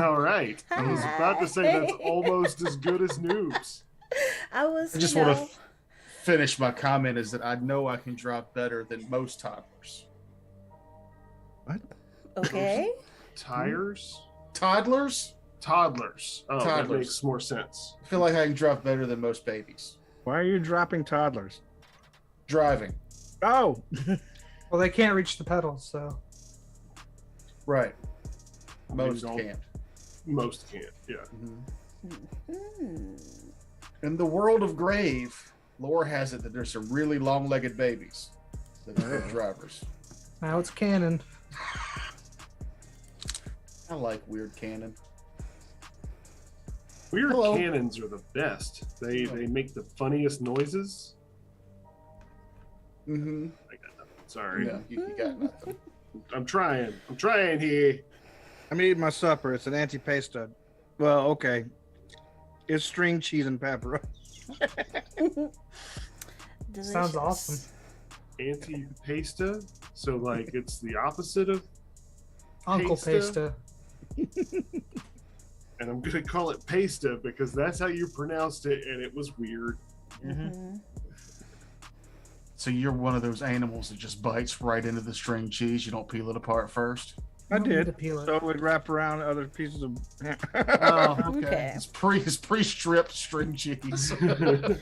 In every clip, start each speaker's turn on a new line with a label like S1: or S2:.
S1: All right. I was about to say that's almost as good as noobs.
S2: I
S3: just want to finish my comment is that I know I can drive better than most toddlers.
S4: What?
S2: Okay.
S1: Tires?
S3: Toddlers?
S1: Toddlers. Oh, that
S3: Toddlers.
S1: makes more sense.
S3: I feel like I can drive better than most babies.
S4: Why are you dropping toddlers?
S3: Driving.
S4: Oh,
S5: Well, they can't reach the pedals, so.
S3: Right.
S1: I mean,
S3: Most can't.
S1: Most can't, yeah.
S2: Hmm.
S3: In the world of Grave, lore has it that there's some really long-legged babies that are good drivers.
S5: Now it's canon.
S3: I like weird canon.
S1: Weird
S3: Hello.
S1: cannons are the best. They make the funniest noises.
S3: Mm-hmm.
S1: I got nothing. Sorry.
S3: Yeah, you got nothing.
S1: I'm trying. I'm trying here.
S4: I'm eating my supper. It's an antipasto. Well, okay. It's string cheese and pepperoni.
S5: Sounds awesome.
S1: Anti-pasta? So, like, it's the opposite of
S5: Uncle
S1: Pasta?
S5: Pasta.
S1: and I'm gonna call it pasta because that's how you pronounced it, and it was weird.
S2: Mhm.
S3: So you're one of those animals that just bites right into the string cheese. You don't peel it apart first.
S4: I
S5: don't need to
S4: did.
S5: peel it.
S4: So it would wrap around other pieces of.
S3: Oh,
S2: Okay.
S3: It's pre-stripped string cheese.
S4: Who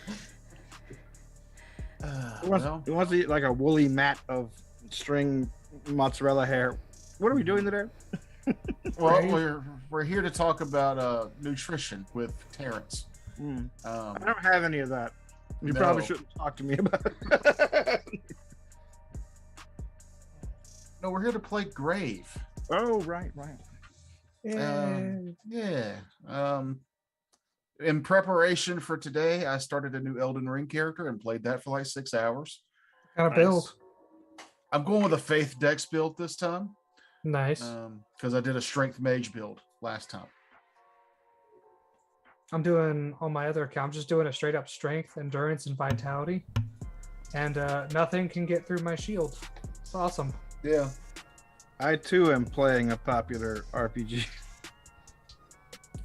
S4: wants to eat like a woolly mat of string mozzarella hair? What are we doing today?
S3: Well, we're here to talk about nutrition with Terrence.
S4: I don't have any of that. You
S3: No.
S4: probably shouldn't talk to me about it.
S3: No, we're here to play Grave.
S4: Oh, right.
S3: Yeah. In preparation for today, I started a new Elden Ring character and played that for like 6 hours.
S5: Got a build.
S3: I'm going with a Faith Dex build this time.
S5: Nice.
S3: Because I did a Strength Mage build last time.
S5: I'm doing on my other account. I'm just doing a straight up strength, endurance, and vitality, and nothing can get through my shield. It's awesome.
S3: Yeah.
S4: I too am playing a popular RPG.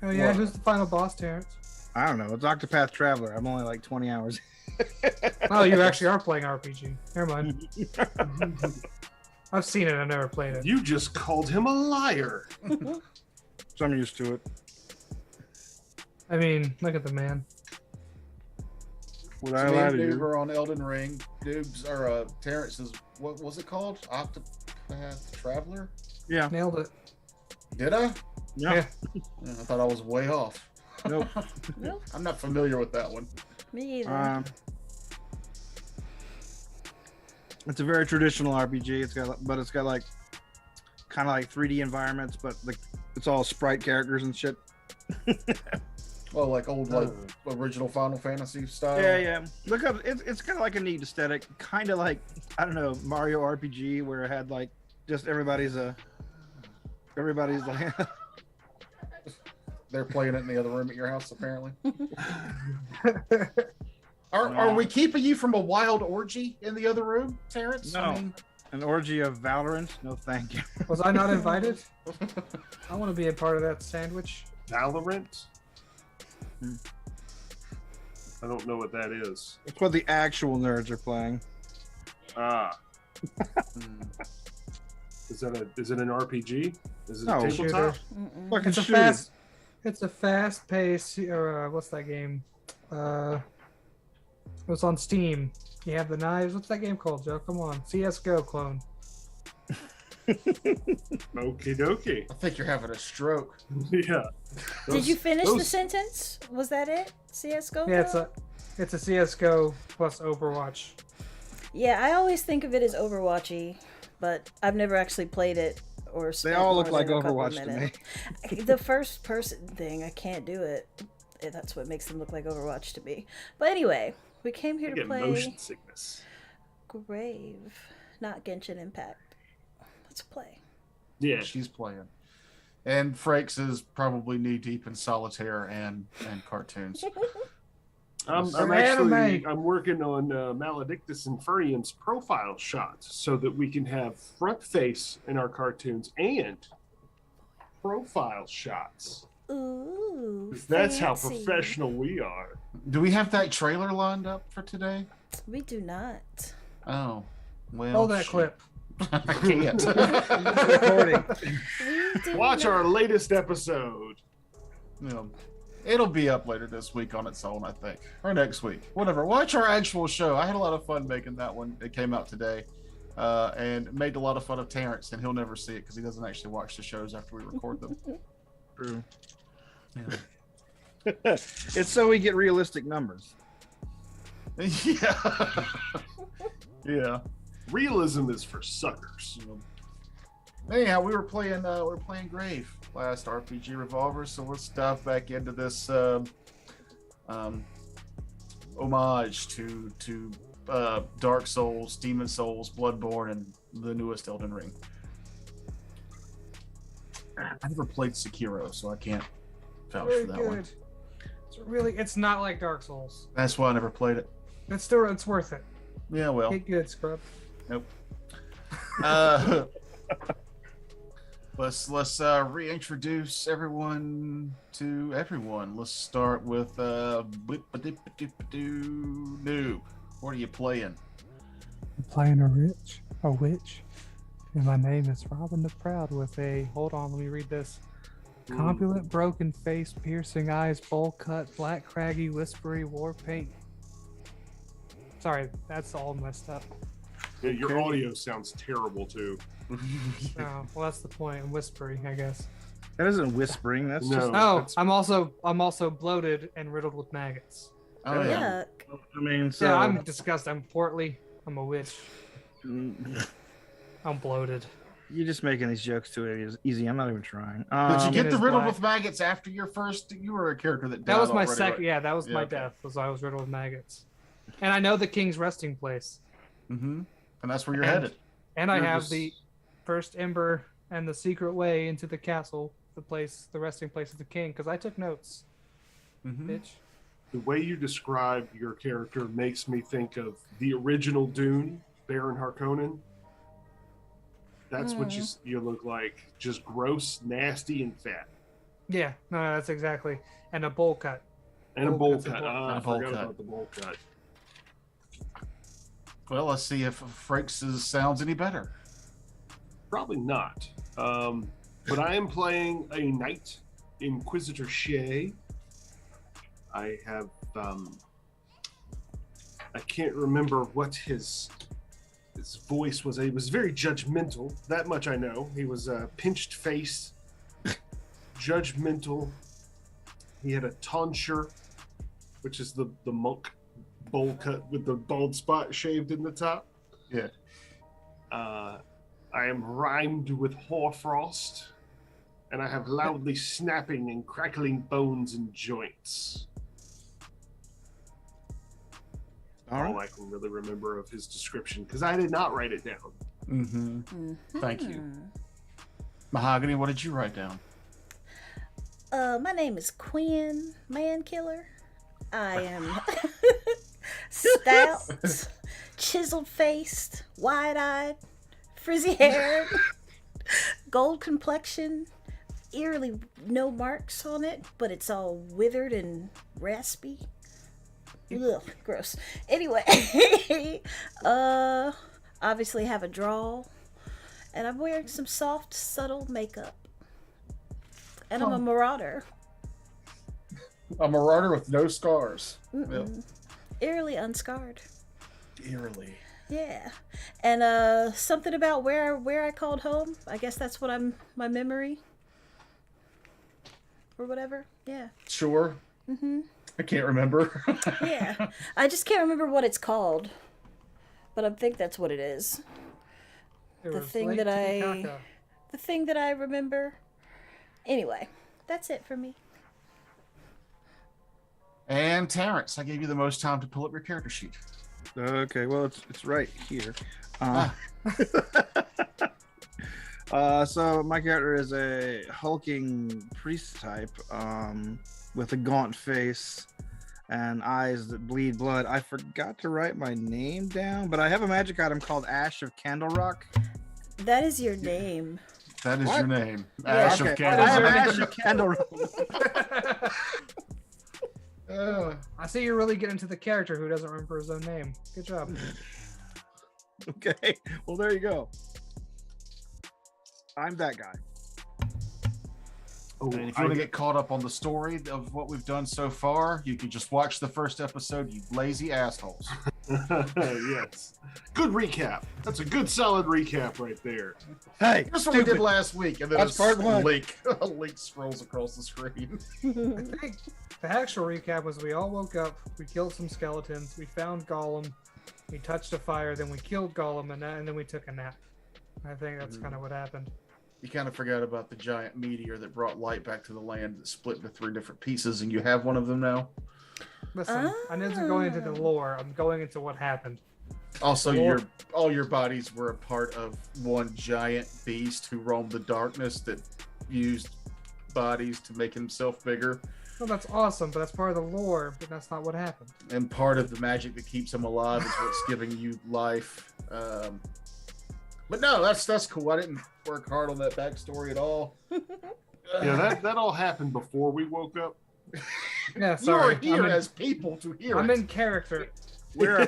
S5: Oh yeah,
S3: What?
S5: who's the final boss, Terrence?
S4: I don't know. It's Octopath Traveler. I'm only like 20 hours.
S5: Oh, you actually are playing RPG. Never mind. I've seen it. I've never played it.
S1: You just called him a liar.
S4: So I'm used to it.
S5: I mean, look at the man.
S4: Would
S3: So
S4: I
S3: me
S4: lie
S3: and
S4: to
S3: Doob
S4: you?
S3: are on Elden Ring. Doob's or Terrence's, what was it called? Octopath Traveler?
S4: Yeah.
S5: Nailed it.
S3: Did I?
S4: Yeah.
S3: Yeah, I thought I was way off.
S4: Nope.
S2: Nope.
S3: I'm not familiar with that one.
S2: Me either.
S4: It's a very traditional RPG. But it's got like kind of like 3D environments, but like it's all sprite characters and shit.
S3: Well, like old original Final Fantasy style.
S4: Yeah. Look up. It's kind of like a neat aesthetic. Kind of like, I don't know, Mario RPG, where it had like just everybody's like.
S3: They're playing it in the other room at your house, apparently. Are we keeping you from a wild orgy in the other room, Terrence?
S4: No. An orgy of Valorant? No, thank you.
S5: Was I not invited? I want to be a part of that sandwich.
S1: Valorant? I don't know what that is.
S4: It's what the actual nerds are playing.
S1: Ah. Is it an RPG? Is it
S4: No.
S1: a tabletop?
S2: Mm-mm.
S4: Fucking
S5: It's a
S4: shooting.
S5: It's a fast pace. Or what's that game? It was on Steam. You have the knives. What's that game called, Joe? Come on, CS:GO clone.
S1: Okie dokie.
S3: I think you're having a stroke.
S1: Yeah.
S2: Did you finish the
S1: those-
S2: sentence? Was that it? CS:GO?
S5: Yeah, it's a CS:GO plus Overwatch.
S2: Yeah, I always think of it as Overwatchy, but I've never actually played it or.
S4: They
S2: spent
S4: all
S2: more
S4: look like
S2: than a couple
S4: Overwatch to me.
S2: minutes. The first person thing, I can't do it. That's what makes them look like Overwatch to me. But anyway, we came here
S1: I
S2: to
S1: get
S2: play
S1: motion sickness.
S2: Grave, not Genshin Impact. Let's play.
S1: Yeah.
S3: She's playing. And Frakes is probably knee deep in solitaire and cartoons.
S1: I'm
S5: From
S1: actually
S5: anime.
S1: I'm working on Maledictus Infernion's profile shots so that we can have front face in our cartoons and profile shots.
S2: Ooh,
S1: 'Cause that's how
S2: fancy.
S1: professional we are.
S3: Do we have that trailer lined up for today?
S2: We do not.
S3: Oh, well.
S5: Roll that
S3: shit.
S5: clip.
S3: I can't.
S4: Recording.
S2: We do
S1: Watch
S2: not.
S1: our latest episode.
S3: Yeah. It'll be up later this week on its own, I think, or next week, whatever. Watch our actual show. I had a lot of fun making that one. It came out today, and made a lot of fun of Terrence, and he'll never see it because he doesn't actually watch the shows after we record them.
S4: True.
S3: Yeah.
S4: It's so we get realistic numbers.
S3: Yeah. Yeah.
S1: Realism is for suckers.
S3: Anyhow, we were playing Grave last RPG Revolver, so let's dive back into this homage to Dark Souls, Demon Souls, Bloodborne, and the newest Elden Ring. I never played Sekiro, so I can't vouch
S5: Very
S3: for that
S5: good.
S3: one.
S5: It's not like Dark Souls.
S3: That's why I never played it.
S5: It's worth it.
S3: Yeah, well,
S5: Get good, scrub.
S3: nope. Let's reintroduce everyone to everyone. Let's start with Noob. What are you playing?
S5: I'm playing a witch, and my name is Robin the Proud with a, hold on, let me read this. Compulent, broken face, piercing eyes, bowl cut, black, craggy, whispery, war paint. Sorry, that's all messed up.
S1: Yeah, your
S4: Okay.
S1: audio sounds terrible too.
S5: Oh, well, that's the point. I'm whispering, I guess.
S4: That isn't whispering. That's
S1: No.
S4: just.
S5: Oh,
S1: that's-
S5: I'm also bloated and riddled with maggots.
S3: Oh yeah.
S2: Yuck.
S4: I mean, so.
S5: Yeah, I'm disgusted. I'm portly. I'm a witch.
S4: Mm,
S5: I'm bloated.
S4: You're just making these jokes too easy. I'm not even trying.
S3: Did you get
S5: It
S3: the
S5: is
S3: riddled
S5: black.
S3: with maggots after your first? You were a character that died
S5: That was my
S3: already,
S5: second.
S3: right?
S5: Yeah, that was
S3: Yeah,
S5: my
S3: okay.
S5: death. Was I was riddled with maggots, and I know the king's resting place,
S3: Mm-hmm. And that's where you're
S5: And-
S3: headed.
S5: and I
S3: You're
S5: have
S3: just-
S5: the first ember and the secret way into the castle, the resting place of the king, because I took notes,
S3: Mm-hmm.
S5: bitch.
S1: The way you describe your character makes me think of the original Dune, Baron Harkonnen. That's what you look like. Just gross, nasty, and fat.
S5: Yeah, no, that's exactly. And a bowl cut.
S1: And a
S5: Bowl
S1: bowl
S5: cut's a
S1: cut.
S5: bowl-
S1: Ah, I
S3: and a bowl
S1: forgot
S3: cut.
S1: about the bowl cut.
S3: Well, let's see if Frakes' sounds any better.
S1: Probably not. But I am playing a Knight Inquisitor Shea. I have I can't remember what his voice was. He was very judgmental. That much I know. He was pinched face, judgmental. He had a tonsure, which is the monk bowl cut with the bald spot shaved in the top.
S3: Yeah.
S1: I am rhymed with hoarfrost, and I have loudly snapping and crackling bones and joints.
S4: All
S1: All
S4: right.
S1: I can really remember of his description, because I did not write it down.
S3: Mm-hmm. Thank you.
S2: Mhm.
S3: Mahogany, what did you write down?
S2: My name is Quinn Mankiller. I am stout, chiseled faced, wide eyed, frizzy haired, gold complexion, eerily no marks on it, but it's all withered and raspy. Ugh, gross. Anyway, obviously have a drawl, and I'm wearing some soft, subtle makeup. And I'm a marauder.
S3: A marauder with no scars.
S2: Mm-mm. Eerily unscarred.
S3: Eerily.
S2: Yeah. And something about where I called home. I guess that's what my memory. Or whatever. Yeah.
S3: Sure.
S2: Mm-hmm.
S3: I can't remember.
S2: Yeah. I just can't remember what it's called. But I think that's what it is.
S5: It
S2: The
S5: was
S2: thing
S5: late
S2: that
S5: Titicaca.
S2: The thing that I remember. Anyway, that's it for me.
S3: And Terrence, I gave you the most time to pull up your character sheet.
S4: Okay, well, it's right here.
S3: Ah.
S4: So my character is a hulking priest type, with a gaunt face and eyes that bleed blood. I forgot to write my name down, but I have a magic item called Ash of Candle Rock.
S2: That is your name.
S3: That is
S4: What?
S3: your name.
S2: Yeah.
S3: Ash of
S4: Okay,
S3: Candle.
S4: I am Ash of Candle.
S5: I see you're really getting to the character who doesn't remember his own name. Good job.
S4: Okay, well there you go. I'm that guy.
S1: Oh,
S3: And if you want to get caught up on the story of what we've done so far, you can just watch the first episode, you lazy assholes.
S1: yes. Good recap. That's a good solid recap right there.
S4: Hey,
S3: That's what we did last week, and then
S4: That's part one.
S3: a link scrolls across the screen.
S5: I think the actual recap was we all woke up, we killed some skeletons, we found Gollum, we touched a fire, then we killed Gollum, and then we took a nap. I think that's kind of what happened.
S3: You kind of forgot about the giant meteor that brought light back to the land that split into 3 different pieces, and you have one of them now.
S5: Listen, I'm not going into the lore. I'm going into what happened.
S3: Also,
S5: Lore.
S3: all your bodies were a part of one giant beast who roamed the darkness that used bodies to make himself bigger.
S5: Well, that's awesome, but that's part of the lore, but that's not what happened.
S3: And part of the magic that keeps him alive is what's giving you life. But no, that's cool. I didn't work hard on that backstory at all.
S1: Yeah, that all happened before we woke up.
S5: Yeah,
S3: You
S5: sorry.
S3: are here
S5: I'm in,
S3: as people to hear
S5: I'm
S3: it.
S5: in character.
S4: we are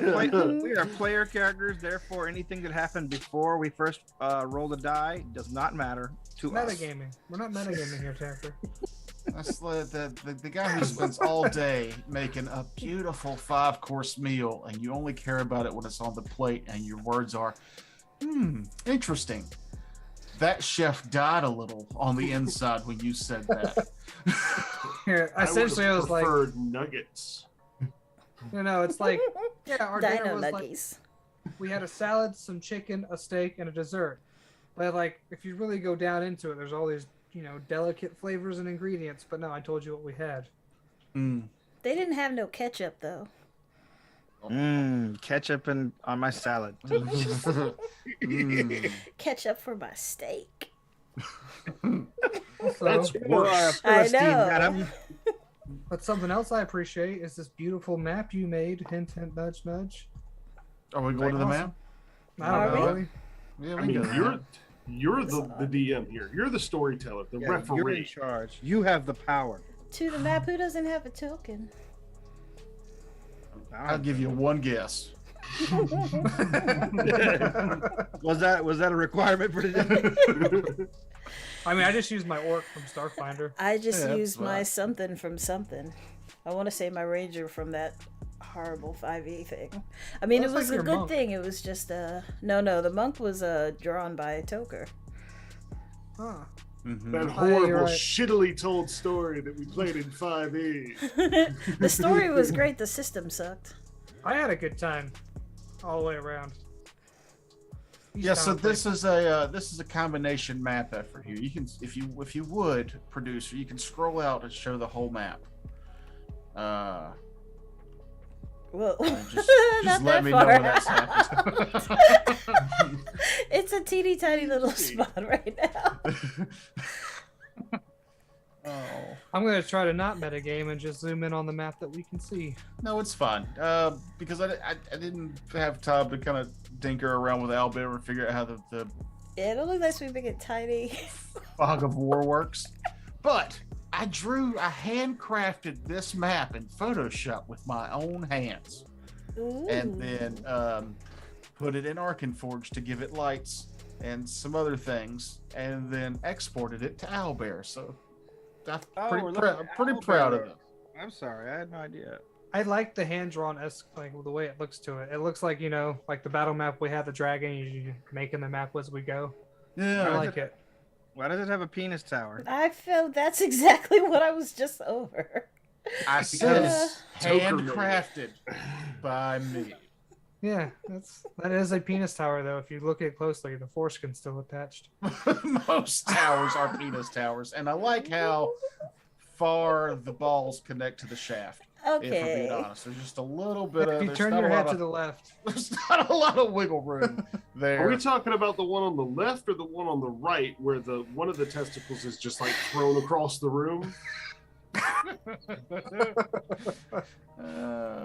S4: player characters. Therefore, anything that happened before we first rolled a die does not matter to us.
S5: Metagaming. We're not metagaming here, character.
S3: That's the guy who spends all day making a beautiful 5-course meal, and you only care about it when it's on the plate, and your words are, interesting. That chef died a little on the inside when you said that.
S5: Here, essentially, I was like,
S1: preferred nuggets.
S5: it's like, yeah, our dinner
S2: Dino
S5: was
S2: nuggies.
S5: like, we had a salad, some chicken, a steak, and a dessert. But like, if you really go down into it, there's all these, delicate flavors and ingredients. But no, I told you what we had.
S2: They didn't have no ketchup though.
S4: Ketchup on my salad.
S2: Ketchup for my steak.
S5: Also,
S1: That's
S4: You are a
S1: worse.
S2: I
S4: Philistine,
S2: know.
S4: madam.
S5: but something else I appreciate is this beautiful map you made. Hint, hint, nudge, nudge.
S3: Are we going to the map?
S5: I don't
S2: Are
S5: know.
S2: we?
S3: Yeah,
S1: I
S3: we
S1: mean,
S3: can go there.
S1: you're the DM here. You're the storyteller, the
S4: Yeah, you're in
S1: referee.
S4: charge. You have the power.
S2: To the map, who doesn't have a token?
S3: I'll give you one guess.
S4: Was that a requirement for today?
S5: I mean, I just used my orc from Starfinder.
S2: I just
S3: Yeah, that's
S2: used my
S3: fine.
S2: something from something. I want to say my ranger from that horrible 5e thing. I mean,
S5: Well,
S2: it
S5: that's
S2: was
S5: like
S2: a
S5: your
S2: good
S5: monk.
S2: thing. It was just no, the monk was drawn by Toker.
S5: Huh.
S1: That
S5: you're
S1: horrible,
S5: right.
S1: shittily told story that we played in 5e.
S2: The story was great. The system sucked.
S5: I had a good time all the way around.
S3: Yeah, so this is a combination map effort here. You can, if you would, producer, you can scroll out and show the whole map.
S2: Well,
S3: Just
S2: not
S3: let
S2: that
S3: me know
S2: far.
S3: when that's happening.
S2: It's a teeny tiny little spot right now.
S3: Oh
S5: I'm gonna try to not metagame and just zoom in on the map that we can see.
S3: no, it's fine. Because I didn't have time to kind of dinker around with Alabama and figure out how the
S2: Yeah, it only lets me make it tiny.
S3: fog of war works. But I handcrafted this map in Photoshop with my own hands,
S2: Ooh.
S3: and then put it in Arkenforge to give it lights and some other things, and then exported it to Owlbear. So I'm pretty proud of it.
S4: I'm sorry, I had no idea.
S5: I like the hand-drawn like the way it looks to it. It looks like like the battle map we have the dragon. You making the map as we go.
S3: Yeah,
S5: I like it.
S4: Why does it have a penis tower?
S2: I felt that's exactly what I was just over.
S3: I said
S1: Toker made
S3: handcrafted by me.
S5: Yeah, that is a penis tower though. If you look at it closely, the foreskin's still attached.
S3: Most towers are penis towers, and I like how far the balls connect to the shaft. If we're being
S2: Okay.
S3: honest, there's just a little bit of.
S5: If you
S3: there's
S5: turn
S3: not
S5: your
S3: a
S5: head
S3: lot
S5: to
S3: of-
S5: the left,
S3: There's not a lot of wiggle room there.
S1: Are we talking about the one on the left or the one on the right where one of the testicles is just like thrown across the room?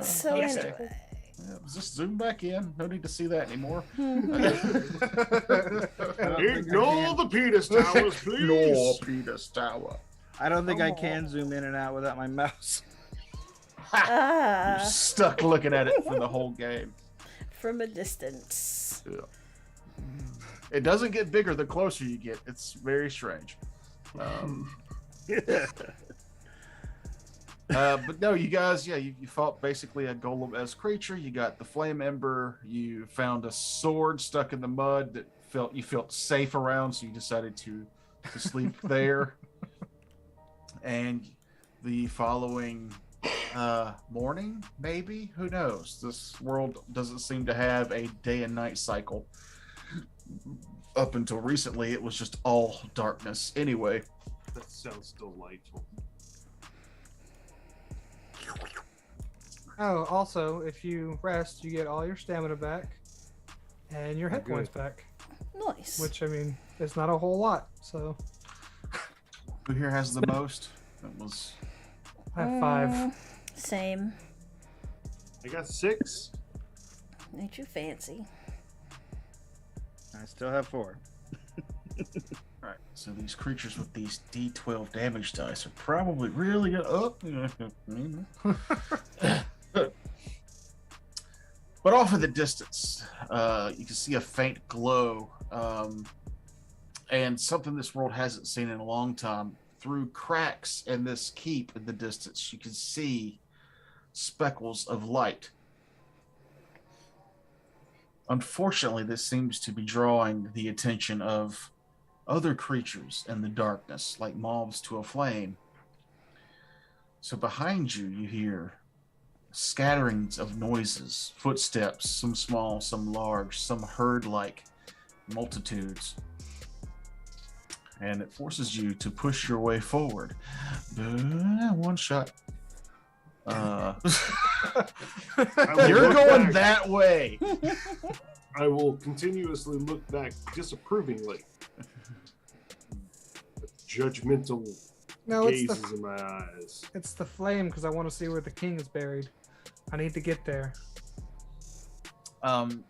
S2: So
S3: yes.
S2: anyway,
S3: Yeah, just zoom back in. No need to see that anymore.
S1: Ignore the penis towers, please.
S3: Ignore Peter's Tower.
S4: I don't think I can zoom in and out without my mouse.
S3: You're stuck looking at it for the whole game.
S2: From a distance.
S3: Yeah. It doesn't get bigger the closer you get. It's very strange. But no, you guys, yeah, you fought basically a golem-esque creature. You got the flame ember. You found a sword stuck in the mud that you felt safe around, so you decided to sleep there. And the following morning, maybe, who knows? This world doesn't seem to have a day and night cycle. Up until recently, it was just all darkness. Anyway,
S1: That sounds delightful.
S5: Oh, also, if you rest, you get all your stamina back and your hit points back.
S2: Nice.
S5: Which, I mean, it's not a whole lot, so.
S3: who here has the most? It was
S5: I have 5.
S2: Same.
S1: I got 6.
S2: Ain't you fancy?
S4: I still have 4.
S3: all right. So these creatures with these D12 damage dice are probably really good. But off in the distance, you can see a faint glow, and something this world hasn't seen in a long time. Through cracks in this keep in the distance, you can see speckles of light. Unfortunately, this seems to be drawing the attention of other creatures in the darkness, like moths to a flame. So behind you, you hear scatterings of noises, footsteps, some small, some large, some herd-like multitudes. And it forces you to push your way forward. One shot. You're going that way.
S1: I will continuously look back disapprovingly. Judgmental
S5: No, it's
S1: gazes
S5: the
S1: in my eyes.
S5: it's the flame because I want to see where the king is buried. I need to get there.
S3: And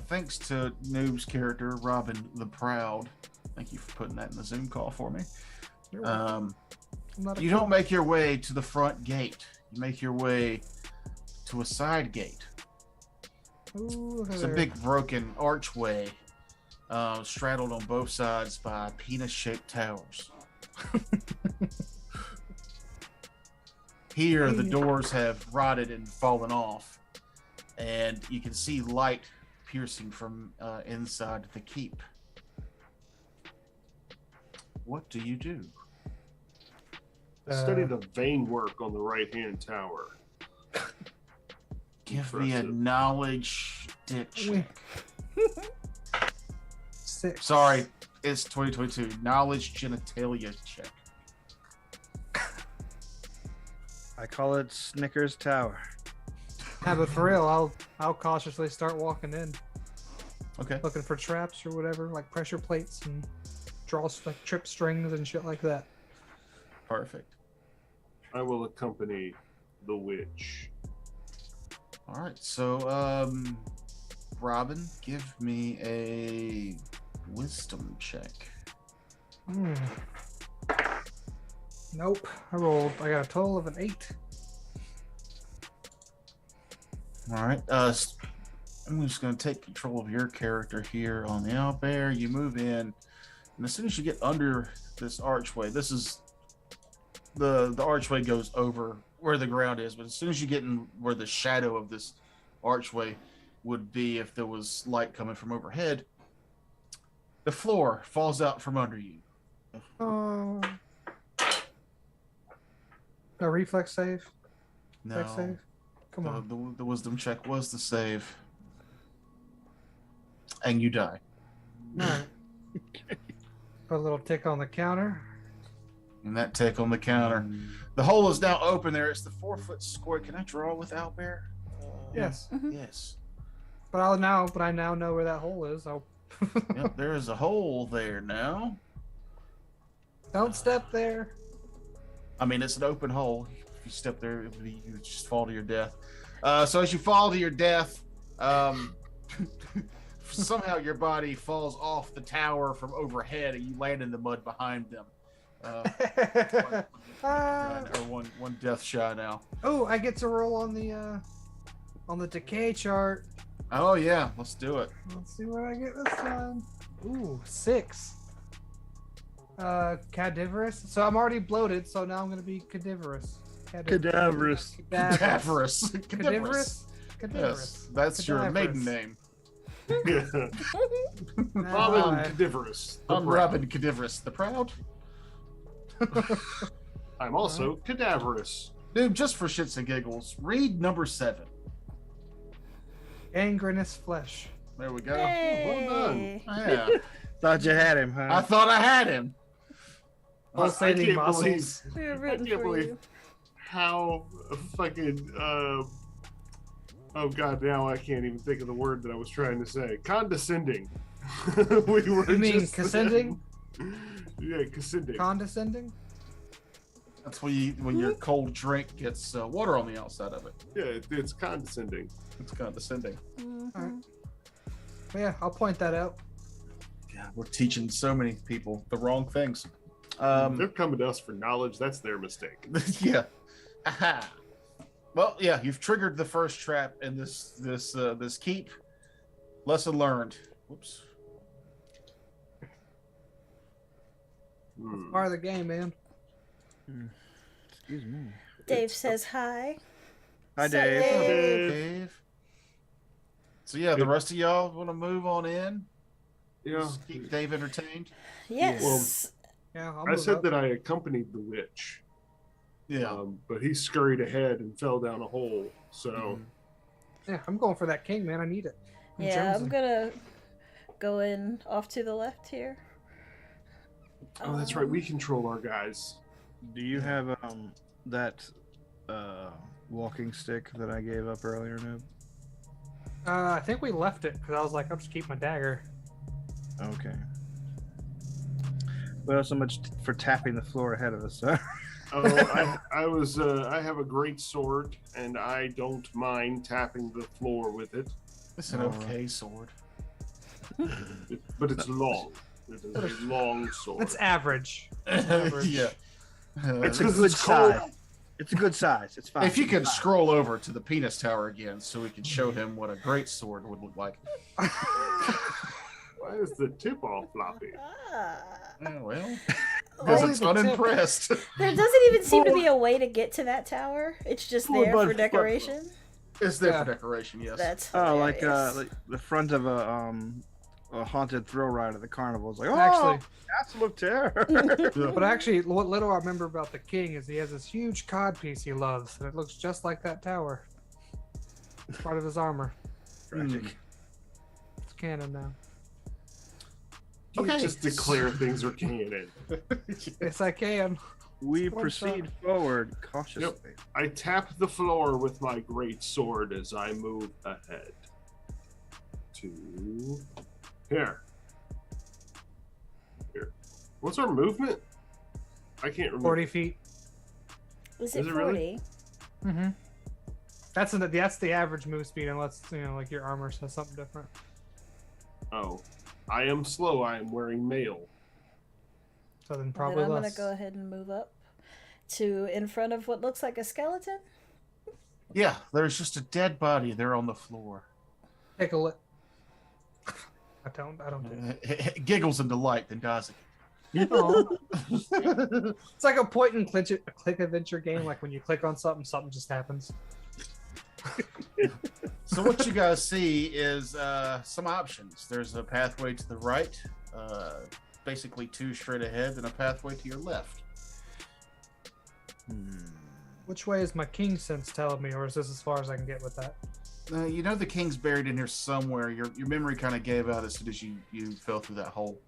S3: thanks to Noob's character, Robin the Proud. Thank you for putting that in the Zoom call for me.
S5: You're welcome. I'm not a
S3: You don't make your way to the front gate. You make your way to a side gate.
S5: Ooh,
S3: It's a big broken archway, straddled on both sides by penis-shaped towers. Here, the doors have rotted and fallen off, and you can see light piercing from inside the keep. What do you do?
S1: Study the vein work on the right-hand tower.
S3: Give me a
S1: Impressive.
S3: knowledge dick check.
S5: 6.
S3: Sorry, it's 2022. Knowledge genitalia check.
S4: I call it Snickers Tower.
S5: Yeah, but for real, I'll cautiously start walking in,
S3: Okay.
S5: looking for traps or whatever, like pressure plates and like trip strings and shit like that.
S3: Perfect.
S1: I will accompany the witch.
S3: All right. So, Robin, give me a wisdom check.
S5: Nope. I got a total of an 8.
S3: All right. I'm just going to take control of your character here on the owlbear. You move in, and as soon as you get under this archway, this is the archway goes over where the ground is, but as soon as you get in where the shadow of this archway would be if there was light coming from overhead, the floor falls out from under you.
S5: Oh. A reflex save? Reflex
S3: No,
S5: save? Come on.
S3: the wisdom check was the save, and you die.
S5: Alright. Put a little tick on the counter.
S3: And that tick on the counter. The hole is now open there. It's the 4-foot square. Can I draw with owlbear?
S5: Yes.
S3: Yes.
S5: But I now know where that hole is.
S3: Yep, there is a hole there now.
S5: Don't step there.
S3: I mean, it's an open hole. If you step there, you would just fall to your death. So as you fall to your death, somehow your body falls off the tower from overhead, and you land in the mud behind them. One death shy now.
S5: Oh, I get to roll on the decay chart.
S3: Oh yeah, let's do it.
S5: Let's see what I get this time. Ooh, 6. Cadaverous. So I'm already bloated, so now I'm gonna be cadaverous.
S4: Cadaverous.
S3: Cadaverous.
S5: Cadaverous.
S3: Yes, that's your
S5: Cadaverous.
S3: maiden name.
S1: Robin Cadaverous.
S3: I'm Robin Cadaverous the Proud.
S1: I'm also cadaverous.
S3: Dude, just for shits and giggles, read number 7.
S5: Gangrenous flesh.
S3: There we go.
S1: Well done.
S3: Yeah.
S4: Thought you had him, huh?
S3: I thought I had him.
S1: I
S5: Pulsating
S1: can't
S5: muscles.
S1: believe
S2: We were
S1: I
S2: rooting
S1: can't
S2: for
S1: believe
S2: you.
S1: how fucking oh god, now I can't even think of the word that I was trying to say. Condescending. We were
S5: You mean
S1: just
S5: condescending?
S1: Yeah, condescending.
S5: Condescending?
S3: That's when your cold drink gets water on the outside of it.
S1: Yeah, it's condescending.
S3: It's condescending.
S5: Alright. Yeah, I'll point that out.
S3: Yeah, we're teaching so many people the wrong things.
S1: They're coming to us for knowledge. That's their mistake.
S3: Yeah. Aha. Well, yeah, you've triggered the first trap in this keep. Lesson learned. Whoops.
S1: Hmm.
S5: Part of the game, man.
S4: Excuse me.
S2: Dave says hi.
S4: Hi,
S2: Say
S4: Dave.
S2: hey.
S3: Dave. So yeah, the rest of y'all want to move on in?
S1: Yeah.
S3: Just keep Dave entertained.
S2: Yes.
S5: Yeah, I'll
S1: I
S5: move
S1: said
S5: up.
S1: that I accompanied the witch.
S3: Yeah.
S1: But he scurried ahead and fell down a hole. So
S5: Yeah, I'm going for that king, man. I need it.
S2: Yeah,
S5: Jonesing.
S2: I'm gonna go in off to the left here.
S1: oh, that's right. We control our guys.
S4: Do you have that walking stick that I gave up earlier, Noob?
S5: I think we left it because I was like, I'll just keep my dagger.
S4: Okay. Well, so much for tapping the floor ahead of us. Huh?
S1: Oh, I have a great sword, and I don't mind tapping the floor with it.
S3: It's an okay sword.
S1: But it's long. It is a long sword.
S5: It's average.
S3: Yeah.
S4: It's a
S1: Because
S4: good
S1: it's cold.
S4: size. It's a good size. It's fine.
S3: If you could scroll over to the penis tower again so we could show him what a great sword would look like.
S1: Why is the tip all floppy?
S2: Ah.
S3: Oh, well,
S2: Only
S3: because it's
S5: the tip.
S3: unimpressed.
S2: There doesn't even seem to be a way to get to that tower. It's just there for decoration.
S3: It's there
S5: Yeah.
S3: for decoration, yes.
S2: That's
S4: Oh, like
S2: hilarious.
S4: the front of a haunted thrill ride at the carnival. It's like, oh,
S5: Actually,
S4: Castle of Terror.
S5: but actually, what little I remember about the king is he has this huge cod piece he loves, and it looks just like that tower. It's part of his armor.
S4: Tragic.
S5: It's canon now.
S1: You
S3: Okay.
S1: just declare things are canon.
S5: Yes, I can.
S4: We
S5: One
S4: proceed forward cautiously.
S1: I tap the floor with my great sword as I move ahead. To here. Here. What's our movement? I can't remember.
S5: 40 feet.
S2: Is
S1: Is
S2: it
S1: it
S2: 40?
S1: really?
S5: Mm-hmm. That's the average move speed, unless like your armor says something different.
S1: Oh. I am slow. I am wearing mail.
S5: So then
S2: Then
S5: probably
S2: I'm
S5: less.
S2: gonna go ahead and move up to in front of what looks like a skeleton.
S3: Yeah, there's just a dead body there on the floor.
S5: Take a look. I don't do it.
S3: Giggles in delight, then does
S5: Aw. It's like a point and click adventure game. Like when you click on something, something just happens.
S3: So what you guys see is some options. There's a pathway to the right, basically 2 straight ahead, and a pathway to your left.
S5: Which way is my king sense telling me, or is this as far as I can get with that?
S3: You know the king's buried in here somewhere. Your memory kind of gave out as soon as you fell through that hole.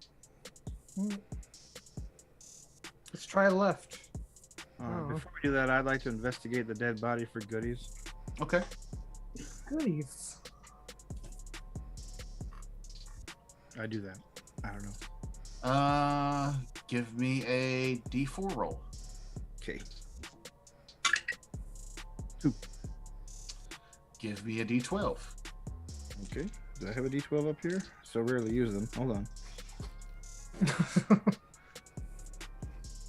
S5: Let's try left.
S4: Before we do that, I'd like to investigate the dead body for goodies.
S3: Okay.
S5: Goodies.
S4: I do that. I don't know.
S3: Give me a D4 roll.
S4: Okay.
S3: give me a D12.
S4: Okay. Do I have a D12 up here? So rarely use them. Hold on.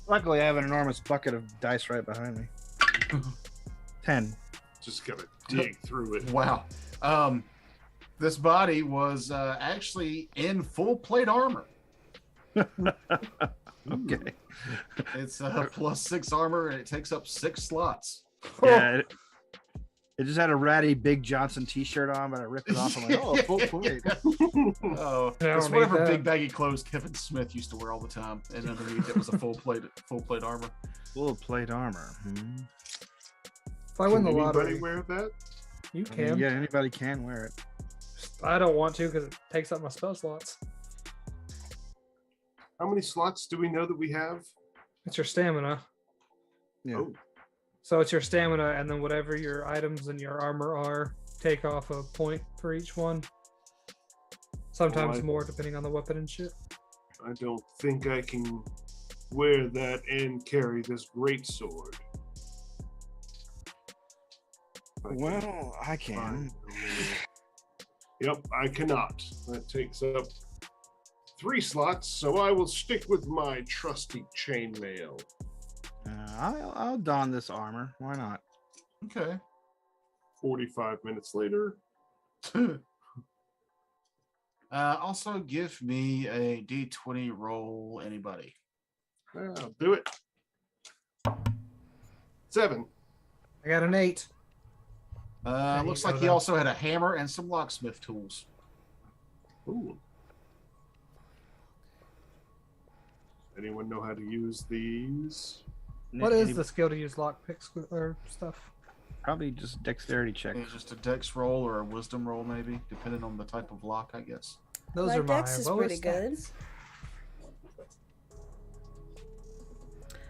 S4: Luckily, I have an enormous bucket of dice right behind me. 10.
S1: Just gotta dig through it.
S3: Wow. This body was actually in full plate armor.
S4: Okay.
S3: It's +6 armor, and it takes up 6 slots.
S4: Yeah. It just had a ratty Big Johnson T-shirt on, but I ripped it off. I'm like, oh, full plate.
S3: Oh,
S5: Yeah,
S3: it's
S5: I'll
S3: whatever
S5: make that.
S3: big baggy clothes Kevin Smith used to wear all the time, and underneath it was a full plate armor.
S4: Full plate armor. Hmm.
S5: If I win the
S1: Can
S5: lottery,
S1: anybody wear that?
S5: you
S4: I
S5: can.
S4: mean, yeah, anybody can wear it.
S5: I don't want to because it takes up my spell slots.
S1: How many slots do we know that we have?
S5: It's your stamina.
S4: Yeah.
S1: Oh,
S5: So it's your stamina, and then whatever your items and your armor are, take off a point for each one. Sometimes
S1: I-
S5: more, depending on the weapon and shit.
S1: I don't think I can wear that and carry this great sword.
S4: Well, I can.
S1: Yep, I cannot. That takes up 3 slots, so I will stick with my trusty chainmail.
S4: I'll don this armor. Why not?
S3: Okay.
S1: 45 minutes later.
S3: Also, give me a D20 roll, anybody.
S1: I'll do it. 7.
S5: I got an 8. There
S3: Looks
S5: you go,
S3: like he
S5: then.
S3: also had a hammer and some locksmith tools.
S1: Ooh. Anyone know how to use these?
S5: What is the skill to use lockpicks or stuff?
S4: Probably just dexterity check.
S3: It's just a dex roll or a wisdom roll, maybe, depending on the type of lock, I guess.
S5: Those
S2: My
S5: are my
S2: dex is
S5: lowest
S2: pretty good.
S5: stats.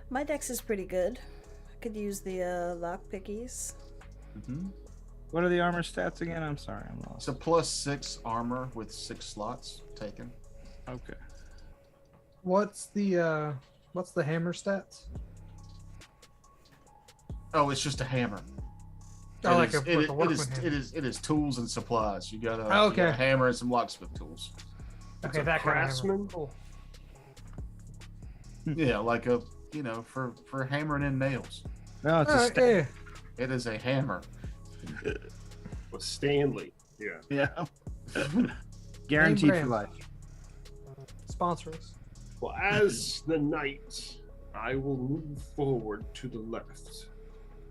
S2: My dex is pretty good. I could use the lock pickies.
S3: Mm-hmm.
S4: What are the armor stats again? I'm sorry, I'm
S3: It's
S4: lost.
S3: a +6 armor with 6 slots taken.
S4: Okay.
S5: What's the hammer stats?
S3: Oh, it's just a hammer.
S5: Oh, like
S3: is-
S5: a,
S3: it,
S5: with a
S3: it
S5: workman
S3: is
S5: hammer.
S3: it is tools and supplies. You got a,
S5: Oh,
S3: you got a
S5: okay.
S3: hammer and some locksmith tools.
S5: Okay,
S1: a
S5: that kind of
S1: craftsman?
S5: hammer. Cool.
S3: Yeah, like a for hammering in nails.
S4: No, it's a
S5: Alright,
S4: stat.
S5: yeah.
S3: It is a hammer.
S1: With Stanley. Yeah.
S4: Yeah. Guaranteed for
S5: brand.
S4: life.
S5: Sponsor us.
S1: Well, as the knight, I will move forward to the left.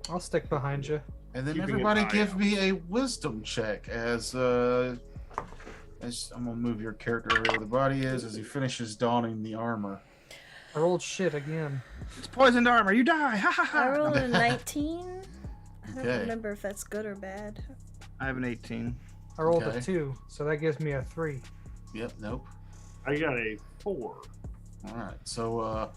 S5: I'll stick behind you.
S3: And then
S1: Keeping an
S3: everybody
S1: eye
S3: give
S1: out.
S3: me a wisdom check as I'm gonna move your character where the body is as he finishes donning the armor.
S5: I rolled shit again.
S4: It's poisoned armor. You die. Ha ha
S2: I
S4: ha.
S2: rolled a 19. I don't
S3: Okay.
S2: remember if that's good or bad.
S4: I have an 18.
S5: I rolled
S3: Okay.
S5: a 2, so that gives me a 3.
S3: Yep, nope.
S1: I got a 4.
S3: All right, so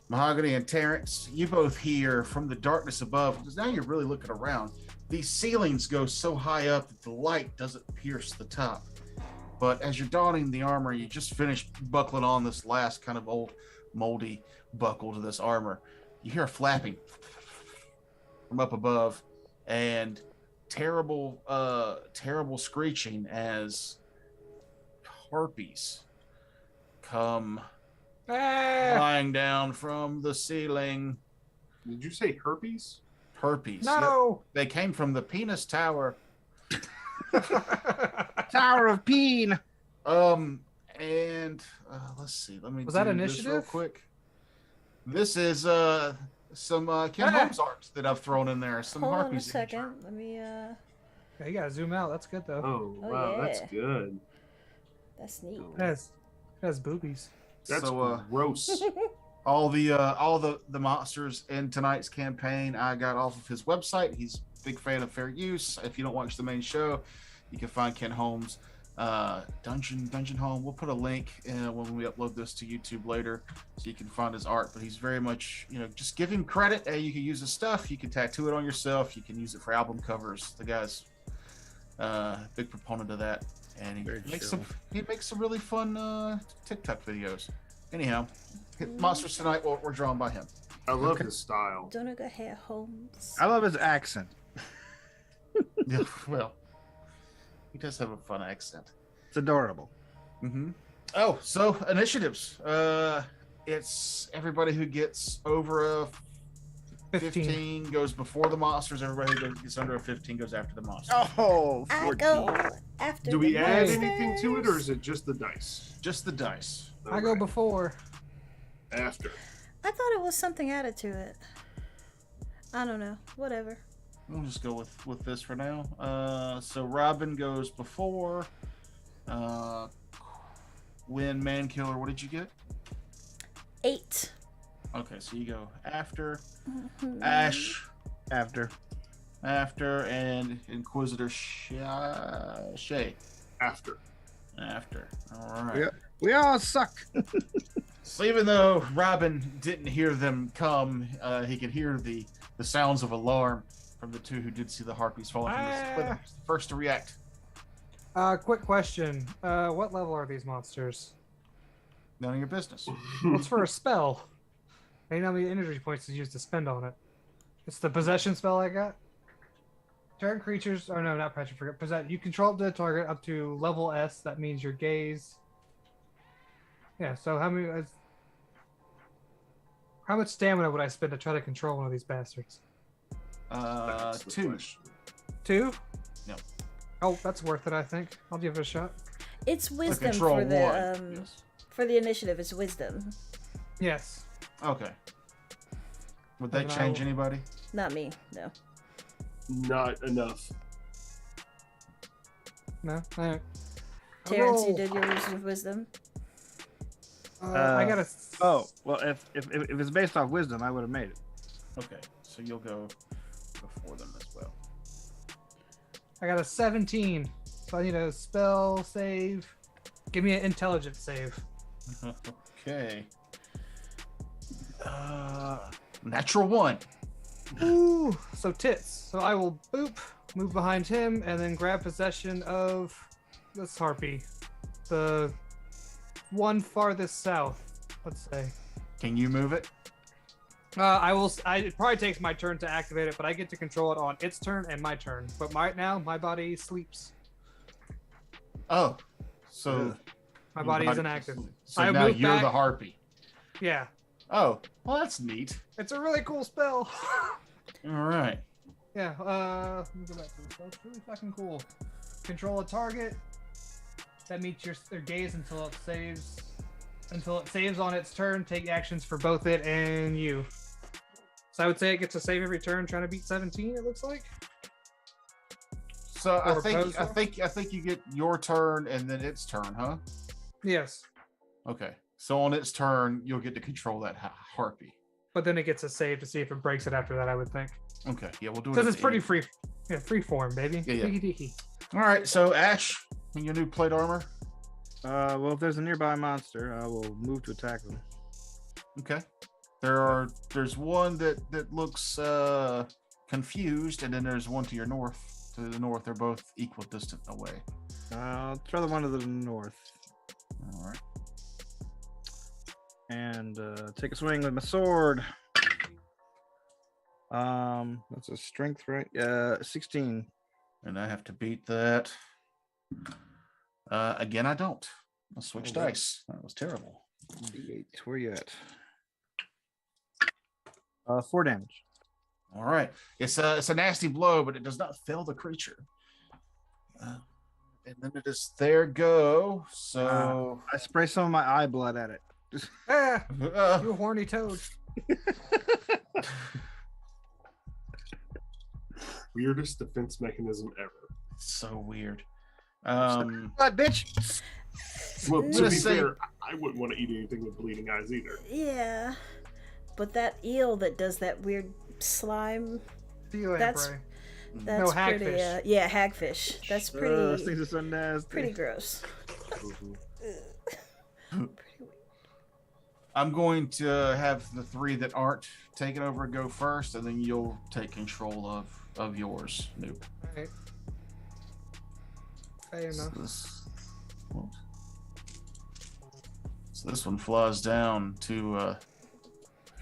S3: Mahogany and Terrence, you both hear from the darkness above, because now you're really looking around. These ceilings go so high up that the light doesn't pierce the top. But as you're donning the armor, you just finished buckling on this last kind of old moldy buckle to this armor. You hear a flapping from up above and terrible screeching as harpies come flying down from the ceiling.
S1: Did you say herpes?
S3: Herpes.
S5: No!
S3: Yep. They came from the penis tower.
S4: Tower of Peen.
S3: And let's see. Let me
S5: Was
S3: do
S5: that
S3: this real
S5: initiative?
S3: quick. This is some Ken
S5: Ah!
S3: Holmes art that I've thrown in there. Some
S2: Hold on a
S3: harpies. that he drew.
S2: second. Let me
S5: Yeah, you gotta zoom out. That's good though.
S1: Oh,
S2: Oh,
S1: wow, that's
S2: yeah.
S1: good.
S2: That's neat.
S5: It has boobies.
S1: That's
S3: So,
S1: gross.
S3: all the monsters in tonight's campaign I got off of his website. He's a big fan of fair use. If you don't watch the main show, you can find Ken Holmes Dungeon Home. We'll put a link when we upload this to YouTube later, so you can find his art. But he's very much, just give him credit. You can use his stuff. You can tattoo it on yourself. You can use it for album covers. The guy's big proponent of that, and
S4: Very
S3: he makes some really fun TikTok videos. Anyhow, Monsters Tonight were drawn by him.
S1: I love his style.
S2: Don't go ahead, Holmes.
S4: I love his accent.
S3: Yeah, well, he does have a fun accent.
S4: It's adorable.
S3: Mm-hmm. Oh, so initiatives. It's everybody who gets over a 15 goes before the monsters. Everybody who gets under a 15 goes after the monsters.
S4: Oh,
S2: I
S4: 14.
S2: go after.
S1: Do we
S2: the
S1: add
S2: monsters.
S1: anything to it, or is it just the dice?
S3: Just the dice.
S5: I go before.
S1: After.
S2: I thought it was something added to it. I don't know. Whatever.
S3: We'll just go with this for now. So Robin goes before. Win Mankiller, what did you get?
S2: 8.
S3: Okay, so you go after.
S2: Mhm.
S3: Ash
S4: After.
S3: and Inquisitor Shay
S1: After.
S3: after. All right.
S4: Yep. We all suck.
S3: So even though Robin didn't hear them come, he could hear the sounds of alarm from the two who did see the harpies falling from the split. First to react.
S5: Quick question. What level are these monsters?
S3: None of your business.
S5: What's for a spell? I know how many energy points is used to spend on it. It's the possession spell I got. Turn creatures, or no, not Patrick. Forget possess. You control the target up to level S. That means your gaze. Yeah. So how many? How much stamina would I spend to try to control one of these bastards?
S1: That's the
S3: 2.
S1: question.
S5: 2?
S3: No.
S5: Oh, that's worth it. I think I'll give it a shot.
S2: It's wisdom
S3: control
S2: for the
S3: one. Yes.
S2: for the initiative. It's wisdom.
S5: Yes.
S3: Okay. Would that
S5: And I
S3: change
S5: will-
S3: anybody?
S2: Not me. No.
S1: Not enough.
S5: No. All right.
S2: Terrence, you
S5: roll.
S2: did yours with wisdom.
S5: I got a.
S4: Oh, well, if it's based off wisdom, I would have made it.
S3: Okay, so you'll go before them as well.
S5: I got a 17. So I need a spell save. Give me an intelligence save.
S3: Okay. Natural 1.
S5: Ooh, so tits. So I will boop, move behind him, and then grab possession of this harpy. The one farthest south, let's say.
S3: Can you move it?
S5: I will. It probably takes my turn to activate it, but I get to control it on its turn and my turn. But right now, my body sleeps.
S3: Oh, so
S5: My
S3: your
S5: body is inactive.
S3: So
S5: I
S3: now
S5: move
S3: you're
S5: back.
S3: the harpy.
S5: Yeah,
S3: Oh, well, that's neat.
S5: it's a really cool spell.
S3: All right.
S5: Yeah. Let me go back to the spell. It's really fucking cool. Control a target that meets their gaze until it saves. Until it saves on its turn, take actions for both it and you. So I would say it gets a save every turn, trying to beat 17. It looks like.
S3: So I
S5: Or opposed
S3: think you get your turn and then its turn, huh?
S5: Yes,
S3: Okay. So on its turn, you'll get to control that harpy.
S5: but then it gets a save to see if it breaks it after that. I would think
S3: Okay. Yeah, we'll do it.
S5: because
S3: at
S5: it's
S3: the
S5: pretty
S3: end.
S5: free. Yeah, free form, baby.
S3: Yeah, yeah.
S5: Tiki-tiki.
S3: All right. So Ash, in your new plate armor.
S4: Well, if there's a nearby monster, I will move to attack them.
S3: Okay. There's one that looks confused, and then there's one to your north. To the north, they're both equal distant away.
S4: I'll try the one to the north
S3: All right.
S4: and take a swing with my sword. That's a strength, right? 16.
S3: And I have to beat that. Again, I don't. I'll switch
S1: Oh, wow.
S3: dice. That was terrible.
S4: D8. Where you at? 4 damage.
S3: All right. It's a nasty blow, but it does not fail the creature. And then it is their go. So
S4: I spray some of my eye blood at it.
S5: Ah, you horny toad.
S1: Weirdest defense mechanism ever.
S3: so weird.
S4: Blood, bitch.
S1: Well,
S3: I'm
S1: to
S3: gonna
S1: be
S3: say-
S1: fair, I wouldn't want to eat anything with bleeding eyes either.
S2: Yeah. But that eel that does that weird slime,
S5: Sea lamprey.
S2: That's- that's pretty.
S5: hagfish.
S2: Yeah, hagfish. That's
S4: Those
S2: pretty.
S4: things are so nasty.
S2: Pretty gross.
S3: I'm going to have the 3 that aren't taking over go first, and then you'll take control of yours, Noob.
S5: Alright. Fair
S3: So
S5: enough.
S3: this one flies down to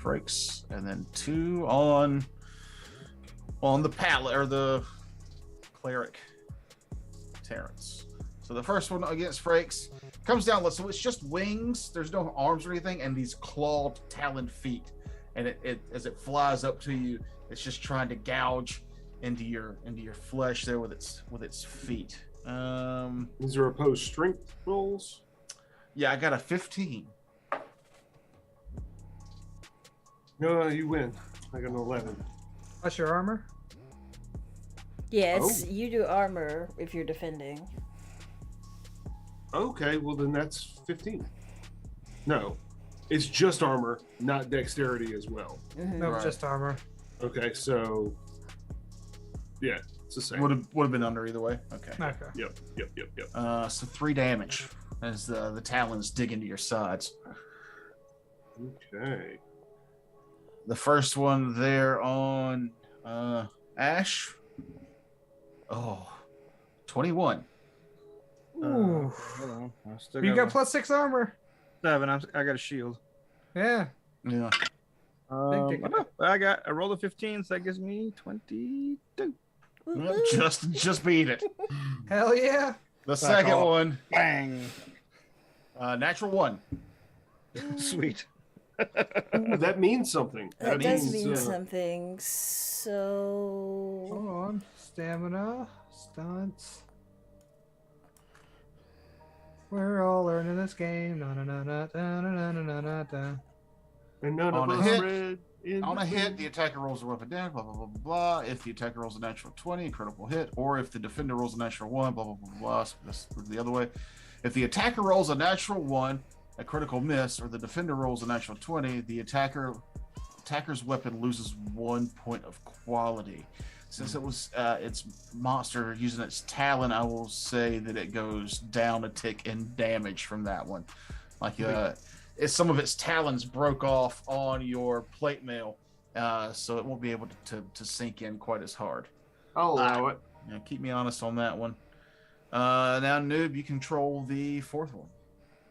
S3: Frakes, and then 2 on the pallet or the cleric Terrence. So the first one against Frakes comes down. So it's just wings. There's no arms or anything, and these clawed, taloned feet. And it as it flies up to you, it's just trying to gouge into your flesh there with its feet.
S1: These are opposed strength rolls.
S3: Yeah, I got a 15.
S1: No, you win. I got an 11.
S5: What's your armor?
S2: Yeah, you do armor if you're defending.
S1: Okay, well then that's 15. No, it's just armor, not dexterity as well.
S2: Mm-hmm.
S5: No,
S3: Right.
S5: just armor.
S1: Okay, so yeah, it's the same.
S3: Would have been under either way. Okay.
S5: Okay.
S1: Yep.
S3: So 3 damage as the talons dig into your sides.
S1: Okay.
S3: The first one there on Ash. Oh, 21.
S5: Ooh.
S4: Hold on. I still
S5: You got
S4: got
S5: +6 armor.
S4: 7. I got a shield.
S5: Yeah.
S3: Yeah.
S5: Big
S4: I rolled a 15, so that gives me 22.
S3: Well, just beat it.
S5: Hell yeah.
S3: The second
S4: off.
S3: one,
S4: Bang.
S3: natural 1.
S4: Sweet.
S1: Ooh, that means something.
S2: That does
S1: means,
S2: mean something. So
S5: Hold on. Stamina. Stunts. We're all learning this game. Na, na, na, na, na, na, na, na, na, na.
S1: And none
S3: On
S1: of
S3: a
S1: us
S3: hit.
S1: read in
S3: On a
S1: the
S3: hit,
S1: thing.
S3: the attacker rolls a weapon down, blah, blah, blah, blah, blah. If the attacker rolls a natural 20, critical hit. Or if the defender rolls a natural 1, blah, blah, blah, blah. So this is the other way. If the attacker rolls a natural 1, a critical miss, or the defender rolls a natural 20, the attacker's weapon loses 1 point of quality. Since it was its monster using its talon, I will say that it goes down a tick in damage from that one. Like some of its talons broke off on your plate mail, so it won't be able to sink in quite as hard.
S1: I'll allow it.
S3: Yeah, keep me honest on that one. Now, Noob, you control the fourth one.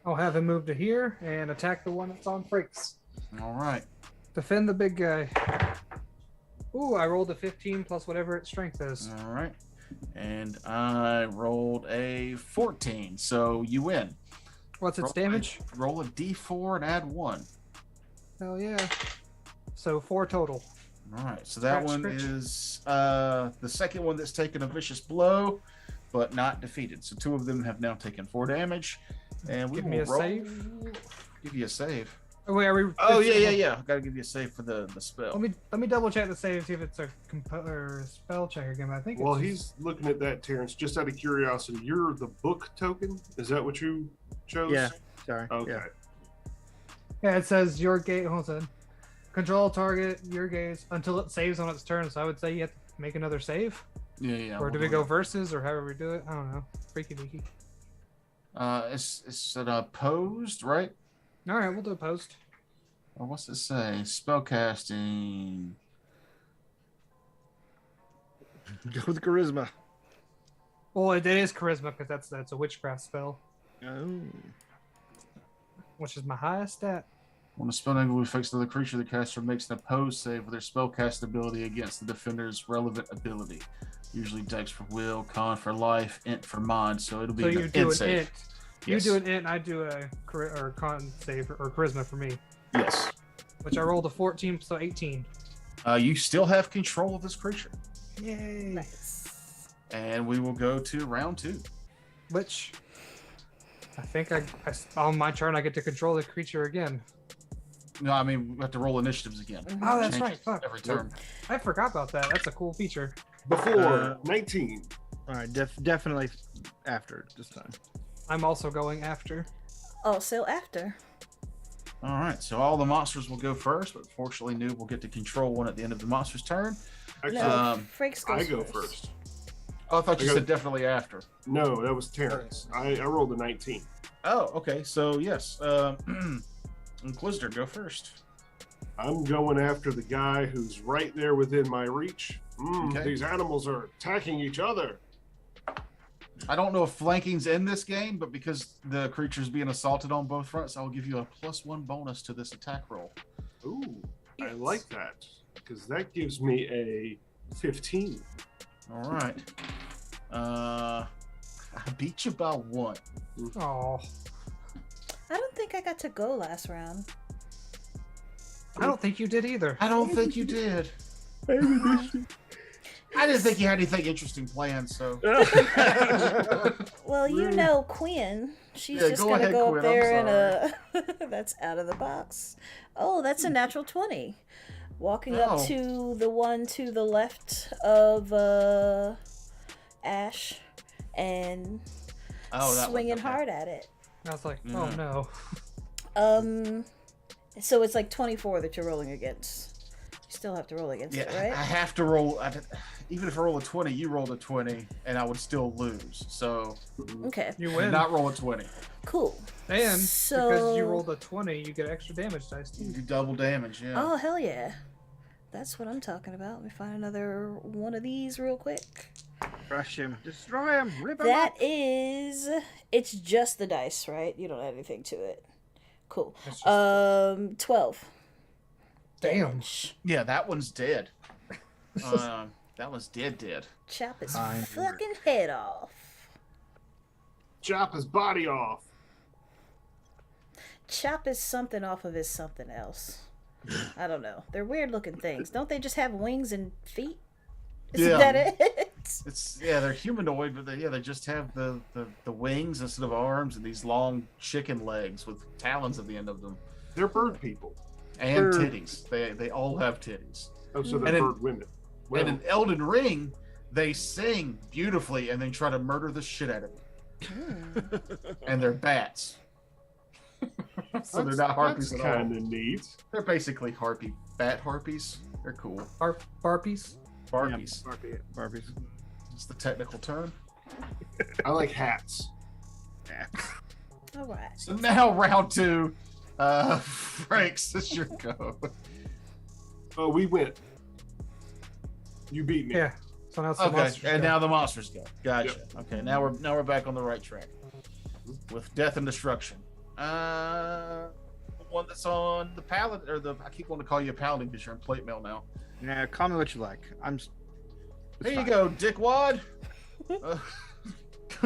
S5: I'll have him move to here and attack the one that's on Frakes.
S3: All right.
S5: Defend the big guy. Ooh, I rolled a 15 plus whatever its strength is.
S3: All right. And I rolled a 14, so you win.
S5: What's its damage?
S3: Roll a d4 and add 1.
S5: Hell yeah. So 4 total.
S3: All right, so that
S5: Scratch,
S3: one
S5: scratch.
S3: is the second one that's taken a vicious blow, but not defeated. So 2 of them have now taken 4 damage, and we
S5: Give
S3: will
S5: me a
S3: roll.
S5: save.
S3: Give you a save.
S5: Oh wait, are we?
S3: Oh yeah. Got to give you a save for the spell.
S5: Let me double check the save, see if it's a or a spell check again. I think.
S1: Well,
S5: it's
S1: he's looking at that, Terrence. Just out of curiosity, you're the book token. Is that what you chose?
S4: Yeah. Sorry.
S1: Okay.
S4: Yeah.
S5: Yeah, it says your gaze. Hold on. Control target your gaze until it saves on its turn. So I would say you have to make another save.
S3: Yeah.
S5: Or do we go versus or however we do it? I don't know. Freaky deaky.
S3: It's an opposed, right?
S5: All right, we'll do a post.
S3: Or what's it say? Spellcasting.
S4: Go with charisma.
S5: Well, it is charisma because that's a witchcraft spell,
S4: Oh.
S5: which is my highest stat.
S3: When a spell negatively affects another creature, the caster makes an opposed save with their spellcast ability against the defender's relevant ability. Usually Dex for will, Con for life, Int for mind, so it'll be
S5: So
S3: an
S5: you do
S3: int
S5: an
S3: save.
S5: int.
S3: Yes.
S5: You do an int, and I do a or con save or charisma for me,
S3: Yes.
S5: which I rolled a 14, so 18.
S3: You still have control of this creature.
S5: Yay!
S2: nice.
S3: And we will go to round 2.
S5: Which I think I on my turn I get to control the creature again.
S3: No, I mean, we have to roll initiatives again.
S5: Oh, that's
S3: Change
S5: right.
S3: it
S5: Fuck.
S3: Every turn.
S5: I forgot about that. That's a cool feature.
S1: Before 19.
S4: All right. Definitely after this time.
S5: I'm also going after.
S2: Also after.
S3: All right, so all the monsters will go first, but fortunately, Noob will get to control one at the end of the monster's turn.
S1: Actually,
S2: No, Frakes goes
S1: I go
S2: first.
S1: first.
S3: Oh, I thought you
S1: I go-
S3: said definitely after.
S1: No, that was Terrence. I rolled a 19.
S3: Oh, okay. So yes, Inquisitor, go first.
S1: I'm going after the guy who's right there within my reach.
S3: Okay.
S1: These animals are attacking each other.
S3: I don't know if flanking's in this game, but because the creature's being assaulted on both fronts, I'll give you a +1 bonus to this attack roll.
S1: Ooh, I
S2: Yes.
S1: like that because that gives me a 15.
S3: All right. I beat you by 1.
S5: Oh,
S2: I don't think I got to go last round.
S5: I don't think you did either.
S3: I don't think you did. I didn't think you had anything interesting planned, so.
S2: Well, you know Quinn. She's
S3: Yeah,
S2: just
S3: go
S2: gonna
S3: ahead,
S2: go
S3: Quinn,
S2: up
S3: I'm
S2: there and that's out of the box. Oh, that's a natural 20. Walking up
S3: Oh.
S2: to the one to the left of Ash and
S3: Oh, that
S2: swinging
S3: one. Okay.
S2: hard at it.
S5: I was like, oh
S3: Yeah.
S5: no.
S2: So it's like 24 that you're rolling against. You still have to roll against
S3: Yeah,
S2: it, right?
S3: I have to roll. Even if I roll a 20, you rolled a 20, and I would still lose. So,
S2: Okay,
S5: You
S3: I
S5: win.
S3: did not roll a 20.
S2: cool.
S5: And because
S2: So-
S5: you rolled a 20, you get extra damage dice
S3: You
S5: too.
S3: do double damage, yeah.
S2: Oh, hell yeah. That's what I'm talking about. Let me find another one of these real quick.
S4: Crush him. Destroy him. Rip him
S2: That
S4: up.
S2: is, it's just the dice, right? You don't add anything to it. Cool.
S5: It's just-
S2: 12.
S5: Damn.
S2: Damage.
S3: Yeah, that one's dead. That one's dead.
S2: Chop his
S4: Fine.
S2: fucking head off.
S1: Chop his body off.
S2: Chop his something off of his something else. I don't know. They're weird looking things. Don't they just have wings and feet? Isn't
S3: Yeah.
S2: that it?
S3: They're humanoid, but they just have the wings instead of arms and these long chicken legs with talons at the end of them.
S1: They're bird people.
S3: And
S1: Bird.
S3: titties. They all have titties.
S1: Oh, so they're
S3: And in-
S1: bird women. Well,
S3: And in Elden Ring, they sing beautifully and then try to murder the shit out of you. And they're bats. So they're not harpies at all.
S1: kind of neat.
S3: They're basically bat harpies. They're cool.
S5: Barpies?
S3: Barbies.
S4: Barbies.
S3: It's the technical term.
S1: I like hats.
S2: All right.
S3: So now round 2. Franks, it's your go.
S1: Oh, we went. You beat me.
S5: Yeah. So now it's the
S3: Okay,
S5: monsters
S3: and
S5: go.
S3: now the monsters go. Gotcha. Okay, now we're back on the right track with death and destruction. The one that's on the paladin, I keep wanting to call you a paladin because you're in plate mail now.
S4: Yeah, call me what you like.
S3: There you go, dickwad. I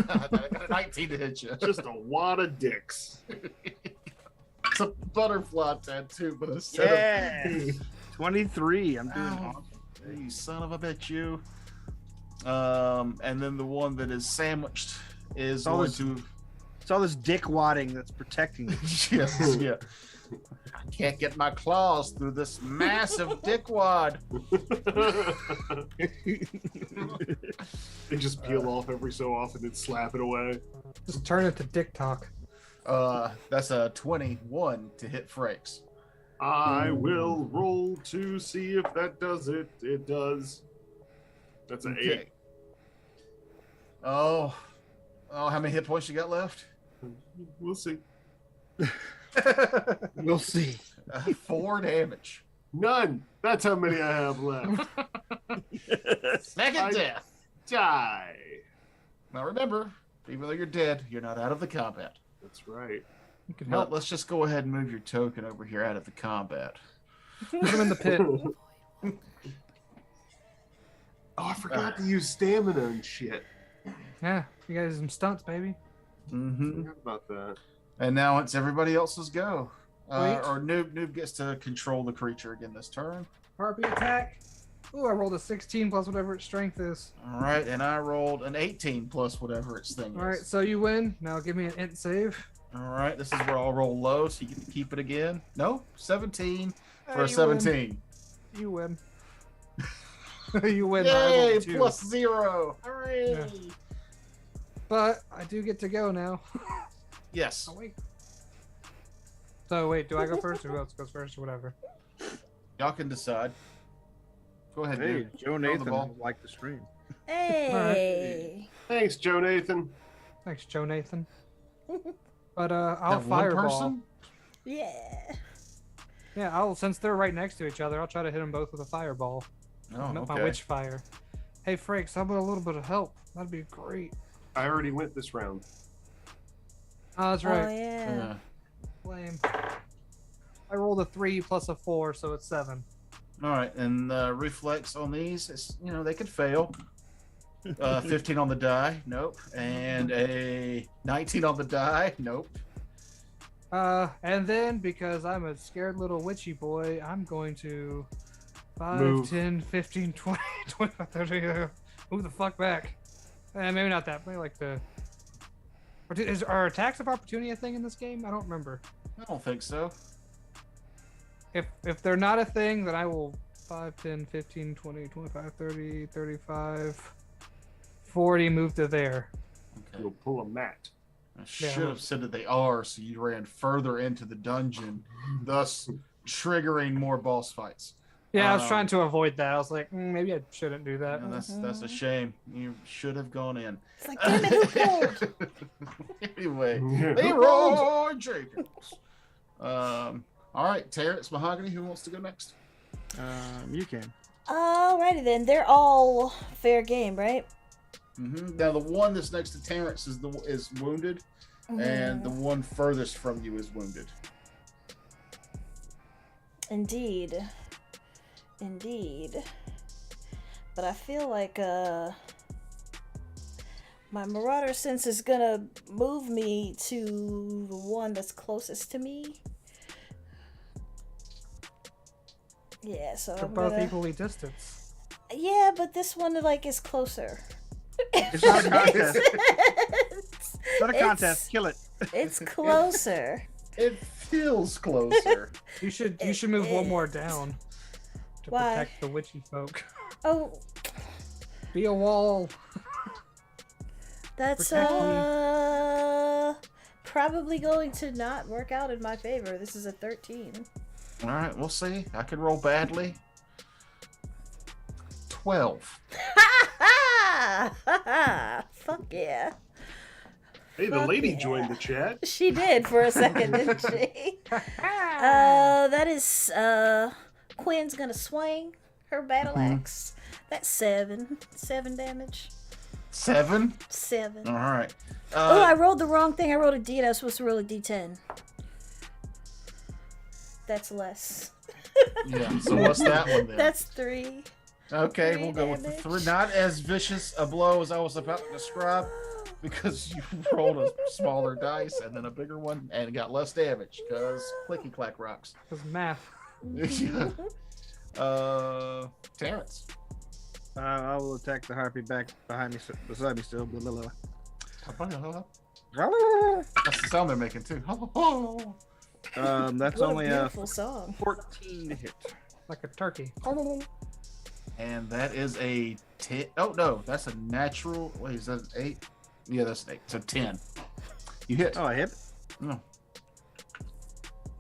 S3: got a 19 to hit you.
S1: Just a wad of dicks.
S3: It's a butterfly tattoo, but instead
S4: Yeah. 23. I'm doing
S3: Ow.
S4: awesome.
S3: of you son of a bitch, you. And then the one that is sandwiched is
S4: All
S3: going
S4: this-
S3: to.
S4: It's all this dick wadding that's protecting me.
S3: Yes, yeah. I can't get my claws through this massive dickwad.
S1: They just peel off every so often and slap it away.
S5: Just turn it to dick talk.
S3: That's a 21 to hit Frakes.
S1: I will roll to see if that does it. It does. That's an 8.
S3: Oh, how many hit points you got left?
S1: We'll see.
S4: We'll see.
S3: 4 damage.
S1: None. That's how many I have left.
S3: Second
S1: I-
S3: death.
S1: Die.
S3: Now remember, even though you're dead, you're not out of the combat.
S1: That's right.
S5: You can
S3: Well,
S5: help.
S3: let's just go ahead and move your token over here out of the combat.
S5: Put him in the pit.
S1: Oh, I forgot to use stamina and shit.
S5: Yeah, you guys some stunts, baby.
S3: Mm-hmm.
S1: Forgot about that.
S3: And now it's everybody else's go.
S5: Wait.
S3: Or Noob gets to control the creature again this turn.
S5: Harpy attack. Ooh, I rolled a 16 plus whatever its strength is.
S3: All right, and I rolled an 18 plus whatever its thing is.
S5: All right, so you win. Now give me an int save.
S3: All right, this is where I'll roll low, so you get to keep it again. No, 17 for a
S5: you win.
S3: 17.
S5: You win. You win. I
S3: Yay,
S5: rolled 2.
S3: plus 0. Hooray!
S5: Yeah. But I do get to go now.
S3: Yes.
S5: Oh wait. So wait, do I go first or who else goes first or whatever?
S3: Y'all can decide. Go ahead,
S4: Hey,
S3: dude.
S4: Joe
S3: Throw the
S4: Nathan
S3: ball.
S4: liked the stream.
S2: Hey.
S1: Thanks, Joe Nathan.
S5: Thanks, Joe Nathan. But I'll
S3: That one
S5: fireball.
S3: person?
S2: Yeah.
S5: Yeah, since they're right next to each other, I'll try to hit them both with a fireball.
S3: Oh,
S5: My
S3: okay.
S5: witch fire. Hey, Frakes, how about a little bit of help? That'd be great.
S1: I already went this round.
S5: Oh, that's
S2: Oh,
S5: right.
S2: yeah.
S3: Yeah.
S5: Lame. I rolled a 3 plus a 4, so it's 7.
S3: All right, and reflex on these, is, they could fail. 15 on the die. Nope. And a 19 on the die. Nope.
S5: And then because I'm a scared little witchy boy, I'm going to 5,
S1: Move.
S5: 10, 15, 20, 25, 30. Move the fuck back. Maybe not that. Maybe like the. Are attacks of opportunity a thing in this game? I don't remember.
S3: I don't think so.
S5: If they're not a thing, then I will 5, 10, 15, 20, 25, 30, 35, 40 move to there.
S3: Okay.
S1: You'll pull a mat.
S3: I should have said that they are, so you ran further into the dungeon, thus triggering more boss fights.
S5: Yeah, I was trying to avoid that. I was like, maybe I shouldn't do that.
S3: And that's a shame. You should have gone in.
S2: It's like, damn it, who rolled?
S3: Anyway,
S1: Yeah.
S3: Leroy Jenkins. All right, Terrence, Mahogany, who wants to go next?
S4: You can.
S2: Alrighty then. They're all fair game, right?
S3: Now the one that's next to Terrence is wounded, and the one furthest from you is wounded.
S2: Indeed. But I feel like my marauder sense is gonna move me to the one that's closest to me. Yeah, so
S5: They're
S2: I'm
S5: both
S2: gonna...
S5: equally distance.
S2: Yeah, but this one like is closer.
S4: It's not a contest.
S2: It's
S4: Not a contest. Kill it.
S2: It's closer.
S3: It feels closer.
S5: You should move one more down to
S2: Why?
S5: protect the witchy folk.
S2: Oh,
S5: Be a wall.
S2: that's
S5: Protect me.
S2: probably going to not work out in my favor. This is a 13.
S3: All right, we'll see. I could roll badly. 12.
S2: Fuck yeah.
S1: Hey, the
S2: Fuck
S1: lady
S2: yeah.
S1: joined the chat.
S2: She did for a second, didn't she? That is Quinn's gonna swing her battle axe. That's 7 damage.
S3: 7?
S2: 7.
S3: All right.
S2: Oh, I rolled the wrong thing. I rolled a D and I was supposed to roll a D10. That's less.
S3: Yeah, so what's that one then?
S2: That's 3.
S3: Okay,
S2: 3
S3: we'll go with the
S2: damage.
S3: 3. Not as vicious a blow as I was about to describe, because you rolled a smaller dice and then a bigger one and got less damage, because clicky clack rocks.
S5: Because math.
S3: Yeah. Terrence.
S4: I will attack the harpy back behind me, beside me still. Blah, blah, blah.
S3: That's the sound they're making too.
S4: That's
S2: What
S4: only
S2: a
S4: a
S2: beautiful song.
S4: 14 to hit.
S5: Like a turkey.
S3: And that is a 10. Oh no, that's a natural. Wait, is that an 8? Yeah, that's an 8. So 10. You hit.
S4: Oh, I hit.
S3: No.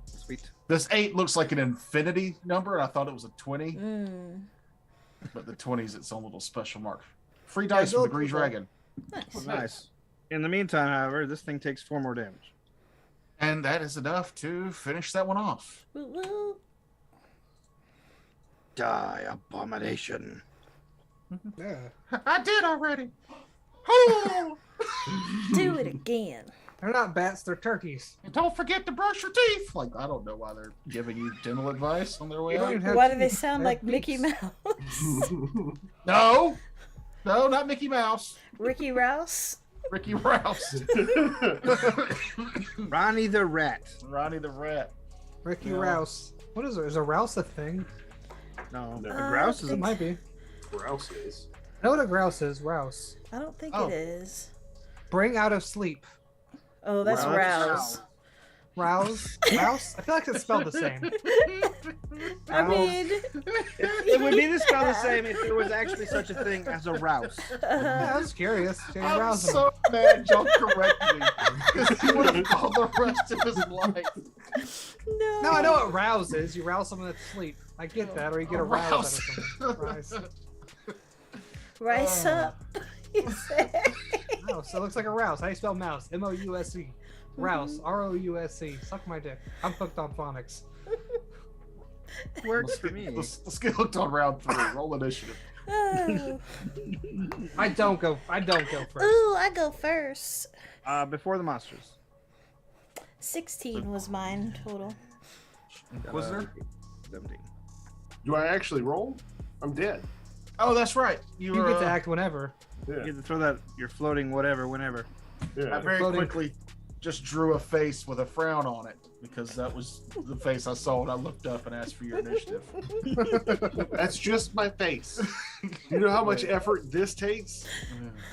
S4: Sweet.
S3: This 8 looks like an infinity number. I thought it was a 20, but the 20 is its own little special mark. Free dice from the Green Dragon.
S2: Nice.
S4: Nice. In the meantime, however, this thing takes 4 more damage.
S3: And that is enough to finish that one off.
S2: Woo woo.
S4: Die, abomination.
S5: Yeah.
S3: I did already.
S2: Do it again.
S5: They're not bats, they're turkeys.
S3: And don't forget to brush your teeth. Like, I don't know why they're giving you dental advice on their way
S5: You don't
S3: out.
S5: even have
S2: Why do they
S5: teeth.
S2: sound
S5: They're
S2: like Mickey
S5: beaks.
S2: Mouse?
S3: No, not Mickey Mouse.
S2: Ricky Rouse?
S3: Ricky Rouse.
S4: Ronnie the rat.
S3: Ronnie the rat.
S5: Ricky
S3: Yeah.
S5: Rouse. What is it? Is a rouse a thing?
S4: No,
S1: No.
S4: a grouse is
S5: It
S4: a
S5: might be.
S1: Grouse is.
S5: I know what a grouse is. Rouse.
S2: I don't think
S3: Oh.
S2: it is.
S5: Bring out of sleep.
S2: Oh, that's
S4: Rouse.
S2: Rouse.
S5: Rouse? Rouse? I feel like it's spelled the same.
S2: I mean,
S4: It would be the spell the same if there was actually such a thing as a rouse.
S5: Yeah, I was curious. Jay
S3: I'm
S5: Rouse.
S3: so mad John corrected me. Because he would have called the rest of his life.
S2: no.
S5: No, I know what rouse is. You rouse someone that's asleep. I get that, or you get a rouse out of
S3: Rouse.
S5: something.
S2: Rice up. You said.
S5: Rouse. It looks like a rouse. How do you spell mouse? M-O-U-S-E. Rouse. R-O-U-S-E. Suck my dick. I'm hooked on phonics.
S4: Works for me.
S3: Let's get hooked on round 3. Roll initiative.
S2: Oh.
S5: I don't go first.
S2: Ooh, I go first.
S4: Before the monsters.
S2: 16 was mine total.
S3: Was there?
S4: 17.
S1: Do I actually roll? I'm dead.
S3: Oh, that's right. You
S5: You
S3: were,
S5: get to act whenever.
S1: Yeah.
S4: You get to throw that. You're floating whatever, whenever.
S3: I
S1: Yeah.
S3: very
S5: Floating.
S3: quickly just drew a face with a frown on it because that was the face I saw when I looked up and asked for your initiative.
S1: That's just my face. You know how much effort this takes?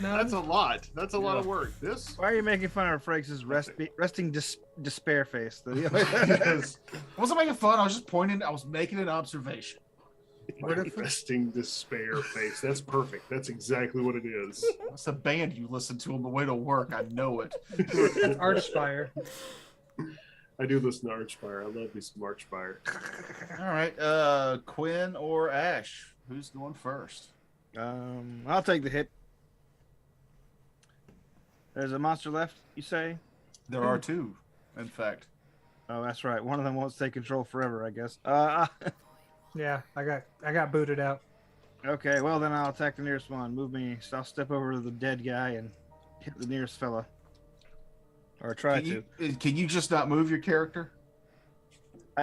S5: No,
S1: That's a lot. That's a lot of work. This
S4: Why are you making fun of Frakes' resting despair face?
S3: Because I wasn't making fun. I was just pointing. I was making an observation.
S1: resting despair face. That's perfect. That's exactly what it is.
S3: That's a band you listen to on the way to work. I know it.
S5: Archspire.
S1: I do listen to Archspire. I love me some Archspire.
S3: All right, Quinn or Ash, who's going first?
S4: I'll take the hit. There's a monster left, you say?
S3: There are two, in fact.
S4: Oh, that's right. One of them won't stay control forever, I guess.
S5: Yeah, I got booted out.
S4: Okay, well then I'll attack the nearest one. Move me. So I'll step over to the dead guy and hit the nearest fella. Or try
S3: Can you just not move your character?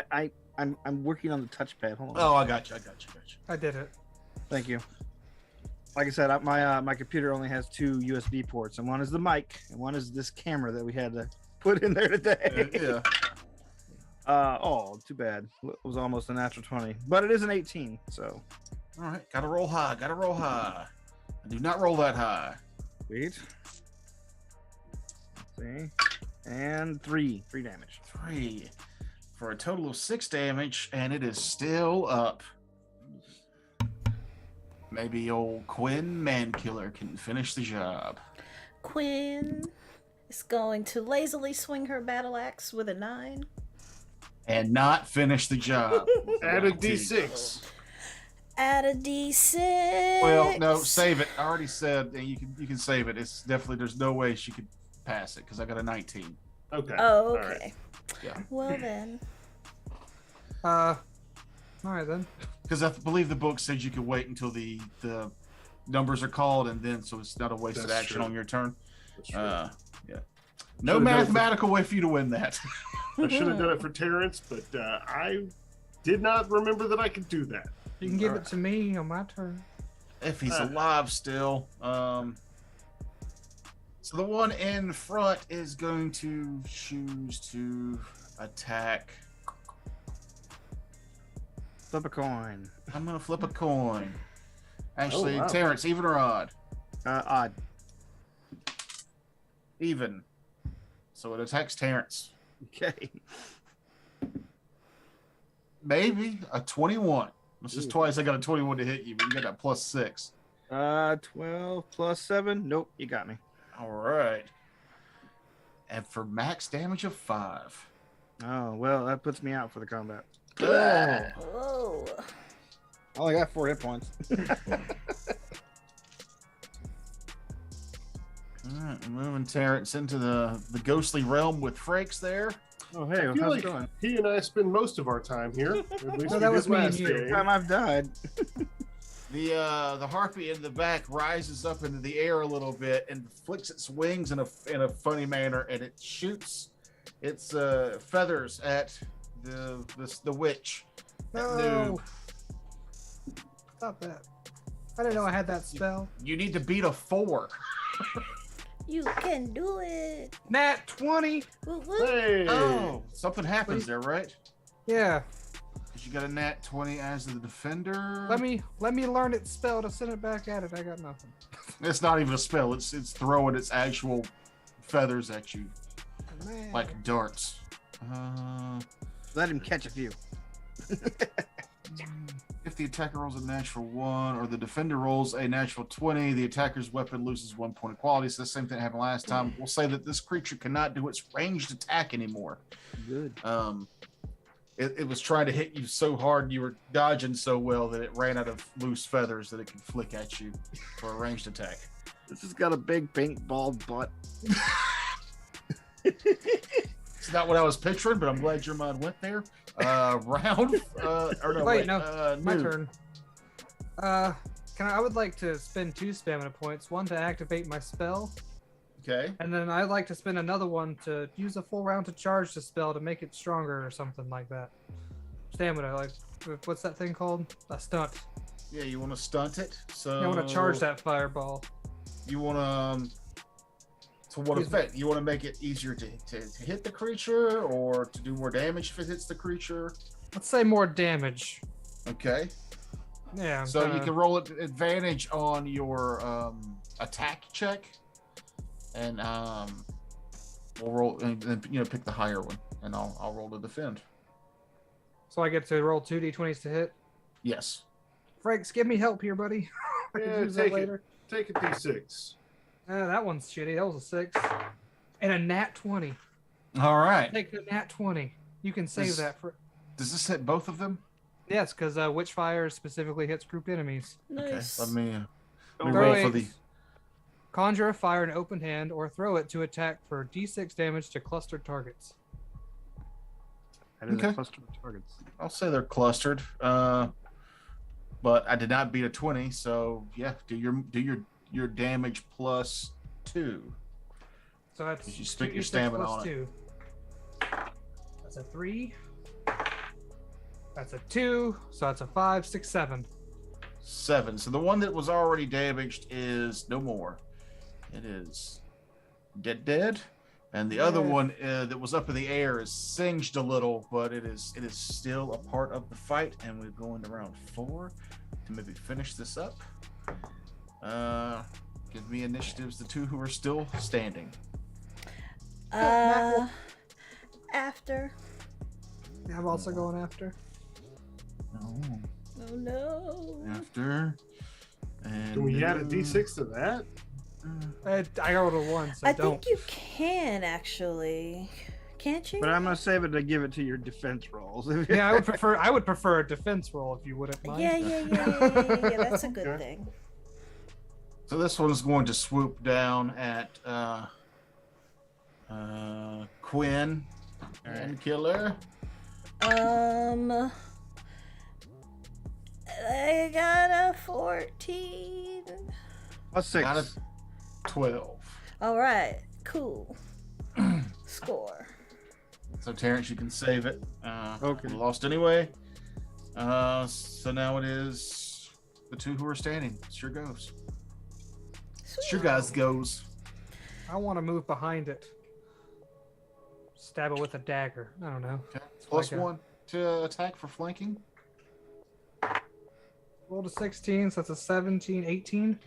S4: I'm working on the touchpad. Hold on.
S3: Oh, I got you.
S5: I did it.
S4: Thank you. Like I said, my computer only has 2 USB ports, and one is the mic, and one is this camera that we had to put in there today.
S3: Yeah.
S4: Oh, too bad. It was almost a natural 20, but it is an 18. So,
S3: All right, gotta roll high. I do not roll that high.
S4: sweet. Let's see, and 3 damage.
S3: 3 for a total of 6 damage, and it is still up. Maybe old Quinn Mankiller can finish the job.
S2: Quinn is going to lazily swing her battle axe with a 9.
S3: And not finish the job.
S1: Add a D6.
S2: Add a D6.
S3: Well, no, save it. I already said that you can save it. It's definitely, there's no way she could pass it because I got a 19.
S1: Okay.
S2: Oh,
S1: All
S2: okay.
S1: right.
S3: Yeah.
S2: Well then.
S5: All right then.
S3: Because I believe the book said you could wait until the numbers are called, and then so it's not a wasted
S1: That's
S3: action
S1: true.
S3: on your turn.
S1: That's true.
S3: Yeah. No
S1: Should've done it for-
S3: mathematical way for you to win that.
S1: I should have done it for Terrence, but I did not remember that I could do that.
S5: You can give
S3: All
S5: it to me on my turn.
S3: If he's alive still. So the one in front is going to choose to attack.
S4: Flip a coin.
S3: I'm going to flip a coin. Actually,
S1: wow.
S3: Terrence, even or odd?
S4: Odd.
S3: Even. So it attacks Terrence.
S4: Okay.
S3: Maybe a 21. This is twice I got a 21 to hit you, but you got that plus 6.
S4: 12 plus 7. Nope, you got me.
S3: All right. And for max damage of 5.
S4: Oh, well, that puts me out for the combat.
S2: Whoa.
S4: I only got 4 hit points.
S3: All right, we're moving Terrence into the ghostly realm with Frakes there.
S4: Oh, hey,
S1: I
S4: how's
S1: feel
S4: it
S1: like
S4: going?
S1: he and I spend most of our time here. At least
S5: No,
S1: we
S5: that
S1: did
S5: was me and
S1: last
S5: you.
S1: game.
S4: Time I've died.
S3: The harpy in the back rises up into the air a little bit and flicks its wings in a funny manner, and it shoots its feathers at the witch. That
S5: No.
S3: noob.
S5: Stop that. I didn't know I had that spell.
S3: You need to beat a 4.
S2: You can do it.
S5: Nat 20.
S2: Woo woo.
S1: Hey.
S3: Oh, something happens there, right?
S5: Yeah.
S3: 'Cause you got a nat 20 as the defender.
S5: Let me learn its spell to send it back at it. I got nothing.
S3: It's not even a spell. It's throwing its actual feathers at you
S5: Man.
S3: like darts.
S4: Let him catch a few.
S3: If the attacker rolls a natural 1 or the defender rolls a natural 20, the attacker's weapon loses 1 point of quality. So the same thing that happened last time. We'll say that this creature cannot do its ranged attack anymore.
S4: Good.
S3: It was trying to hit you so hard and you were dodging so well that it ran out of loose feathers that it could flick at you for a ranged attack.
S4: This has got a big pink bald butt.
S3: It's not what I was picturing, but I'm glad your mind went there. Round, or no,
S5: Wait, no, my
S3: noob.
S5: turn. I would like to spend 2 stamina points. One to activate my spell,
S3: Okay.
S5: and then I'd like to spend another one to use a full round to charge the spell to make it stronger or something like that. Stamina, like what's that thing called? A stunt.
S3: Yeah, you want to stunt it? So
S5: I want to charge that fireball.
S3: You want to what effect? You want to make it easier to hit the creature, or to do more damage if it hits the creature?
S5: Let's say more damage.
S3: Okay.
S5: Yeah.
S3: So you can roll it advantage on your attack check, and we'll roll and pick the higher one, and I'll roll to defend.
S5: So I get to roll 2d20s to hit.
S3: Yes.
S5: Franks, give me help here, buddy. I
S1: Yeah,
S5: can use that later.
S1: Take a d6.
S5: That one's shitty. That was a 6. And a nat 20.
S3: All right.
S5: Take the nat 20. You can save that for.
S3: Does this hit both of them?
S5: Yes, because Witchfire specifically hits grouped enemies.
S2: Nice.
S3: Okay. Let me
S1: Throw
S3: roll
S5: it.
S3: for the.
S5: Conjure a fire in open hand or throw it to attack for d6 damage to clustered targets.
S4: That is
S3: Okay.
S4: a cluster of targets.
S3: I'll say they're clustered. But I did not beat a 20, so yeah, do your damage plus 2.
S5: So that's
S3: You spent your
S5: 2d6
S3: stamina
S5: plus
S3: on it.
S5: 2. That's a 3. That's a 2. So that's a 5, 6, 7.
S3: 7. So the one that was already damaged is no more. It is dead. And the other one that was up in the air is singed a little, but it is still a part of the fight. And we're going to round 4 to maybe finish this up. Give me initiatives, the 2 who are still standing.
S2: After.
S5: Yeah, I'm also going after.
S3: No.
S2: Oh no.
S3: After. And
S1: Can we add a d6 to that?
S5: I rolled a 1, so
S2: I
S5: don't.
S2: think you can actually. Can't you?
S4: But I'm gonna save it to give it to your defense rolls.
S5: Yeah, I would prefer a defense roll if you wouldn't mind.
S2: Yeah. That's a good
S1: Okay.
S2: thing.
S3: So this one's going to swoop down at Quinn and kill her.
S2: I got a 14.
S4: A 6.
S3: Got a 12.
S2: All right, cool. Score.
S3: So Terrence, you can save it.
S4: Okay.
S3: We lost anyway. So now it is the 2 who are standing. It's your goes. It's your guys' goes.
S5: I want to move behind it. Stab it with a dagger. I don't know.
S3: Okay. Plus
S5: Like a-
S3: 1 to attack for flanking.
S5: Rolled a 16, so that's a 17, 18.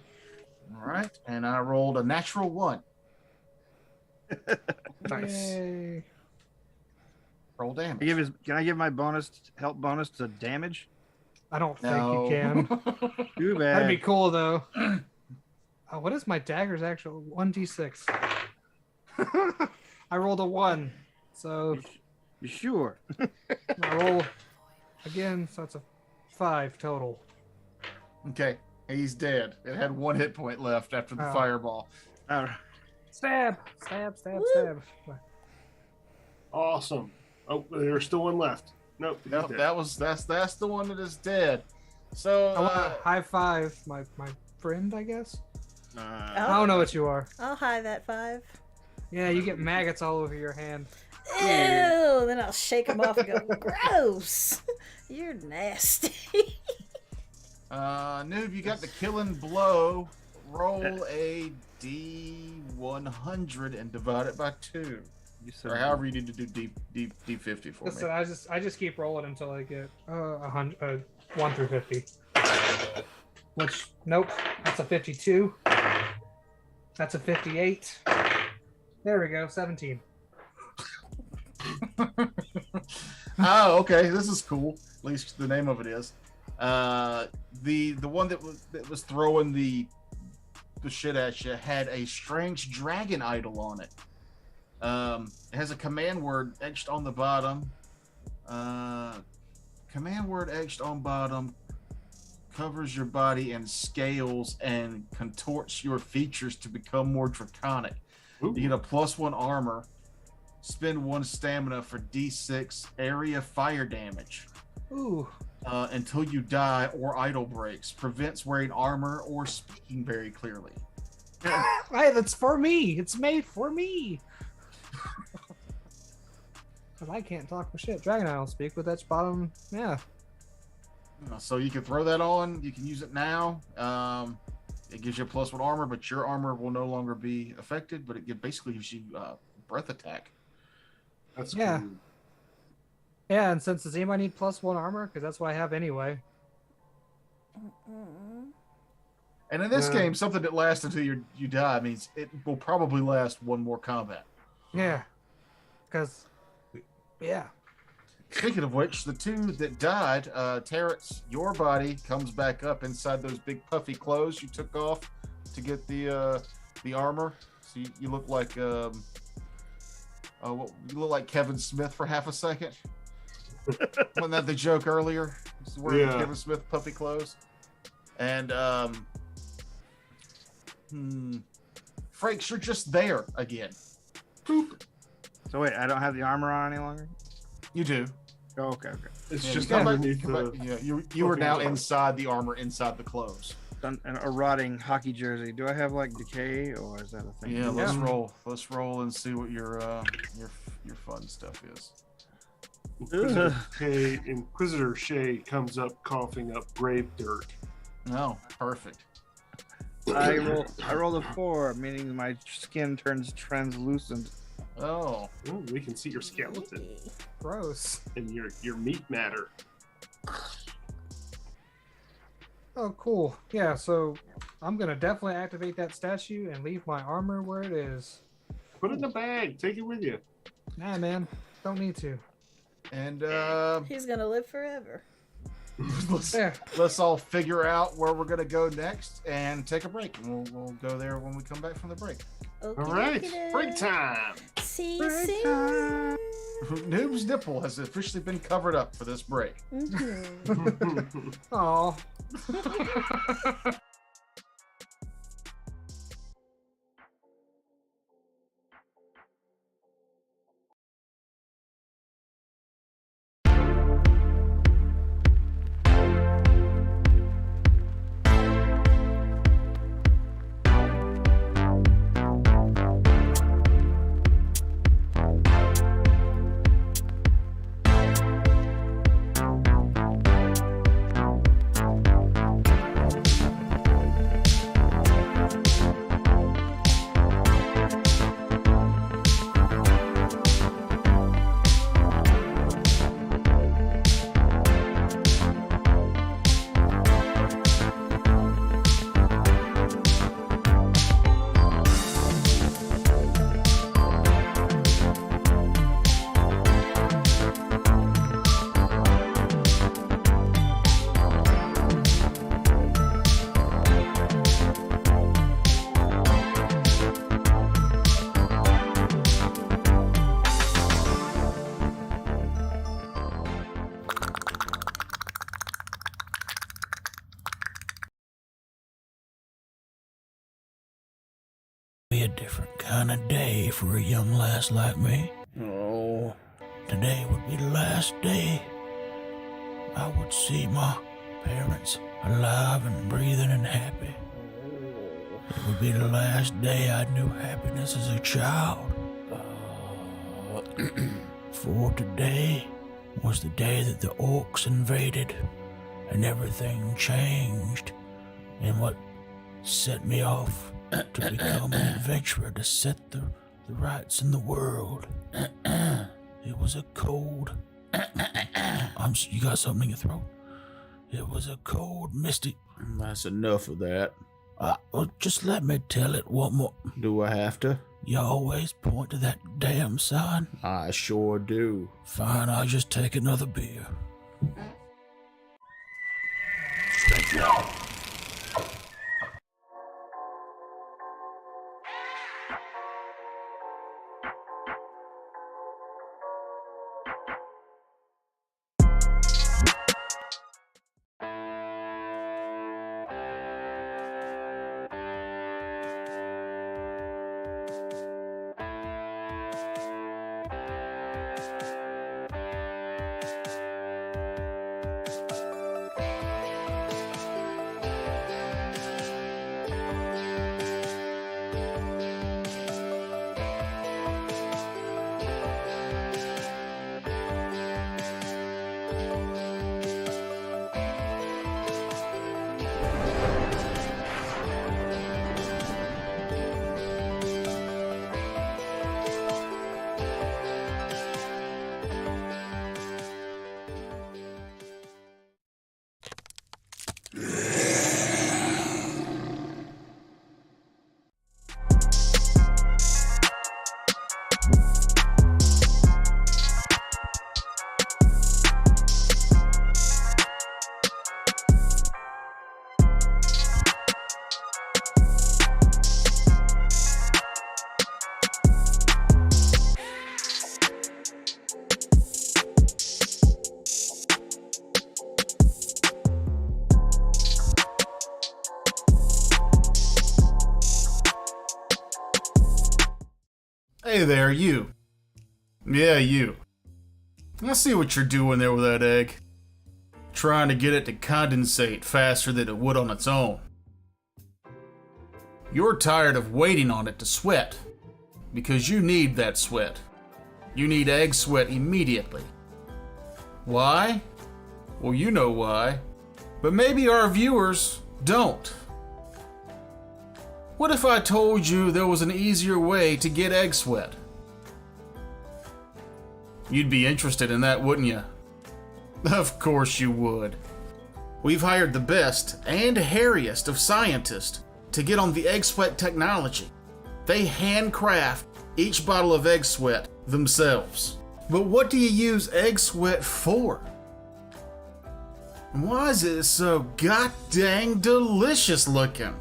S3: All right. And I rolled a natural 1.
S4: Nice.
S5: Yay.
S3: Roll damage.
S4: Can I give my help bonus to damage?
S5: I don't
S3: No.
S5: think you can.
S4: Too
S5: That'd be
S4: bad.
S5: cool though. What is my dagger's actual 1d6? I rolled a 1, so
S4: You sure?
S5: I roll again, so that's a 5 total.
S3: Okay. He's dead. It had 1 hit point left after the
S5: Oh.
S3: fireball.
S4: All right.
S5: Stab!
S2: Woo.
S1: Awesome. Oh, there's still one left. Nope. he's
S3: Nope,
S1: dead.
S3: that's the one that is dead. So
S5: I want to high five my friend, I guess.
S2: Oh.
S5: I don't know what you are.
S2: I'll high that 5.
S5: Yeah, you get maggots all over your hand.
S2: Ew! Then I'll shake them off and go, gross! You're nasty.
S3: Noob, you got the killing blow. Roll a D100 and divide it by 2.
S4: You said
S3: Or however you need to do D50 for
S5: Listen,
S3: me.
S5: I just keep rolling until I get 1 through 50. Which nope, that's a 52. That's a 58. There we go, 17.
S3: Oh, okay. This is cool. At least the name of it is. The one that was throwing the shit at you had a strange dragon idol on it. It has a command word etched on the bottom. Command word etched on bottom covers your body in scales and contorts your features to become more draconic.
S1: Ooh.
S3: You get a +1 armor. Spend 1 stamina for D6 area fire damage.
S5: Ooh.
S3: Until you die or idle breaks. Prevents wearing armor or speaking very clearly.
S5: Hey, that's for me. It's made for me. Because I can't talk for shit. Dragon I don't speak with. That's bottom. Yeah.
S3: So you can throw that on. You can use it now. It gives you a +1 armor, but your armor will no longer be affected. But it basically gives you breath attack.
S1: That's
S5: Yeah.
S1: cool.
S5: Yeah, and since does anybody need +1 armor? Because that's what I have anyway.
S3: And in this game, something that lasts until you die means it will probably last one more combat.
S5: Yeah. Because, yeah.
S3: Speaking of which, the 2 that died, Terrence, your body comes back up inside those big puffy clothes you took off to get the armor. So you look like you look like Kevin Smith for half a second. Wasn't that the joke earlier? Wearing Kevin Smith puffy clothes. And Frakes, you're just there again. Poop.
S4: So wait, I don't have the armor on any longer?
S3: You do.
S4: Oh, okay.
S1: It's just underneath
S3: you are now inside the armor, inside the clothes.
S4: And a rotting hockey jersey. Do I have like decay, or is that a thing?
S3: Yeah, let's roll. Let's roll and see what your fun stuff is.
S1: Inquisitor Shay comes up coughing up grave dirt.
S3: No, perfect.
S4: I rolled a 4, meaning my skin turns translucent.
S3: Oh,
S1: we can see your skeleton
S5: Gross.
S1: and your meat matter.
S5: Oh, cool. Yeah, so I'm going to definitely activate that statue and leave my armor where it is.
S1: Put it in the bag. Take it with you.
S5: Nah, man. Don't need to.
S3: and
S2: He's gonna live forever.
S3: let's all figure out where we're gonna go next and take a break. And we'll go there when we come back from the break.
S2: Okay,
S1: All right, break time.
S2: See you soon.
S3: Noob's nipple has officially been covered up for this break.
S5: Aw.
S6: Be a different kind of day for a young lass like me. Oh, today would be the last day I would see my parents alive and breathing and happy. It would be the last day I knew happiness as a child. For today was the day that the orcs invaded and everything changed, and what set me off to become an adventurer to set the rights in the world. It was a cold... you got something in your throat? It was a cold, misty...
S7: That's enough of that.
S6: Well, just let me tell it one more.
S7: Do I have to?
S6: You always point to that damn sign.
S7: I sure do.
S6: Fine, I'll just take another beer.
S3: Hey there, you. Yeah, you. I see what you're doing there with that egg. Trying to get it to condensate faster than it would on its own. You're tired of waiting on it to sweat, because you need that sweat. You need egg sweat immediately. Why? Well, you know why. But maybe our viewers don't. What if I told you there was an easier way to get egg sweat? You'd be interested in that, wouldn't you? Of course you would. We've hired the best and hairiest of scientists to get on the egg sweat technology. They handcraft each bottle of egg sweat themselves. But what do you use egg sweat for? Why is it so god-dang delicious looking?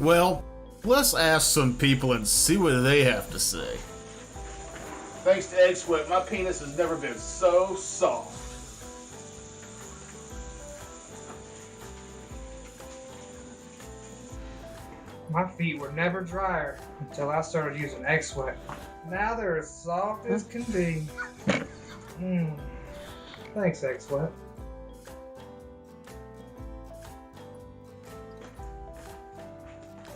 S3: Well, let's ask some people and see what they have to say. Thanks to egg sweat, my penis has never been so soft.
S5: My feet were never drier until I started using egg sweat. Now they're as soft as can be. Thanks, egg sweat.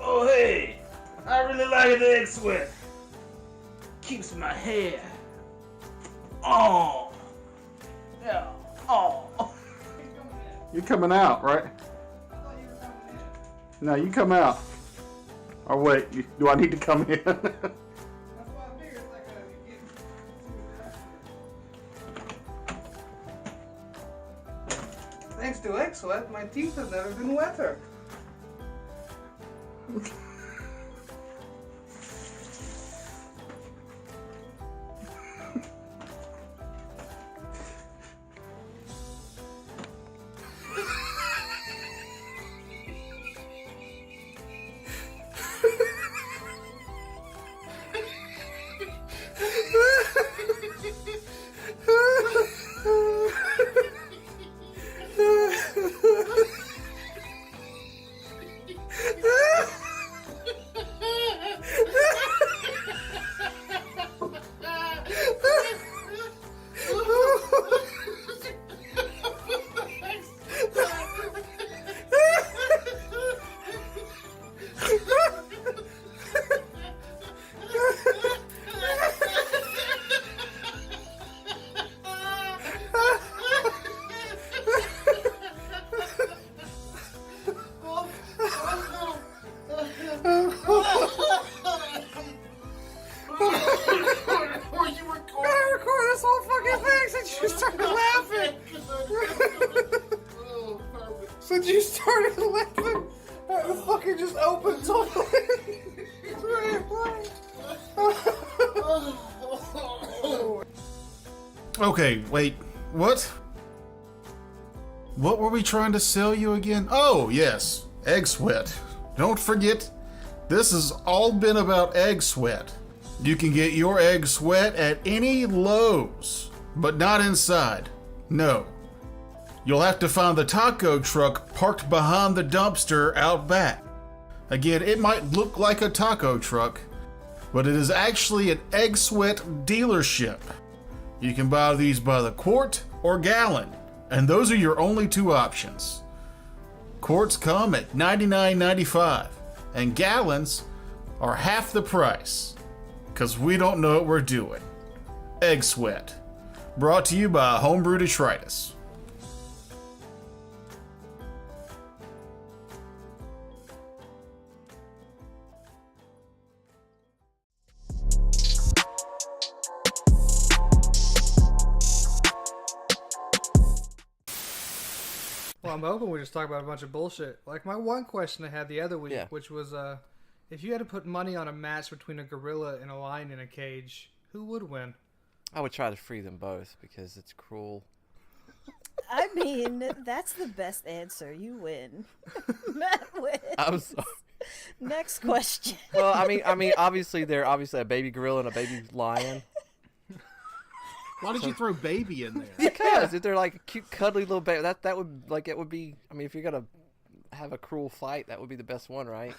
S8: Oh hey, I really like the egg sweat. Keeps my hair. Oh, yeah. Oh.
S3: You're coming out, right? No, you come out. Or wait, do I need to come in?
S5: Thanks to egg sweat, my teeth have never been wetter. Since you started laughing, the fucking just opened totally.
S3: Okay, wait, what? What were we trying to sell you again? Oh, yes, egg sweat. Don't forget, this has all been about egg sweat. You can get your egg sweat at any Lowe's, but not inside. No. You'll have to find the taco truck parked behind the dumpster out back. Again, it might look like a taco truck, but it is actually an egg sweat dealership. You can buy these by the quart or gallon, and those are your only two options. Quarts come at $99.95, and gallons are half the price, because we don't know what we're doing. Egg sweat. Brought to you by Homebrew Detritus.
S5: Well, I'm hoping we just talk about a bunch of bullshit. Like my one question I had the other week, which was, if you had to put money on a match between a gorilla and a lion in a cage, who would win?
S9: I would try to free them both because it's cruel.
S2: I mean, that's the best answer. You win. Matt wins.
S9: I'm sorry.
S2: Next question.
S9: Well, I mean, obviously they're a baby gorilla and a baby lion.
S3: Why did you throw baby in there?
S9: Because if they're like a cute, cuddly little baby, that would like it would be. I mean, if you're gonna have a cruel fight, that would be the best one, right?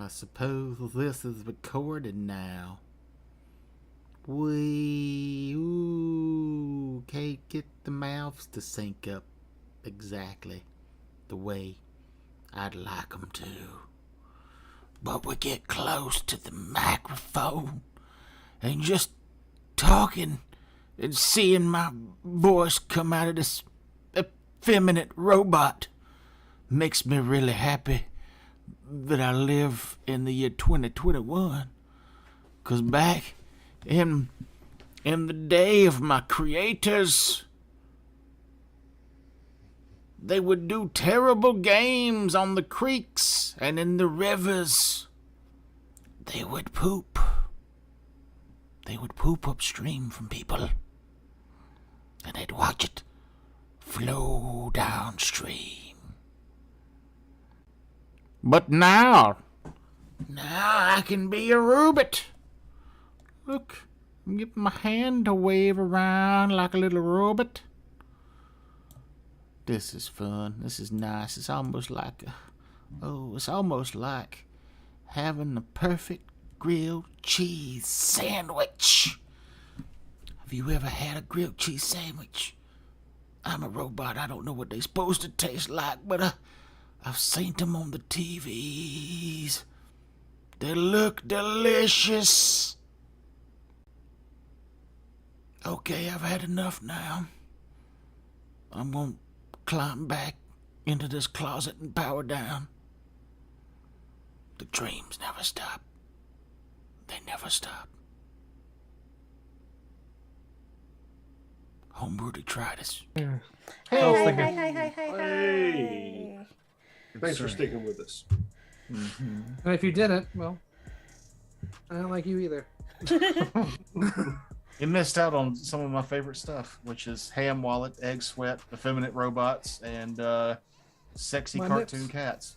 S6: I suppose this is recorded now. We can't get the mouths to sync up exactly the way I'd like 'em to. But we get close to the microphone and just talking and seeing my voice come out of this effeminate robot makes me really happy that I live in the year 2021. 'Cause back in the day of my creators, they would do terrible games on the creeks and in the rivers. They would poop. They would poop upstream from people. And they'd watch it flow downstream. But now I can be a robot. Look, I'm giving my hand to wave around like a little robot. This is fun. This is nice. It's almost like having the perfect grilled cheese sandwich. Have you ever had a grilled cheese sandwich? I'm a robot. I don't know what they're supposed to taste like, but I've seen them on the TVs. They look delicious. Okay, I've had enough now. I'm gonna climb back into this closet and power down. The dreams never stop. They never stop. Homebrew detritus.
S5: Yeah.
S2: Hi.
S1: Hey. Thanks for sticking with us.
S5: And if you didn't, well, I don't like you either.
S3: You missed out on some of my favorite stuff, which is Ham Wallet, Egg Sweat, Effeminate Robots, and sexy
S5: My
S3: cartoon
S5: lips.
S3: cats.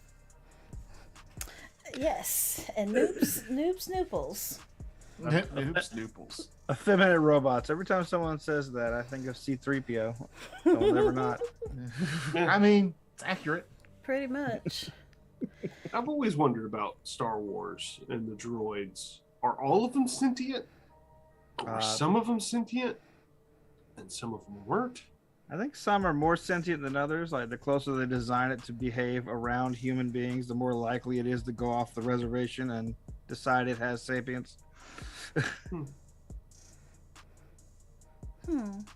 S2: Yes, and noobs nooples.
S3: Oops, nooples.
S4: Effeminate robots. Every time someone says that, I think of C-3PO. Don't ever not.
S3: I mean, it's accurate.
S2: Pretty much.
S1: I've always wondered about Star Wars and the droids. Are all of them sentient? Or some of them sentient? And some of them weren't?
S4: I think some are more sentient than others. Like the closer they design it to behave around human beings, the more likely it is to go off the reservation and decide it has sapience.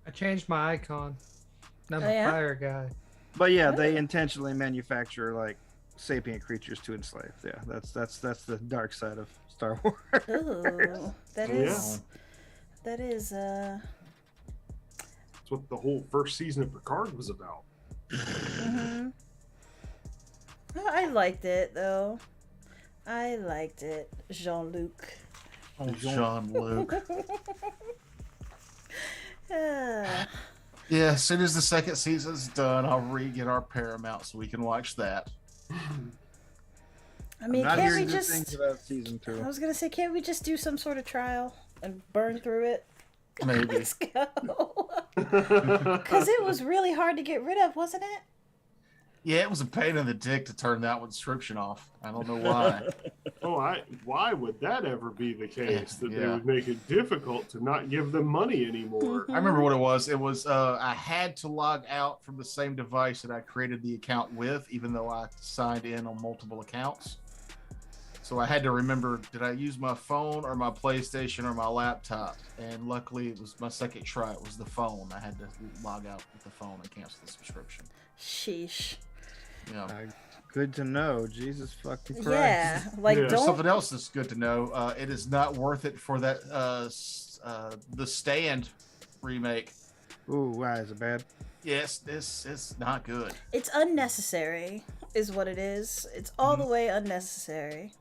S5: I changed my icon. I'm
S2: Oh,
S5: a
S2: yeah?
S5: fire guy.
S4: But yeah, they intentionally manufacture like sapient creatures to enslave. Yeah, that's the dark side of Star Wars.
S2: Ooh, that is
S1: That's what the whole first season of Picard was about.
S2: Well, I liked it though. I liked it, Jean-Luc.
S3: Jean-Luc.
S2: Ah.
S3: Yeah, as soon as the second season's done, I'll get our Paramount so we can watch that.
S2: I mean,
S4: Not
S2: can't
S4: hearing
S2: we
S4: good things
S2: just?
S4: about season 2.
S2: I was gonna say, can't we just do some sort of trial and burn through it?
S3: Maybe.
S2: Let's go. Because it was really hard to get rid of, wasn't it?
S3: Yeah, it was a pain in the dick to turn that one subscription off. I don't know why.
S1: Why would that ever be the case? That they
S3: Yeah.
S1: would make it difficult to not give them money anymore.
S3: I remember what it was. It was I had to log out from the same device that I created the account with, even though I signed in on multiple accounts. So I had to remember, did I use my phone or my PlayStation or my laptop? And luckily, it was my second try. It was the phone. I had to log out with the phone and cancel the subscription.
S2: Sheesh.
S3: Yeah.
S4: Good to know. Jesus fucking Christ.
S2: Yeah, like
S1: Yeah.
S3: There's
S2: don't.
S3: something else that's good to know. It is not worth it for that the Stand remake.
S4: Ooh, why is it bad?
S3: Yes, this is not good.
S2: It's unnecessary, is what it is. It's all the way unnecessary.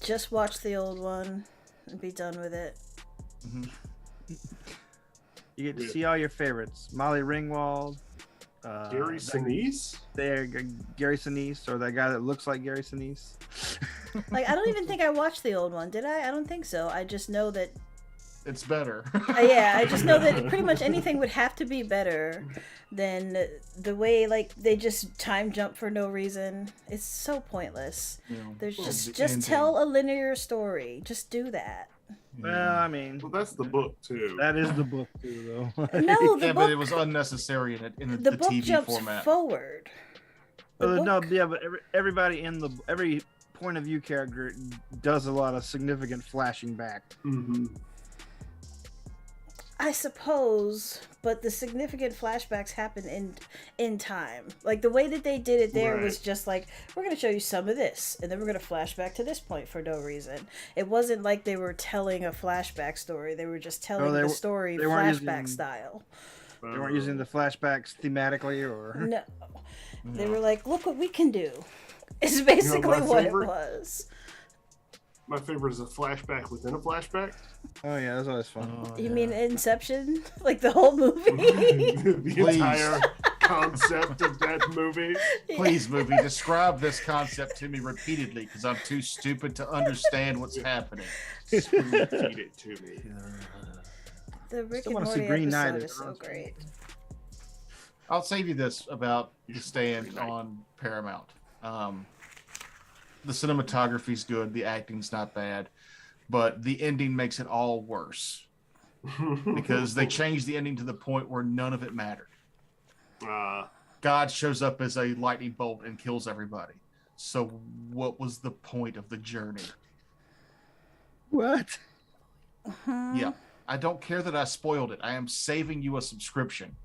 S2: Just watch the old one and be done with it.
S4: You get to see all your favorites. Molly Ringwald.
S1: Gary Sinise?
S4: Gary Sinise, or that guy that looks like Gary Sinise.
S2: Like, I don't even think I watched the old one, did I? I don't think so. I just know that
S3: it's better.
S2: Yeah, I just know that pretty much anything would have to be better than the way like they just time jump for no reason. It's so pointless. There's just tell a linear story. Just do that.
S4: Well, I mean,
S1: Well, that's the book too.
S4: that is the book too, though.
S2: No, the
S3: Yeah,
S2: book,
S3: but it was unnecessary in
S2: the
S3: the
S2: book
S3: TV
S2: jumps
S3: format.
S2: forward. The
S4: No,
S2: book-
S4: yeah, but everybody in every point of view character does a lot of significant flashing back.
S1: Mm-hmm.
S2: I suppose, but the significant flashbacks happen in time. Like the way that they did it there was
S1: Right.
S2: just like, we're going to show you some of this, and then we're going to flash back to this point for no reason. It wasn't like they were telling a flashback story. They were just telling the story
S4: they weren't
S2: flashback
S4: using-
S2: style.
S4: They weren't using the flashbacks thematically, or
S2: No. They were like, look what we can do. It's basically
S1: my
S2: what
S1: favorite?
S2: it was.
S1: My favorite is a flashback within a flashback.
S4: oh yeah, that's always fun.
S2: You mean Inception? Like the whole movie?
S1: The entire concept of that movie.
S3: Please, movie, describe this concept to me repeatedly because I'm too stupid to understand what's happening.
S1: Spoon feed it to me.
S2: The Rick
S4: Still
S2: and
S4: wanna see
S2: Morty
S4: Green Knight
S2: episode
S4: as
S2: is so
S4: Ron.
S2: great.
S3: I'll save you this about the stand on Paramount. The cinematography's good, the acting's not bad, but the ending makes it all worse because they changed the ending to the point where none of it mattered. God shows up as a lightning bolt and kills everybody. So what was the point of the journey?
S4: What?
S3: Yeah. I don't care that I spoiled it. I am saving you a subscription.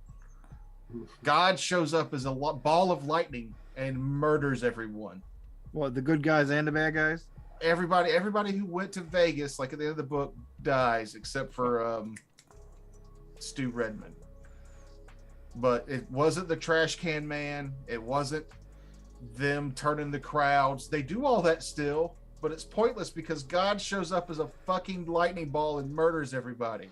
S3: God shows up as a ball of lightning and murders everyone.
S4: What, the good guys and the bad guys?
S3: Everybody who went to Vegas, like at the end of the book, dies except for Stu Redmond. But it wasn't the trash can man. It wasn't them turning the crowds. They do all that still, but it's pointless because God shows up as a fucking lightning ball and murders everybody.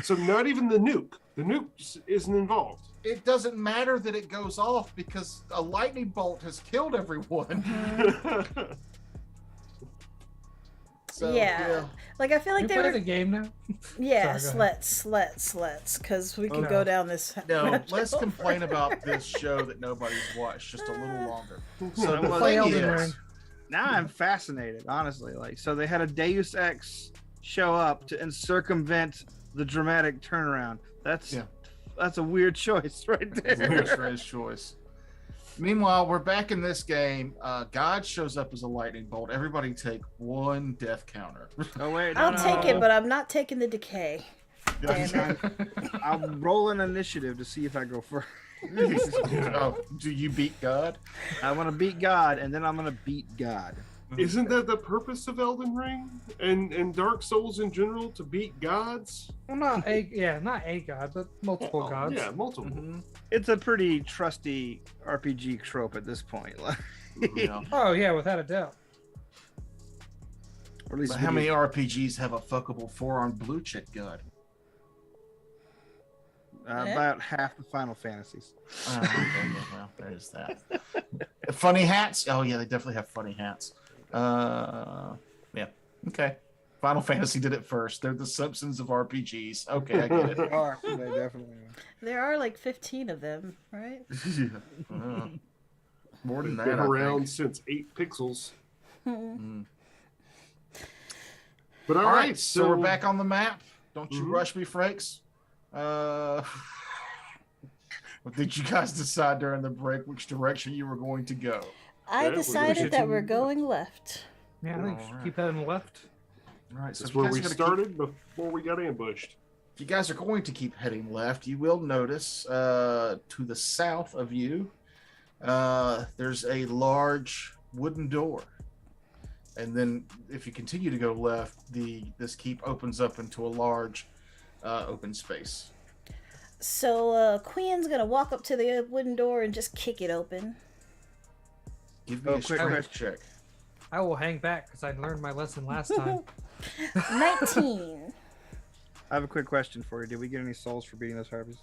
S1: So not even the nuke. The nuke isn't involved.
S3: It doesn't matter that it goes off because a lightning bolt has killed everyone. So,
S2: yeah. Like I feel like
S5: You
S2: they
S5: play
S2: were.
S5: the game now?
S2: Yes,
S5: Sorry, go
S2: let's, because we can
S3: Okay.
S2: go down this.
S3: No,
S2: rabbit
S3: let's
S2: hole.
S3: complain about this show that nobody's watched just a little longer. So
S4: I
S3: the
S4: was-
S3: thing
S5: Elden
S3: is,
S5: Ring.
S4: Now I'm fascinated, honestly. Like, so they had a Deus Ex show up and circumvent the dramatic turnaround. That's a weird choice right there.
S3: Weird Shred's choice. Meanwhile, we're back in this game. God shows up as a lightning bolt. Everybody take one death counter.
S4: Oh wait, no,
S2: I'll
S4: no.
S2: take it, but I'm not taking the decay. Damn it.
S4: I'll roll an initiative to see if I go first.
S3: Oh, do you beat God?
S4: I want to beat God, and then I'm going to beat God.
S1: Isn't that the purpose of Elden Ring and Dark Souls in general, to beat gods?
S5: Well, not a god, but multiple
S1: Oh,
S5: gods.
S1: Yeah, multiple.
S4: It's a pretty trusty RPG trope at this point.
S3: Yeah.
S5: Oh yeah, without a doubt.
S4: Or at least
S3: But how many RPGs have a fuckable four-armed blue chick god?
S4: about half the Final Fantasies.
S3: Oh, okay, yeah, well, there's that. Funny hats? Oh yeah, they definitely have funny hats. Yeah, okay. Final Fantasy did it first. They're the Simpsons of RPGs. Okay, I get it.
S4: They are. They definitely are.
S2: There are like 15 of them, right?
S3: Yeah. More than that,
S1: Been
S3: I
S1: around
S3: think.
S1: since 8 pixels.
S3: Mm.
S1: But
S3: All right, so we're back on the map. Don't you
S1: Mhm.
S3: rush me, Frakes. What did you guys decide during the break which direction you were going to go?
S2: I
S1: Yeah, we
S2: decided
S1: should
S2: that
S1: do-
S2: we're going left.
S5: Yeah, I think we should
S3: Alright.
S5: keep heading left.
S3: All right, so
S1: That's
S3: if you
S1: where
S3: guys
S1: we
S3: are gonna
S1: started before we got ambushed.
S3: If you guys are going to keep heading left, you will notice to the south of you, there's a large wooden door. And then if you continue to go left, this keep opens up into a large open space.
S2: So Queen's gonna walk up to the wooden door and just kick it open.
S3: Give me
S4: Oh,
S3: a
S4: quick
S3: strength check.
S5: I will hang back because I learned my lesson last time.
S2: 19.
S4: I have a quick question for you. Did we get any souls for beating those harpies?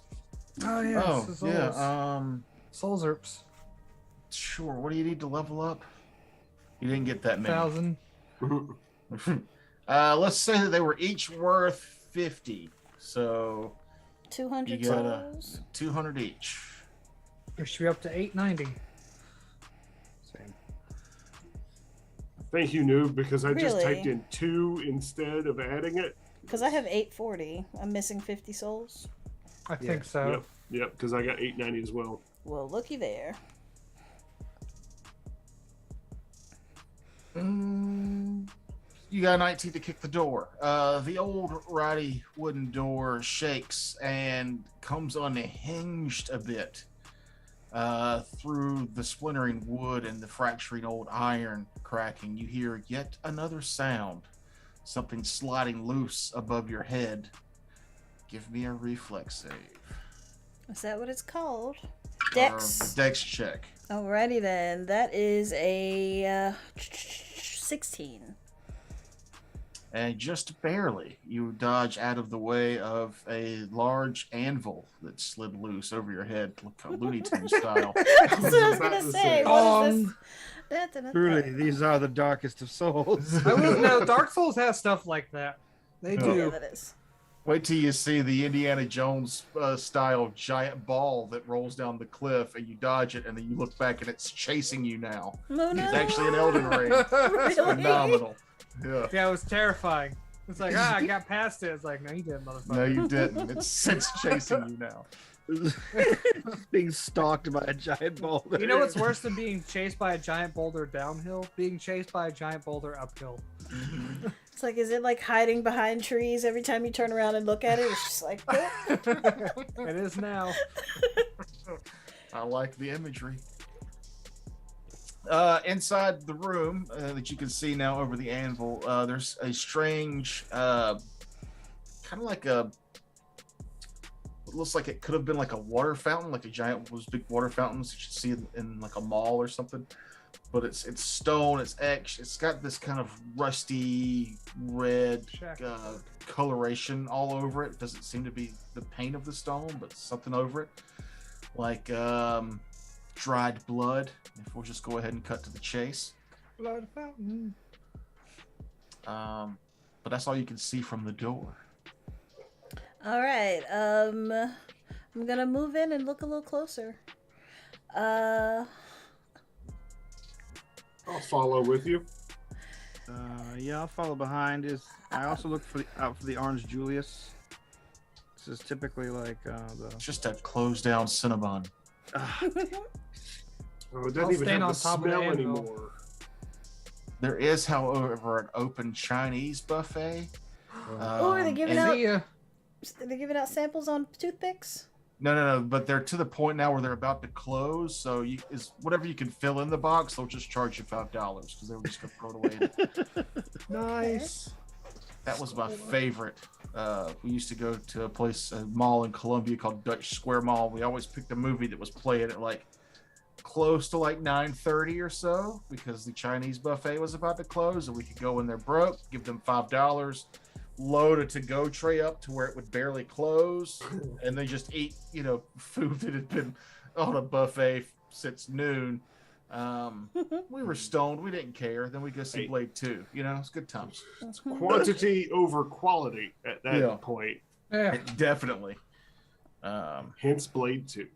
S5: Oh yeah.
S3: Oh,
S5: this is
S3: yeah.
S5: Souls Erps.
S3: Sure. What do you need to level up? You didn't get that many.
S5: 1,000.
S3: Let's say that they were each worth 50. So
S2: 200
S3: you got
S2: souls.
S3: 200 each.
S5: Or should be up to 890.
S4: Same.
S1: Thank you, Noob, because I just
S2: Really?
S1: typed in 2 instead of adding it.
S2: Because I have 840. I'm missing 50 souls.
S5: I think so.
S1: Yep, because I got 890 as well.
S2: Well, looky there.
S3: You got 19 to kick the door. The old ratty wooden door shakes and comes unhinged a bit. Through the splintering wood and the fracturing old iron cracking, you hear yet another sound. Something sliding loose above your head. Give me a reflex save.
S2: Is that what it's called?
S3: Or
S2: Dex.
S3: Dex check.
S2: Alrighty then. That is a 16.
S3: And just barely, you dodge out of the way of a large anvil that slid loose over your head, Looney Tunes style.
S2: That's what I was gonna say. What is this?
S4: Truly, these are the darkest of souls.
S5: I will know. Dark Souls has stuff like that. They
S2: Yeah,
S5: do.
S2: that is.
S3: Wait till you see the Indiana Jones style giant ball that rolls down the cliff, and you dodge it, and then you look back, and it's chasing you now.
S2: No, no.
S3: It's actually an Elden Ring. It's
S2: Really?
S3: phenomenal. Yeah.
S5: Yeah, it was terrifying. It's like, I got past it. It's like, no, you didn't, motherfucker.
S3: No, you didn't. It's chasing you now.
S4: Being stalked by a giant boulder.
S5: You know what's worse than being chased by a giant boulder downhill? Being chased by a giant boulder uphill.
S2: It's like, is it like hiding behind trees every time you turn around and look at it? It's just like,
S5: It is now.
S3: I like the imagery. Inside the room that you can see now over the anvil, there's a strange, kind of like a. It looks like it could have been like a water fountain, like a giant, those big water fountains you should see in like a mall or something. But it's stone, it's etched, it's got this kind of rusty red coloration all over it. Doesn't seem to be the paint of the stone, but something over it, like dried blood. If we'll just go ahead and cut to the chase.
S5: Blood fountain.
S3: But that's all you can see from the door.
S2: all right. I'm gonna move in and look a little closer.
S1: I'll follow with you.
S4: Yeah, I'll follow behind. I also look out for the Orange Julius. This is typically like
S3: It's just a closed down Cinnabon.
S1: Oh, it
S5: I'll
S1: doesn't even
S5: stand
S1: have
S5: on
S1: the
S5: top of the
S1: smell
S5: anvil.
S1: anymore.
S3: There is, however, an open Chinese buffet.
S2: Oh, are they giving
S3: and-
S2: out?
S5: See ya.
S2: They're giving out samples on toothpicks.
S3: No, but they're to the point now where they're about to close. So whatever you can fill in the box, they'll just charge you $5 because they were just gonna throw it away.
S5: Nice.
S3: That was my favorite. We used to go to a mall in Columbia called Dutch Square Mall. We always picked a movie that was playing at like close to like 9:30 or so because the Chinese buffet was about to close, and we could go in there broke, give them $5, load a to-go tray up to where it would barely close, and then just eat, food that had been on a buffet since noon. We were stoned. We didn't care. Then we go see Blade 2. It's good times.
S1: Quantity over quality at that point.
S5: Yeah.
S3: Definitely.
S1: Hence Blade 2.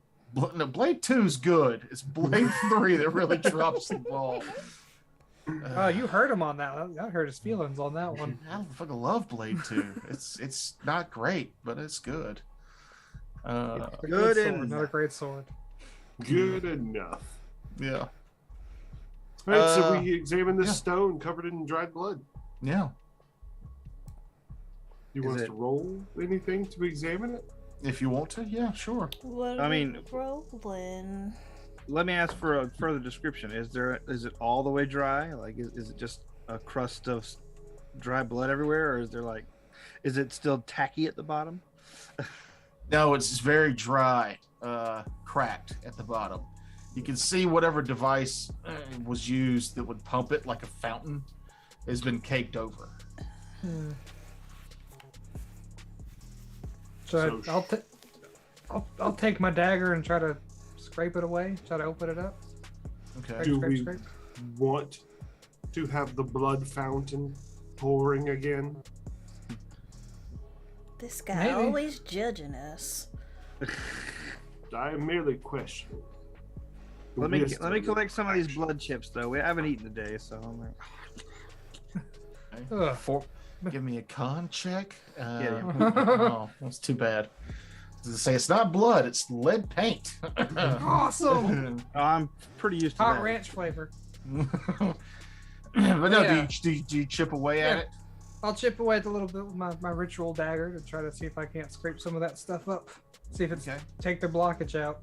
S3: No, Blade 2 is good. It's Blade 3 that really drops the ball.
S5: Oh, you heard him on that. I heard his feelings on that one.
S3: I fucking love Blade 2. It's not great, but it's good.
S5: Good sword, another great sword.
S1: Good enough.
S3: Yeah.
S1: All right, so we examine this stone covered in dried blood.
S3: Yeah.
S1: You want us to roll anything to examine it?
S3: If you want to, yeah, sure.
S2: What
S4: I mean,
S2: rolling.
S4: let me ask for a further description. Is it all the way dry? Like, is it just a crust of dry blood everywhere, or is it still tacky at the bottom?
S3: No, it's very dry, cracked at the bottom. You can see whatever device was used that would pump it like a fountain has been caked over.
S5: So I'll take my dagger and try to scrape it away. Try to open it up.
S3: Okay.
S1: Do we want to have the blood fountain pouring again?
S2: This guy
S5: Maybe.
S2: always judging us.
S1: I am merely questioning. the
S4: Let me
S1: wisdom
S4: collect some of these
S1: action.
S4: blood chips though. We haven't eaten today, so I'm like,
S5: Ugh.
S3: Give me a con check.
S4: Yeah.
S3: Oh, that's too bad. To say it's not blood, it's lead paint.
S5: Awesome.
S4: oh, I'm pretty used to
S5: Hot
S4: that.
S5: ranch flavor.
S3: But no,
S5: Yeah.
S3: do you chip away at
S5: Yeah.
S3: it?
S5: I'll chip away at a little bit with my ritual dagger to try to see if I can't scrape some of that stuff up. See if it's
S3: Okay.
S5: take the blockage out.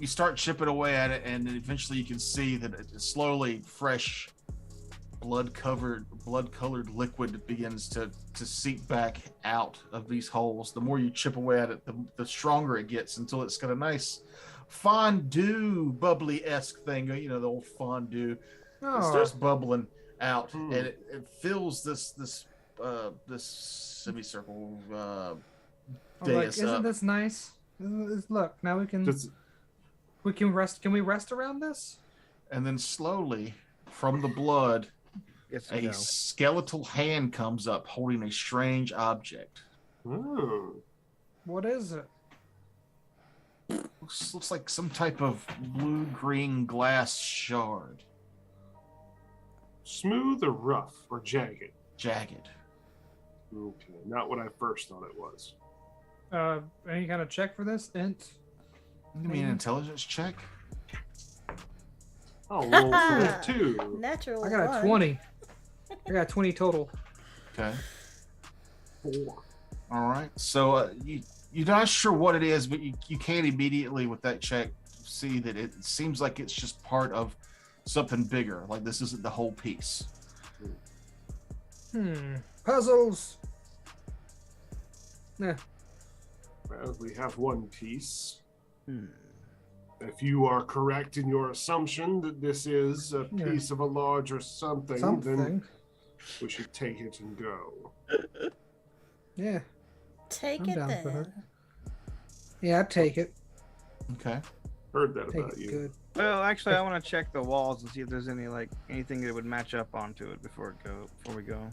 S3: You start chipping away at it, and then eventually you can see that it slowly fresh blood-colored liquid begins to seep back out of these holes. The more you chip away at it, the stronger it gets until it's got a nice fondue, bubbly-esque thing. You know, the old fondue. It
S5: Oh,
S3: starts bubbling out,
S1: Hmm.
S3: and it fills this semicircle
S5: I'm like,
S3: dais
S5: isn't
S3: up.
S5: this nice? Look, now we can
S1: Does-
S5: rest. Can we rest around this?
S3: And then slowly, from the blood,
S4: Yes,
S3: a skeletal hand comes up holding a strange object.
S1: Oh.
S5: What is it?
S3: Looks like some type of blue-green glass shard.
S1: Smooth or rough or jagged?
S3: Jagged.
S1: Okay, not what I first thought it was.
S5: Any kind of check for this? Int.
S3: Give me an intelligence check.
S1: Oh, roll for that too.
S2: Natural.
S5: I got a
S2: one.
S5: 20. I got 20 total.
S3: Okay.
S1: 4.
S3: All right. So you're not sure what it is, but you can immediately with that check see that it seems like it's just part of something bigger. Like this isn't the whole piece.
S5: Puzzles. Yeah.
S1: Well, we have one piece.
S4: Hmm.
S1: If you are correct in your assumption that this is a
S5: Yeah.
S1: piece of a larger something, then
S5: Something.
S1: we should take it and go.
S5: Yeah.
S2: Take
S5: I'm
S2: it
S5: down for
S2: then.
S5: it. Yeah, I'd take it.
S3: Okay.
S1: Heard that
S5: Take
S1: about
S5: it
S1: you.
S5: good.
S4: Well, actually, I want to check the walls and see if there's anything that would match up onto it before we go.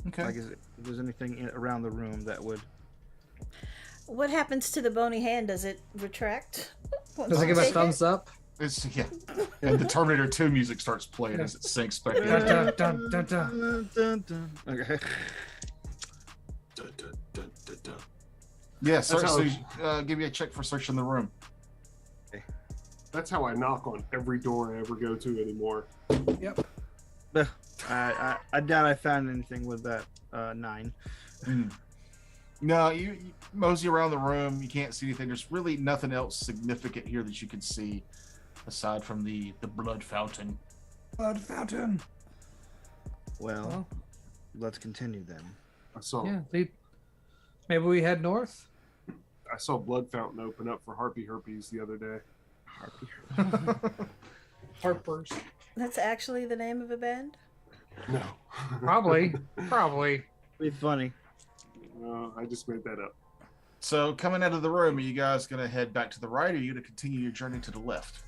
S3: Okay.
S4: Like, if there's anything around the room that would.
S2: What happens to the bony hand? Does it retract? once
S5: Does it
S2: you
S5: give a
S2: take
S5: thumbs up?
S3: It's and the Terminator 2 music starts playing as it sinks back
S5: Dun,
S3: in.
S5: dun, dun, dun, dun.
S4: Dun, dun. Okay.
S1: Dun, dun, dun, dun, dun.
S3: Yeah. So,
S1: That's
S3: so
S1: how-
S3: give me a check for searching the room.
S1: That's how I knock on every door I ever go to anymore.
S5: Yep.
S4: I doubt I found anything with that 9.
S3: No, you mosey around the room. You can't see anything. There's really nothing else significant here that you can see aside from the blood fountain.
S5: Blood fountain.
S4: Well,
S5: Well,
S4: let's continue then.
S1: I saw
S5: yeah. Maybe we head north.
S1: I saw blood fountain open up for Harpy Herpes the other day.
S5: Harper's.
S2: That's actually the name of a band?
S1: No.
S5: Probably. Probably.
S4: Be funny.
S1: No, I just made that up.
S3: So coming out of the room, are you guys going to head back to the right, or are you going to continue your journey to the left?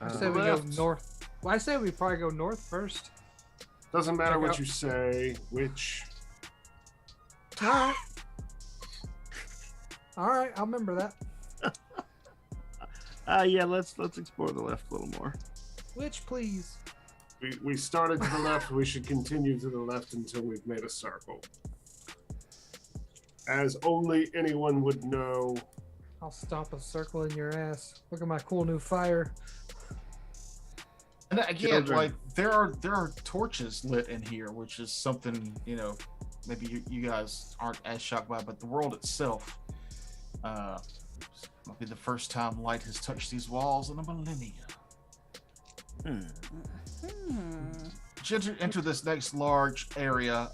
S5: I say we go
S1: left.
S5: north. Well, I say we probably go north first.
S1: Doesn't matter
S5: Check
S1: what
S5: out-
S1: you say, which
S5: Alright. Alright, I'll remember that.
S4: Yeah, let's explore the left a little more.
S5: Which, please?
S1: we started to the left, we should continue to the left until we've made a circle. As only anyone would know.
S5: I'll stomp a circle in your ass. Look at my cool new fire.
S3: And again,
S4: Children.
S3: like there are torches lit in here, which is something maybe you guys aren't as shocked by, but the world itself might be the first time light has touched these walls in a millennia. Enter this next large area.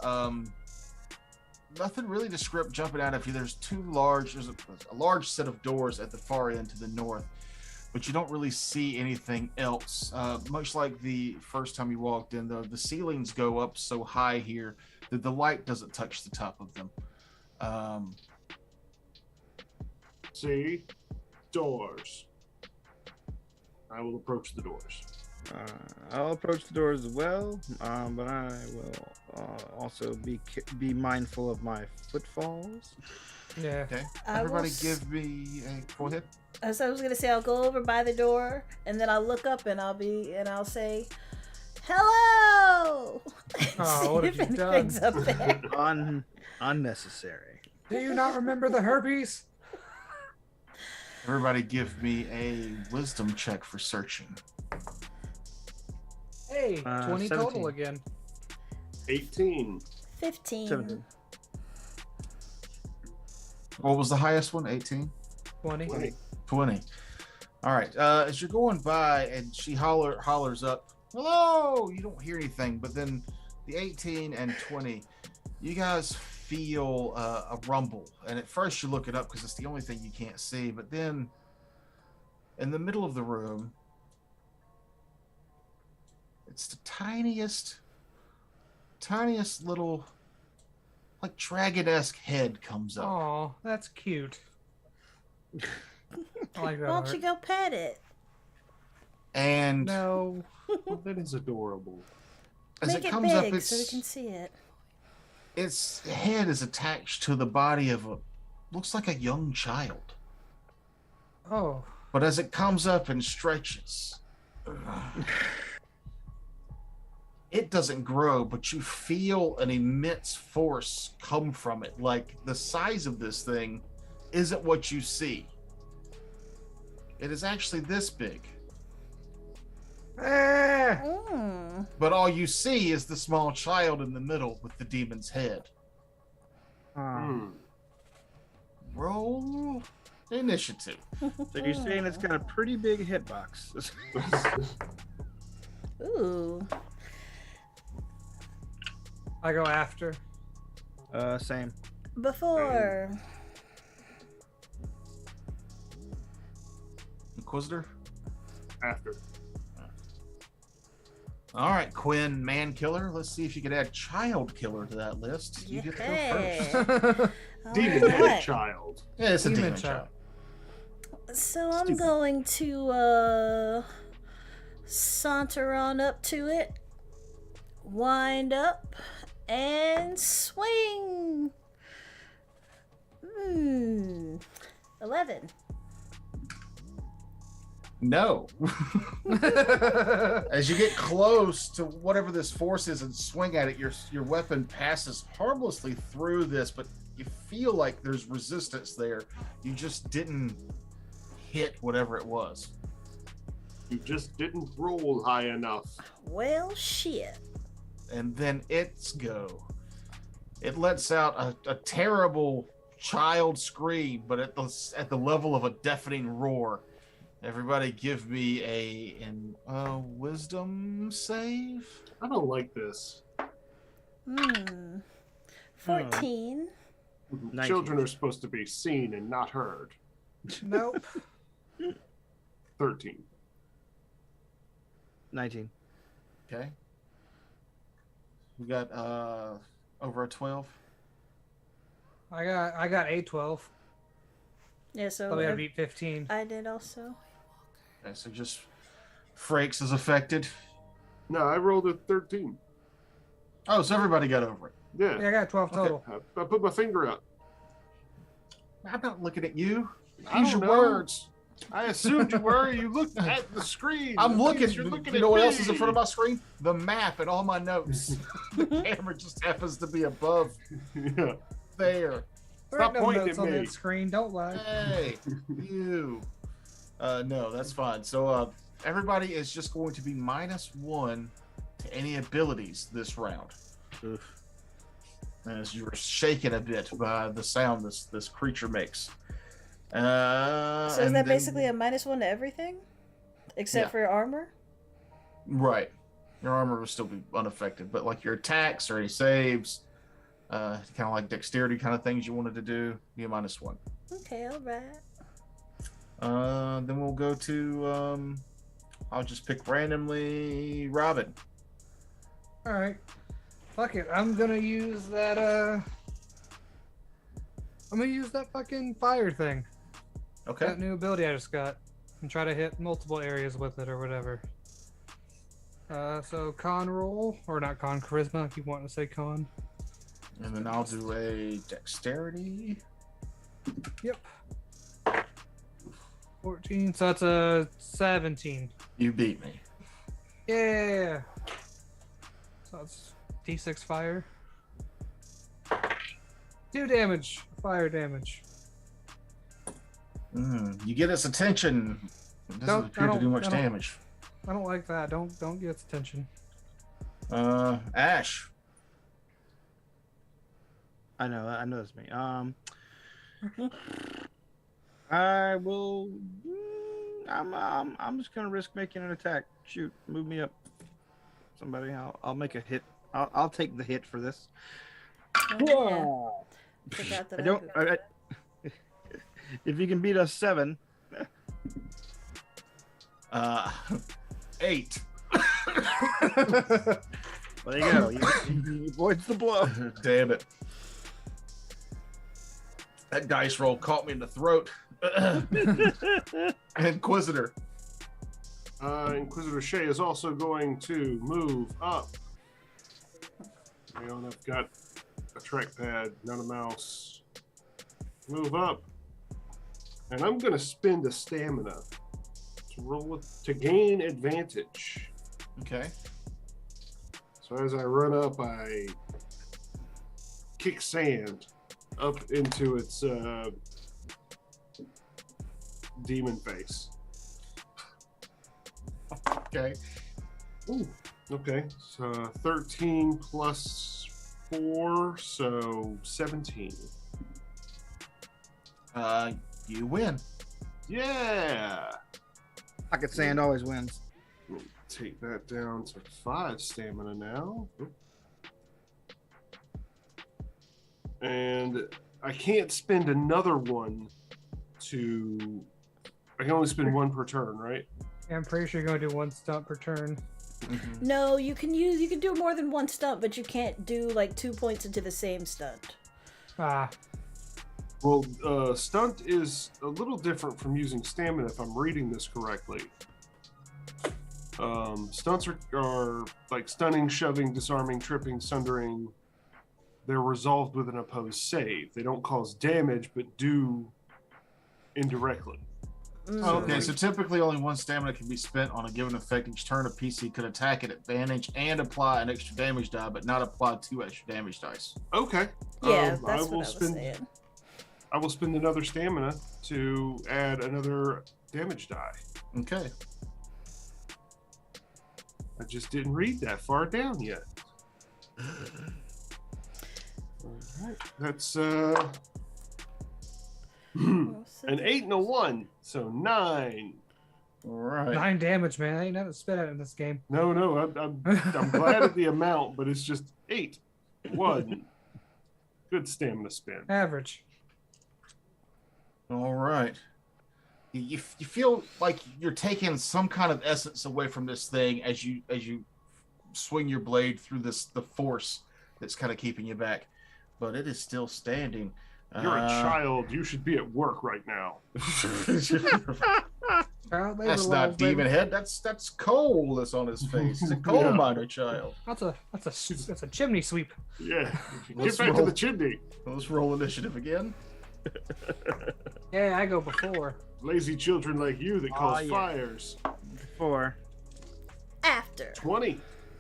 S3: Nothing really jumping out of you. There's there's a large set of doors at the far end to the north, but you don't really see anything else. Much like the first time you walked in, the ceilings go up so high here that the light doesn't touch the top of them.
S1: See? Doors. I will approach the doors.
S4: I'll approach the doors as well, but I will also be mindful of my footfalls.
S5: Yeah.
S3: Okay.
S2: I will
S3: Everybody,
S2: s-
S3: give me a. Go ahead.
S2: As I was gonna say, I'll go over by the door, and then I'll look up, and I'll say, "Hello."
S5: Oh, what
S2: See if
S5: have you
S2: anything's
S5: done?
S2: up there.
S4: Unnecessary.
S5: Do you not remember the herpes?
S3: Everybody, give me a wisdom check for searching.
S5: Hey, 20 total
S4: 17.
S5: again.
S1: 18.
S2: 15.
S4: 17.
S3: What was the highest one? 18?
S5: 20.
S3: 20. All right. As you're going by, and she hollers up, "Hello!" You don't hear anything, but then the 18 and 20, you guys feel a rumble. And at first you look it up because it's the only thing you can't see. But then in the middle of the room, it's the tiniest little, like, dragon-esque head comes up.
S5: Oh, that's cute. I like that.
S2: Why don't you go pet it?
S3: And
S5: No.
S1: Oh, that is adorable.
S3: as
S2: Make
S3: it
S2: it
S3: comes up,
S2: big so we can see it.
S3: its head is attached to the body of a, looks like a young child.
S5: Oh.
S3: But as it comes up and stretches, it doesn't grow, but you feel an immense force come from it. Like, the size of this thing isn't what you see. It is actually this big.
S5: Ah!
S2: Mm.
S3: But all you see is the small child in the middle with the demon's head.
S1: Hmm.
S3: Roll initiative.
S4: So you're saying it's got a pretty big hitbox.
S2: Ooh.
S5: I go after.
S4: Same.
S2: Before.
S3: Inquisitor?
S1: After.
S3: All right, Quinn, man killer. Let's see if you could add child killer to that list. You get to go first.
S1: Demon-headed
S2: Alright.
S1: child.
S3: Yeah, it's a
S5: Demon
S3: demon
S5: child.
S3: child.
S2: So I'm
S3: Stupid.
S2: going to saunter on up to it, wind up, and swing. 11.
S3: No. As you get close to whatever this force is and swing at it, your weapon passes harmlessly through this, but you feel like there's resistance there. You just didn't hit whatever it was.
S1: You just didn't roll high enough.
S2: Well, shit.
S3: And then it's go. It lets out a terrible child scream, but at the level of a deafening roar. Everybody give me a wisdom save.
S1: I don't like this.
S2: 14.
S4: 19.
S1: Children are supposed to be seen and not heard.
S5: Nope.
S1: 13.
S4: 19.
S3: Okay. We got over a 12.
S5: I got a 12.
S2: Yeah, so
S5: So we have beat 15.
S2: I did also.
S3: Okay, so just Frakes is affected.
S1: No, I rolled a 13.
S3: Oh, so everybody got over it.
S1: Yeah.
S5: Yeah, I got 12 total.
S1: I put my finger up.
S3: I'm not looking at you.
S1: I
S3: Use
S1: don't
S3: your
S1: know.
S3: words.
S1: I assumed you were. You looked at the screen.
S3: I'm
S1: That
S3: looking.
S1: means You're looking
S3: You
S1: at
S3: know what
S1: me.
S3: else is in front of my screen? The map and all my notes. The camera just happens to be above
S1: Yeah.
S3: there.
S5: There
S1: Stop
S5: ain't no
S1: pointing
S5: notes
S1: at
S5: on
S1: me.
S5: that screen. Don't lie.
S3: Hey, you. No, that's fine. So everybody is just going to be -1 to any abilities this round.
S4: Oof.
S3: As you were shaken a bit by the sound this creature makes.
S2: So is
S3: and
S2: that
S3: then-
S2: basically a -1 to everything? Except
S3: Yeah.
S2: for your armor?
S3: Right. Your armor will still be unaffected, but like your attacks or any saves, kind of like dexterity kind of things you wanted to do, be a -1.
S2: Okay, alright.
S3: Then we'll go to I'll just pick randomly Robin.
S5: Alright. Fuck it. I'm gonna use that, I'm gonna use that fucking fire thing.
S3: Okay.
S5: That new ability I just got. And try to hit multiple areas with it or whatever. So con roll, or not con, charisma if you want to say con.
S3: And then I'll do a dexterity.
S5: Yep. 14, so that's a 17.
S3: You beat me.
S5: Yeah. So that's D6 fire. 2 damage. Fire damage.
S3: You get its attention. It doesn't appear to do much damage.
S5: I don't like that. Don't get its attention.
S3: Ash.
S4: I know it's me. I will. I'm just gonna risk making an attack. Shoot, move me up. Somebody, I'll make a hit. I'll take the hit for this.
S2: Oh, yeah. Forgot that
S4: I don't. If you can beat us 7.
S3: 8.
S4: There you go. He avoids the blow.
S3: Damn it. That dice roll caught me in the throat. Inquisitor.
S1: Inquisitor Shay is also going to move up. Hang on, I've got a trackpad, not a mouse. Move up. And I'm going to spend a stamina to roll to gain advantage.
S3: Okay.
S1: So as I run up, I kick sand up into its demon face.
S3: Okay.
S1: Ooh, okay. So 13 plus 4, so 17.
S3: You win.
S1: Yeah.
S4: Pocket sand always wins.
S1: Let me take that down to 5 stamina now. And I can't spend another one to... I can only spend 1 per turn, right?
S5: Yeah, I'm pretty sure you're gonna do 1 stunt per turn.
S3: Mm-hmm.
S2: No, you can do more than 1 stunt, but you can't do like 2 points into the same stunt.
S5: Ah.
S1: Well, stunt is a little different from using stamina, if I'm reading this correctly. Stunts are like stunning, shoving, disarming, tripping, sundering. They're resolved with an opposed save. They don't cause damage, but do indirectly.
S3: Okay, so typically only 1 stamina can be spent on a given effect each turn. A PC could attack at advantage and apply an extra damage die, but not apply 2 extra damage dice.
S1: Okay.
S2: Yeah, that's what I was saying.
S1: I will spend another stamina to add another damage die.
S3: Okay.
S1: I just didn't read that far down yet. All right. That's an 8 and a 1, so 9.
S3: All right.
S5: 9 damage, man. I ain't nothing to spit at in this game.
S1: No, I'm glad of the amount, but it's just 8, 1. Good stamina spend.
S5: Average.
S3: All right. You feel like you're taking some kind of essence away from this thing as you swing your blade through the force that's kind of keeping you back, but it is still standing.
S1: You're a child. You should be at work right now.
S3: That's not demon head. That's coal that's on his face. It's a coal miner child.
S5: That's a chimney sweep.
S1: Yeah. Get back to the chimney.
S3: Let's roll initiative again.
S5: Yeah, I go before.
S1: Lazy children like you that cause fires.
S4: 4.
S2: After.
S1: 20.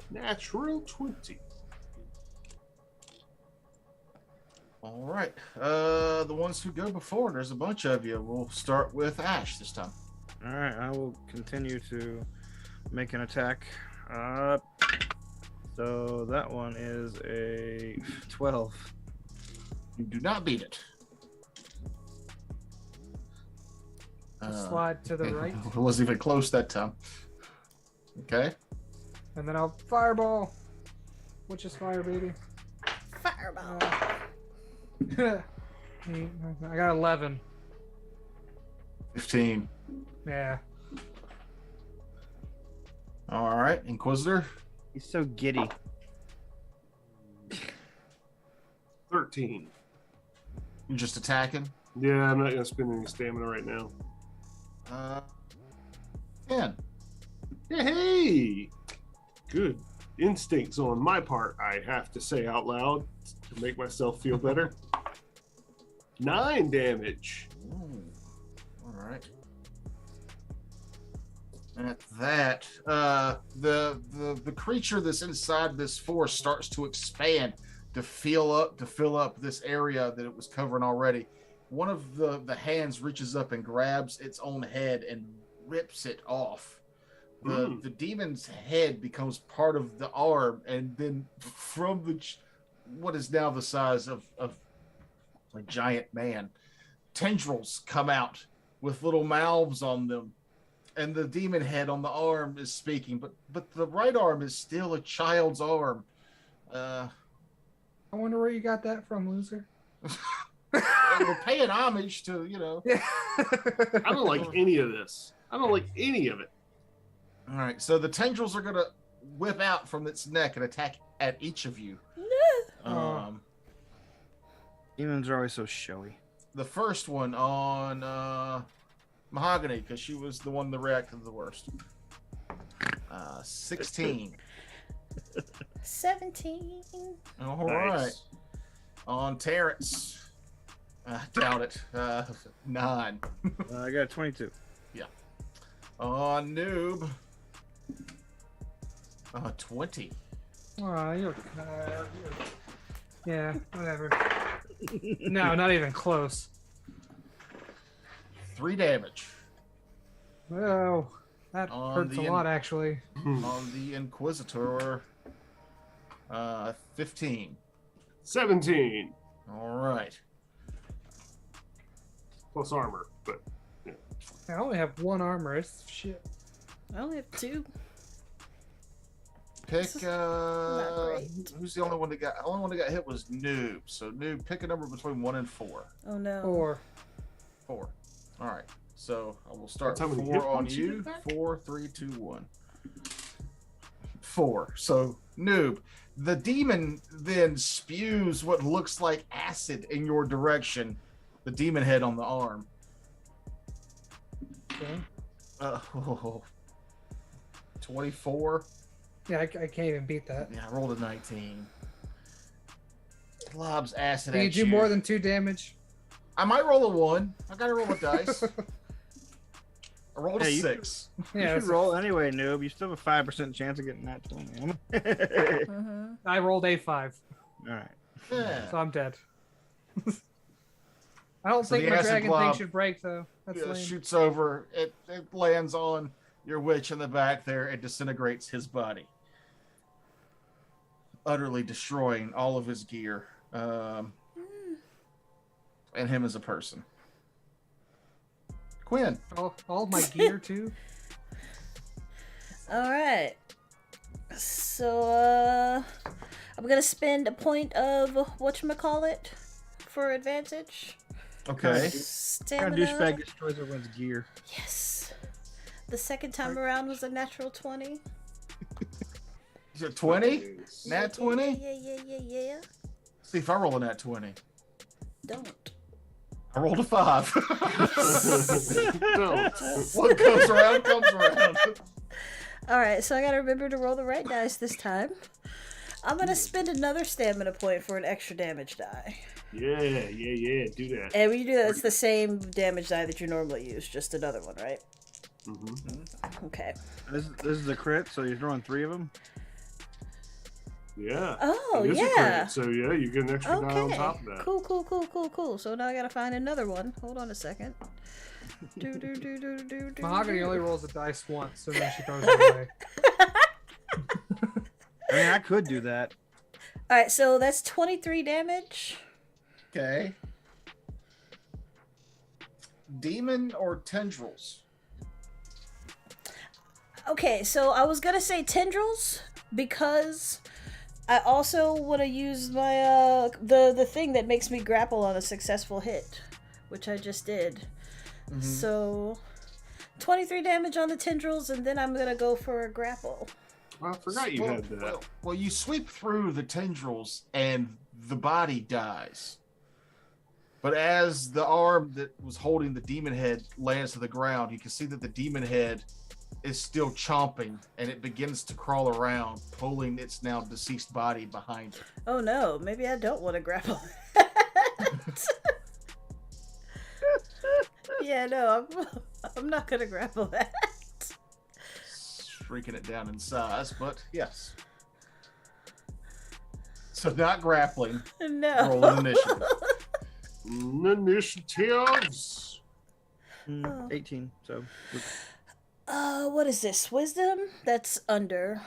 S1: Natural 20.
S3: All right. The ones who go before, there's a bunch of you. We'll start with Ash this time.
S4: All right, I will continue to make an attack. So that one is a 12.
S3: You do not beat it.
S5: Slide to the right.
S3: It wasn't even close that time. Okay.
S5: And then I'll fireball. Which is fire, baby.
S2: Fireball.
S5: I got 11.
S3: 15.
S5: Yeah.
S3: All right, Inquisitor.
S4: He's so giddy.
S1: 13.
S3: You're just attacking.
S1: Yeah, I'm not gonna spend any stamina right now.
S3: 10.
S1: Hey! Good instincts on my part, I have to say out loud to make myself feel better. 9 damage.
S3: Ooh. All right. At that, the creature that's inside this force starts to expand to fill up this area that it was covering already. One of the hands reaches up and grabs its own head and rips it off. The demon's head becomes part of the arm, and then from what is now the size of a giant man, tendrils come out with little mouths on them, and the demon head on the arm is speaking, but the right arm is still a child's arm.
S5: I wonder where you got that from, loser.
S3: We're paying homage to,
S5: Yeah.
S1: I don't like any of this. I don't like any of it.
S3: All right, so the tendrils are gonna whip out from its neck and attack at each of you.
S4: Demons are always so showy.
S3: The first one on Mahogany, because she was the one that reacted the worst. 16.
S2: 17.
S3: All right.
S1: Nice.
S3: On Terrence. Doubt it. 9.
S4: I got 22.
S3: On Noob. 20.
S5: Yeah, whatever. No, not even close.
S3: 3 damage.
S5: Oh, that
S3: On
S5: hurts a
S3: the
S5: lot, actually.
S3: On the Inquisitor. 15.
S1: 17
S3: All right.
S1: plus armor, but
S5: I only have 1 armor. It's shit.
S2: I only have 2.
S3: Pick
S2: not great.
S3: who's the only one that got hit was Noob. So Noob, pick a number between 1 and 4.
S2: Oh no.
S5: 4.
S3: 4. All right. So I will start
S1: That's how many
S3: 4
S1: hit
S3: on
S1: points you
S3: you.
S1: get back?
S3: 4, 3, 2, 1. 4. So Noob, the demon then spews what looks like acid in your direction. The demon head on the arm.
S5: Okay.
S3: 24.
S5: Yeah, I can't even beat that.
S3: Yeah, I rolled a 19. Lobs acid
S5: Can you
S3: at
S5: do
S3: you.
S5: more than 2 damage?
S3: I might roll a 1. I gotta roll a dice. I rolled a
S4: Hey,
S3: 6.
S4: You should roll anyway, noob. You still have a 5% chance of getting that 20.
S2: Mm-hmm.
S5: I rolled a 5,
S4: All right.
S3: Yeah.
S5: so I'm dead. I don't
S3: So
S5: think
S3: the
S5: my
S3: acid
S5: dragon
S3: blob-
S5: thing should break, though. That's
S3: Yeah,
S5: lame.
S3: shoots over. It lands on your witch in the back there and disintegrates his body, utterly destroying all of his gear, and him as a person. Quinn.
S5: All my gear, too?
S2: Alright. So, I'm gonna spend a point of whatchamacallit for advantage.
S3: Okay.
S2: Stamina.
S4: Douchebag destroys everyone's gear.
S2: Yes. The second time around was a natural 20.
S3: Is it 20? Nat 20?
S2: Yeah.
S3: See if I roll a nat 20.
S2: Don't.
S3: I rolled a 5.
S1: don't.
S3: What comes around comes around.
S2: Alright, so I gotta remember to roll the right dice this time. I'm gonna spend another stamina point for an extra damage die.
S1: Yeah, do that.
S2: And when you do that, it's the same damage die that you normally use, just another one, right?
S1: Mm-hmm.
S2: Okay.
S4: This is a crit, so you're throwing 3 of them.
S1: Yeah.
S2: Oh,
S1: It is a
S2: yeah.
S1: crit, so yeah, you get an extra die on
S2: Okay.
S1: top of that.
S2: Cool. So now I gotta find another one. Hold on a second.
S5: Mahogany only rolls a dice once, so then she throws it away.
S4: I mean, I could do that.
S2: Alright, so that's 23 damage.
S3: Okay. Demon or tendrils?
S2: Okay, so I was gonna say tendrils because I also want to use my the thing that makes me grapple on a successful hit, which I just did.
S3: Mm-hmm.
S2: So 23 damage on the tendrils, and then I'm gonna go for a grapple.
S1: I forgot you had that.
S3: Well, you sweep through the tendrils and the body dies. But as the arm that was holding the demon head lands to the ground, you can see that the demon head is still chomping, and it begins to crawl around, pulling its now deceased body behind it.
S2: Oh no, maybe I don't want to grapple. Yeah, no, I'm not gonna grapple that.
S3: Shrinking it down in size, but yes. So not grappling.
S2: No.
S3: Roll an initiative.
S1: Initiatives.
S4: 18. So
S2: What is this? Wisdom? That's under.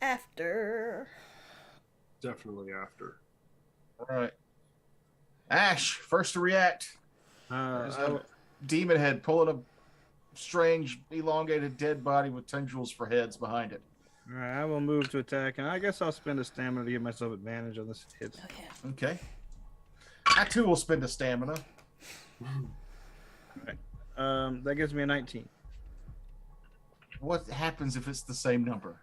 S2: After.
S1: Definitely after.
S3: All right. Ash, first to react. Demon head pulling a strange, elongated dead body with tendrils for heads behind it.
S4: all right, I will move to attack, and I guess I'll spend a stamina to give myself advantage on this hit.
S2: Okay.
S3: Okay. I too will spend a stamina.
S4: That gives me a 19.
S3: What happens if it's the same number?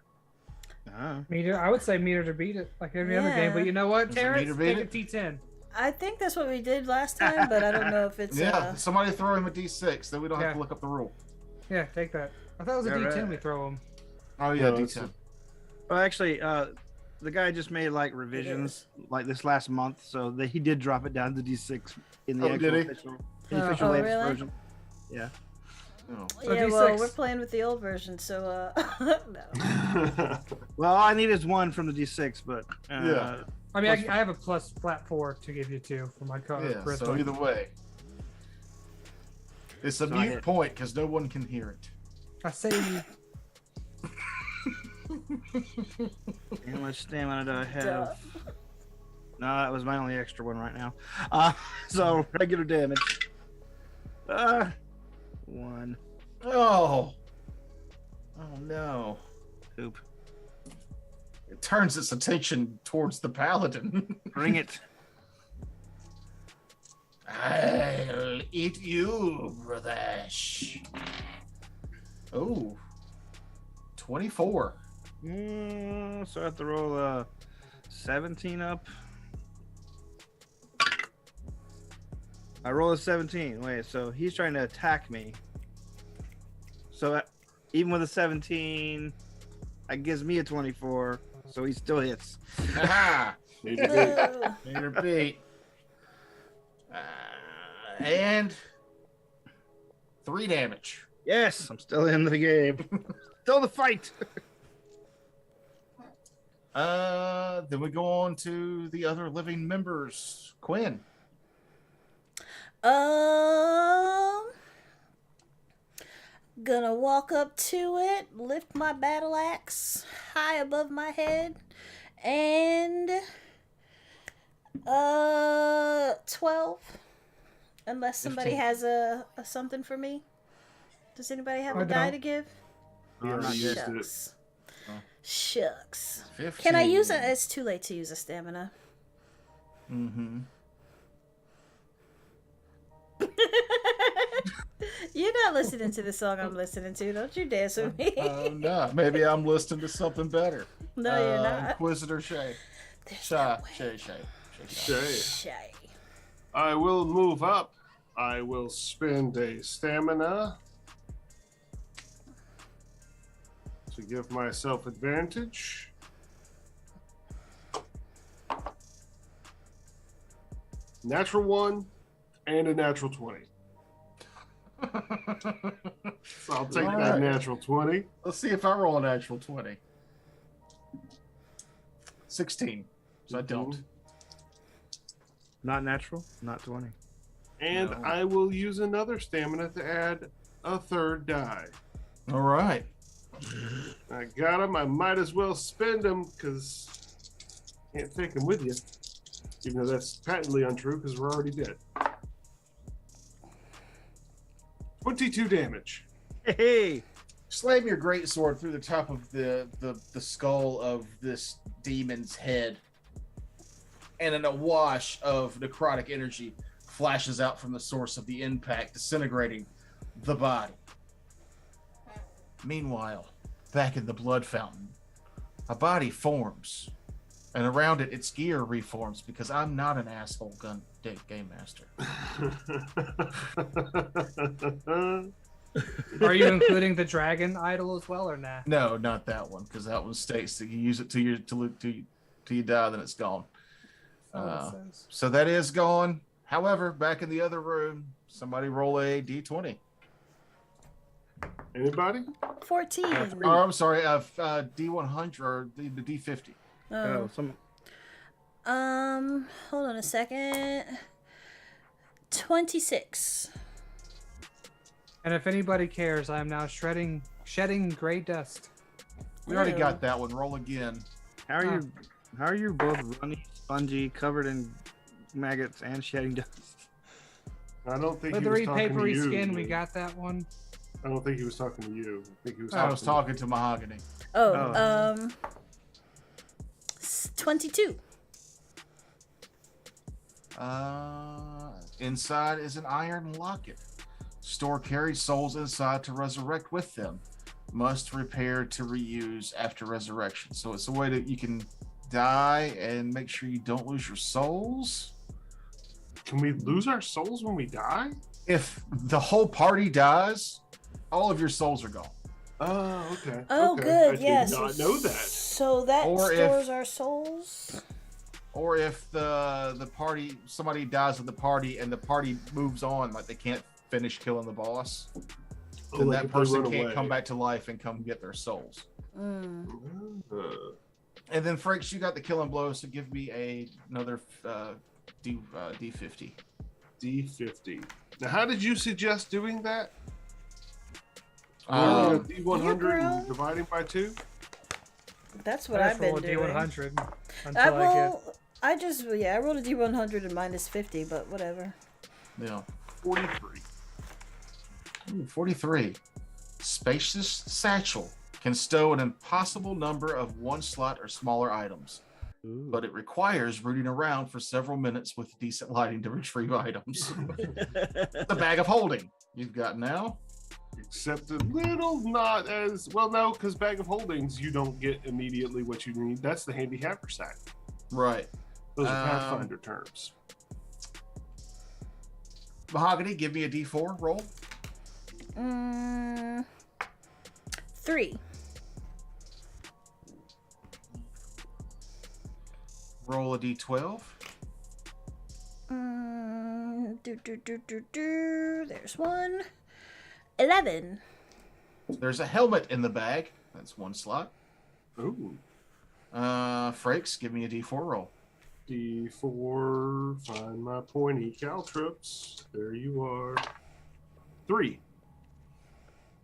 S5: Meter. I would say meter to beat it, like every other game.
S2: Yeah.
S5: But you know what,
S3: Is it
S5: Terrence?
S3: meter beat
S5: Take
S3: it?
S5: a T10.
S2: I think that's what we did last time, but I don't know if it's.
S3: Yeah, somebody throw him a d6, then we don't have
S5: Yeah.
S3: to look up the rule.
S5: Yeah, take that. I thought it was a
S4: Yeah,
S5: D10
S4: right.
S5: we throw them.
S3: Oh yeah,
S1: No,
S3: d10.
S4: Well, actually, the guy just made like revisions like this last month, so he did drop it down to D6 in the
S3: Oh, did he?
S4: official,
S5: Oh,
S4: official latest
S2: really?
S4: version. Yeah.
S3: Oh.
S5: So
S2: Yeah, well,
S5: D6.
S2: we're playing with the old version, so no.
S4: Well, all I need is 1 from the D6, but
S3: Yeah.
S5: I mean, I have a plus flat 4 to give you 2 for my card.
S3: Yeah, so either way. It's a
S4: So I
S3: mute
S4: hit.
S3: point because no one can hear it.
S5: I say
S4: how much stamina do I have?
S2: Duh.
S4: No, that was my only extra one right now. So regular damage. 1.
S3: Oh. Oh no.
S4: Oop.
S3: It turns its attention towards the paladin.
S4: Bring it.
S3: I'll eat you, brother. Oh. 24.
S4: So I have to roll a 17 up. I roll a 17. Wait, so he's trying to attack me. So even with a 17, that gives me a 24. So he still hits.
S3: Haha.
S1: Need to be.
S2: Boo.
S3: Meter beat. And 3 damage.
S4: Yes, I'm still in the game. Still the fight.
S3: Then we go on to the other living members. Quinn.
S2: Gonna walk up to it, lift my battle axe high above my head, and 12. Unless somebody
S3: 15.
S2: has a something for me. Does anybody have
S5: I
S2: a die
S5: don't.
S2: to give?
S1: We already used it.
S2: Shucks.
S3: Oh.
S2: Shucks.
S3: 15.
S2: Can I use it? It's too late to use a stamina.
S3: Mm-hmm.
S2: You're not listening to the song I'm listening to. Don't you dance with me.
S3: Oh no, maybe I'm listening to something better.
S2: No, you're not.
S3: Inquisitor Shay.
S2: There's
S3: Shay.
S2: no way.
S3: Shay. Shay.
S1: Shay.
S2: Shay.
S1: I will move up. I will spend a stamina to give myself advantage. Natural 1 and a natural 20. So I'll take
S3: All
S1: that
S3: right.
S1: natural 20.
S3: Let's see if I roll an actual 20. 16. So I don't.
S4: Not natural, not 20.
S1: And
S3: No.
S1: I will use another stamina to add a third die.
S3: All right.
S1: I got him. I might as well spend him because can't take him with you. Even though that's patently untrue because we're already dead. 22 damage.
S4: Hey,
S3: Slam your greatsword through the top of the skull of this demon's head. And an awash of necrotic energy flashes out from the source of the impact, disintegrating the body. Meanwhile, back in the blood fountain, a body forms. And around it, its gear reforms because I'm not an asshole game master.
S5: Are you including the dragon idol as well or nah?
S3: No, not that one, because that one states that you use it till you die, then it's gone.
S5: Oh, it says.
S3: So that is gone. However, back in the other room, Somebody roll a d20.
S1: Anybody?
S2: 14.
S3: Oh, I'm sorry, d100 or the d50.
S4: Oh,
S2: Hold on a second. 26.
S5: And if anybody cares, I am now shedding gray dust.
S3: We already
S2: Ew.
S3: got that one. Roll again.
S4: How are you both runny, spongy, covered in maggots and shedding dust?
S1: I don't think he was
S5: Leathery,
S1: talking
S5: papery
S1: to you.
S5: skin, we got that one.
S1: I don't think he was talking to you. I think he was.
S3: I was talking to Mahogany.
S2: Oh, 22.
S3: Inside is an iron locket. Store carried souls inside to resurrect with them. Must repair to reuse after resurrection. So it's a way that you can die and make sure you don't lose your souls.
S1: Can we lose our souls when we die?
S3: If the whole party dies, all of your souls are gone.
S1: Oh, okay.
S2: Oh,
S1: okay.
S2: good.
S1: I
S2: Yes.
S1: did not know that.
S2: So that
S3: Or
S2: stores
S3: if-
S2: our souls.
S3: Or if the party, somebody dies of the party and the party moves on, like they can't finish killing the boss, then
S1: like
S3: that
S1: if they
S3: person
S1: run
S3: can't
S1: away.
S3: come back to life and come get their souls.
S2: Mm.
S3: And then Franks, you got the killing blow, so give me another D50.
S1: D50. Now, how did you suggest doing that?
S3: Um,
S1: D100
S2: girl.
S1: and dividing by 2?
S2: That's what
S5: I
S2: I've
S5: just roll
S2: been
S5: a
S2: doing.
S5: D100
S2: I
S5: until I
S2: roll. I rolled a D100 and minus 50, but whatever.
S3: yeah.
S1: 43.
S3: Ooh, 43. Spacious satchel can stow an impossible number of one slot or smaller items, but it requires rooting around for several minutes with decent lighting to retrieve items. The bag of holding you've got now.
S1: Except a little not as well, no, because bag of holdings you don't get immediately what you need. That's the handy haversack.
S3: Right.
S1: Those are Pathfinder terms.
S3: Mahogany, give me a D4 roll.
S2: 3.
S3: Roll a D12.
S2: There's one. 11.
S3: There's a helmet in the bag. That's one slot.
S1: Ooh.
S3: Frakes, give me a D4 roll.
S1: D4, find my pointy caltrops. There you are. 3.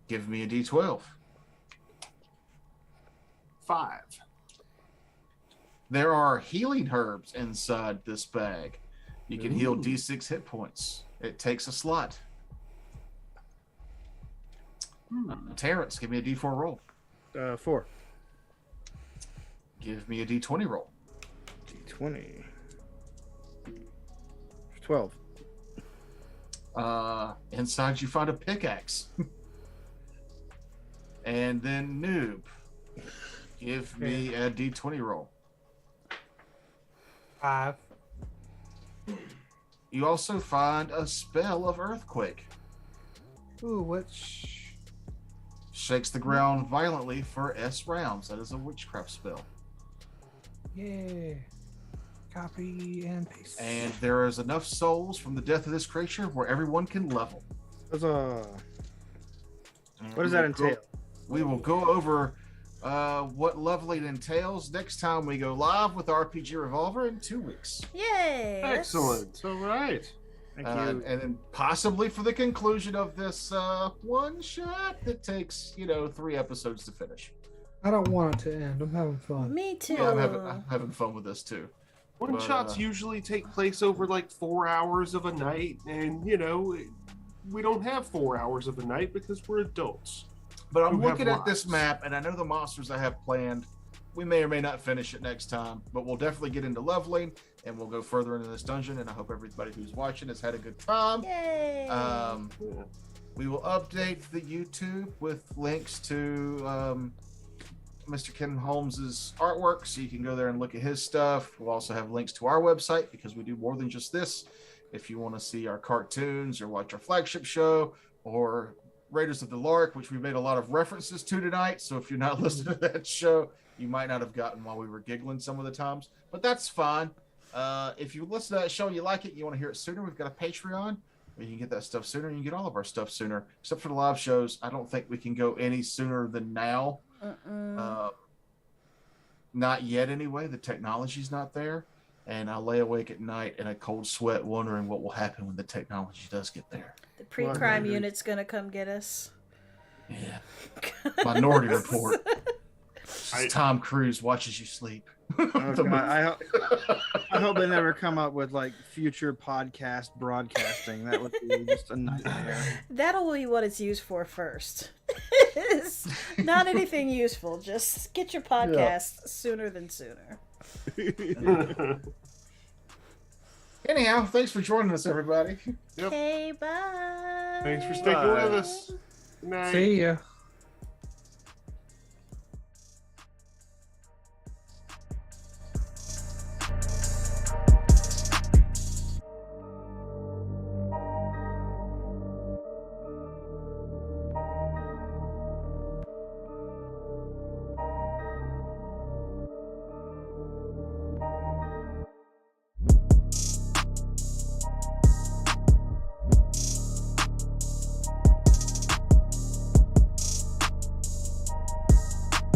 S3: Give me a D12.
S1: 5.
S3: There are healing herbs inside this bag. You can heal
S1: Ooh.
S3: D6 hit points. It takes a slot. Terrence, give me a D4 roll.
S4: 4.
S3: Give me a D20 roll.
S4: D20. 12.
S3: Inside you find a pickaxe. And then Noob, give me a D20 roll.
S5: 5.
S3: You also find a spell of earthquake.
S5: Ooh, which?
S3: Shakes the ground violently for S rounds. That is a witchcraft spell.
S5: Yeah. Copy and paste.
S3: And there is enough souls from the death of this creature where everyone can level.
S4: What
S3: And
S4: does
S3: we
S4: that
S3: will go-
S4: entail?
S3: We will go over what leveling entails next time we go live with RPG Revolver in 2 weeks.
S2: Yay!
S1: Excellent. All right.
S4: Thank you.
S3: And then possibly for the conclusion of this one shot that takes, 3 episodes to finish.
S5: I don't want it to end. I'm having fun.
S2: Me too.
S3: Yeah, I'm having fun with this too.
S1: One
S3: But,
S1: shots usually take place over like 4 hours of a night, and we don't have 4 hours of a night because we're adults.
S3: But I'm
S1: who have
S3: looking at this
S1: lives.
S3: map, and I know the monsters I have planned. We may or may not finish it next time, but we'll definitely get into leveling, and we'll go further into this dungeon. And I hope everybody who's watching has had a good time.
S2: Yay!
S3: We will update the YouTube with links to Mr. Ken Holmes's artwork, so you can go there and look at his stuff. We'll also have links to our website because we do more than just this. If you want to see our cartoons or watch our flagship show or Raiders of the Lark, which we made a lot of references to tonight. So if you're not listening to that show, you might not have gotten while we were giggling some of the times, but that's fine. If you listen to that show and you like it, you want to hear it sooner, we've got a Patreon. You can get that stuff sooner. You can get all of our stuff sooner, except for the live shows. I don't think we can go any sooner than now. Not yet, anyway. The technology's not there, and I lay awake at night in a cold sweat, wondering what will happen when the technology does get there.
S2: The pre-crime unit's gonna come get us.
S3: Yeah. Minority Report. Tom Cruise watches you sleep.
S4: I hope they never come up with like future podcast broadcasting. That would be just a nightmare.
S2: That'll be what it's used for first. It's not anything useful. Just get your podcast sooner than sooner.
S3: Anyhow, thanks for joining us, everybody.
S1: Yep.
S2: Okay, bye.
S1: Thanks for sticking with us. Good night.
S5: See ya.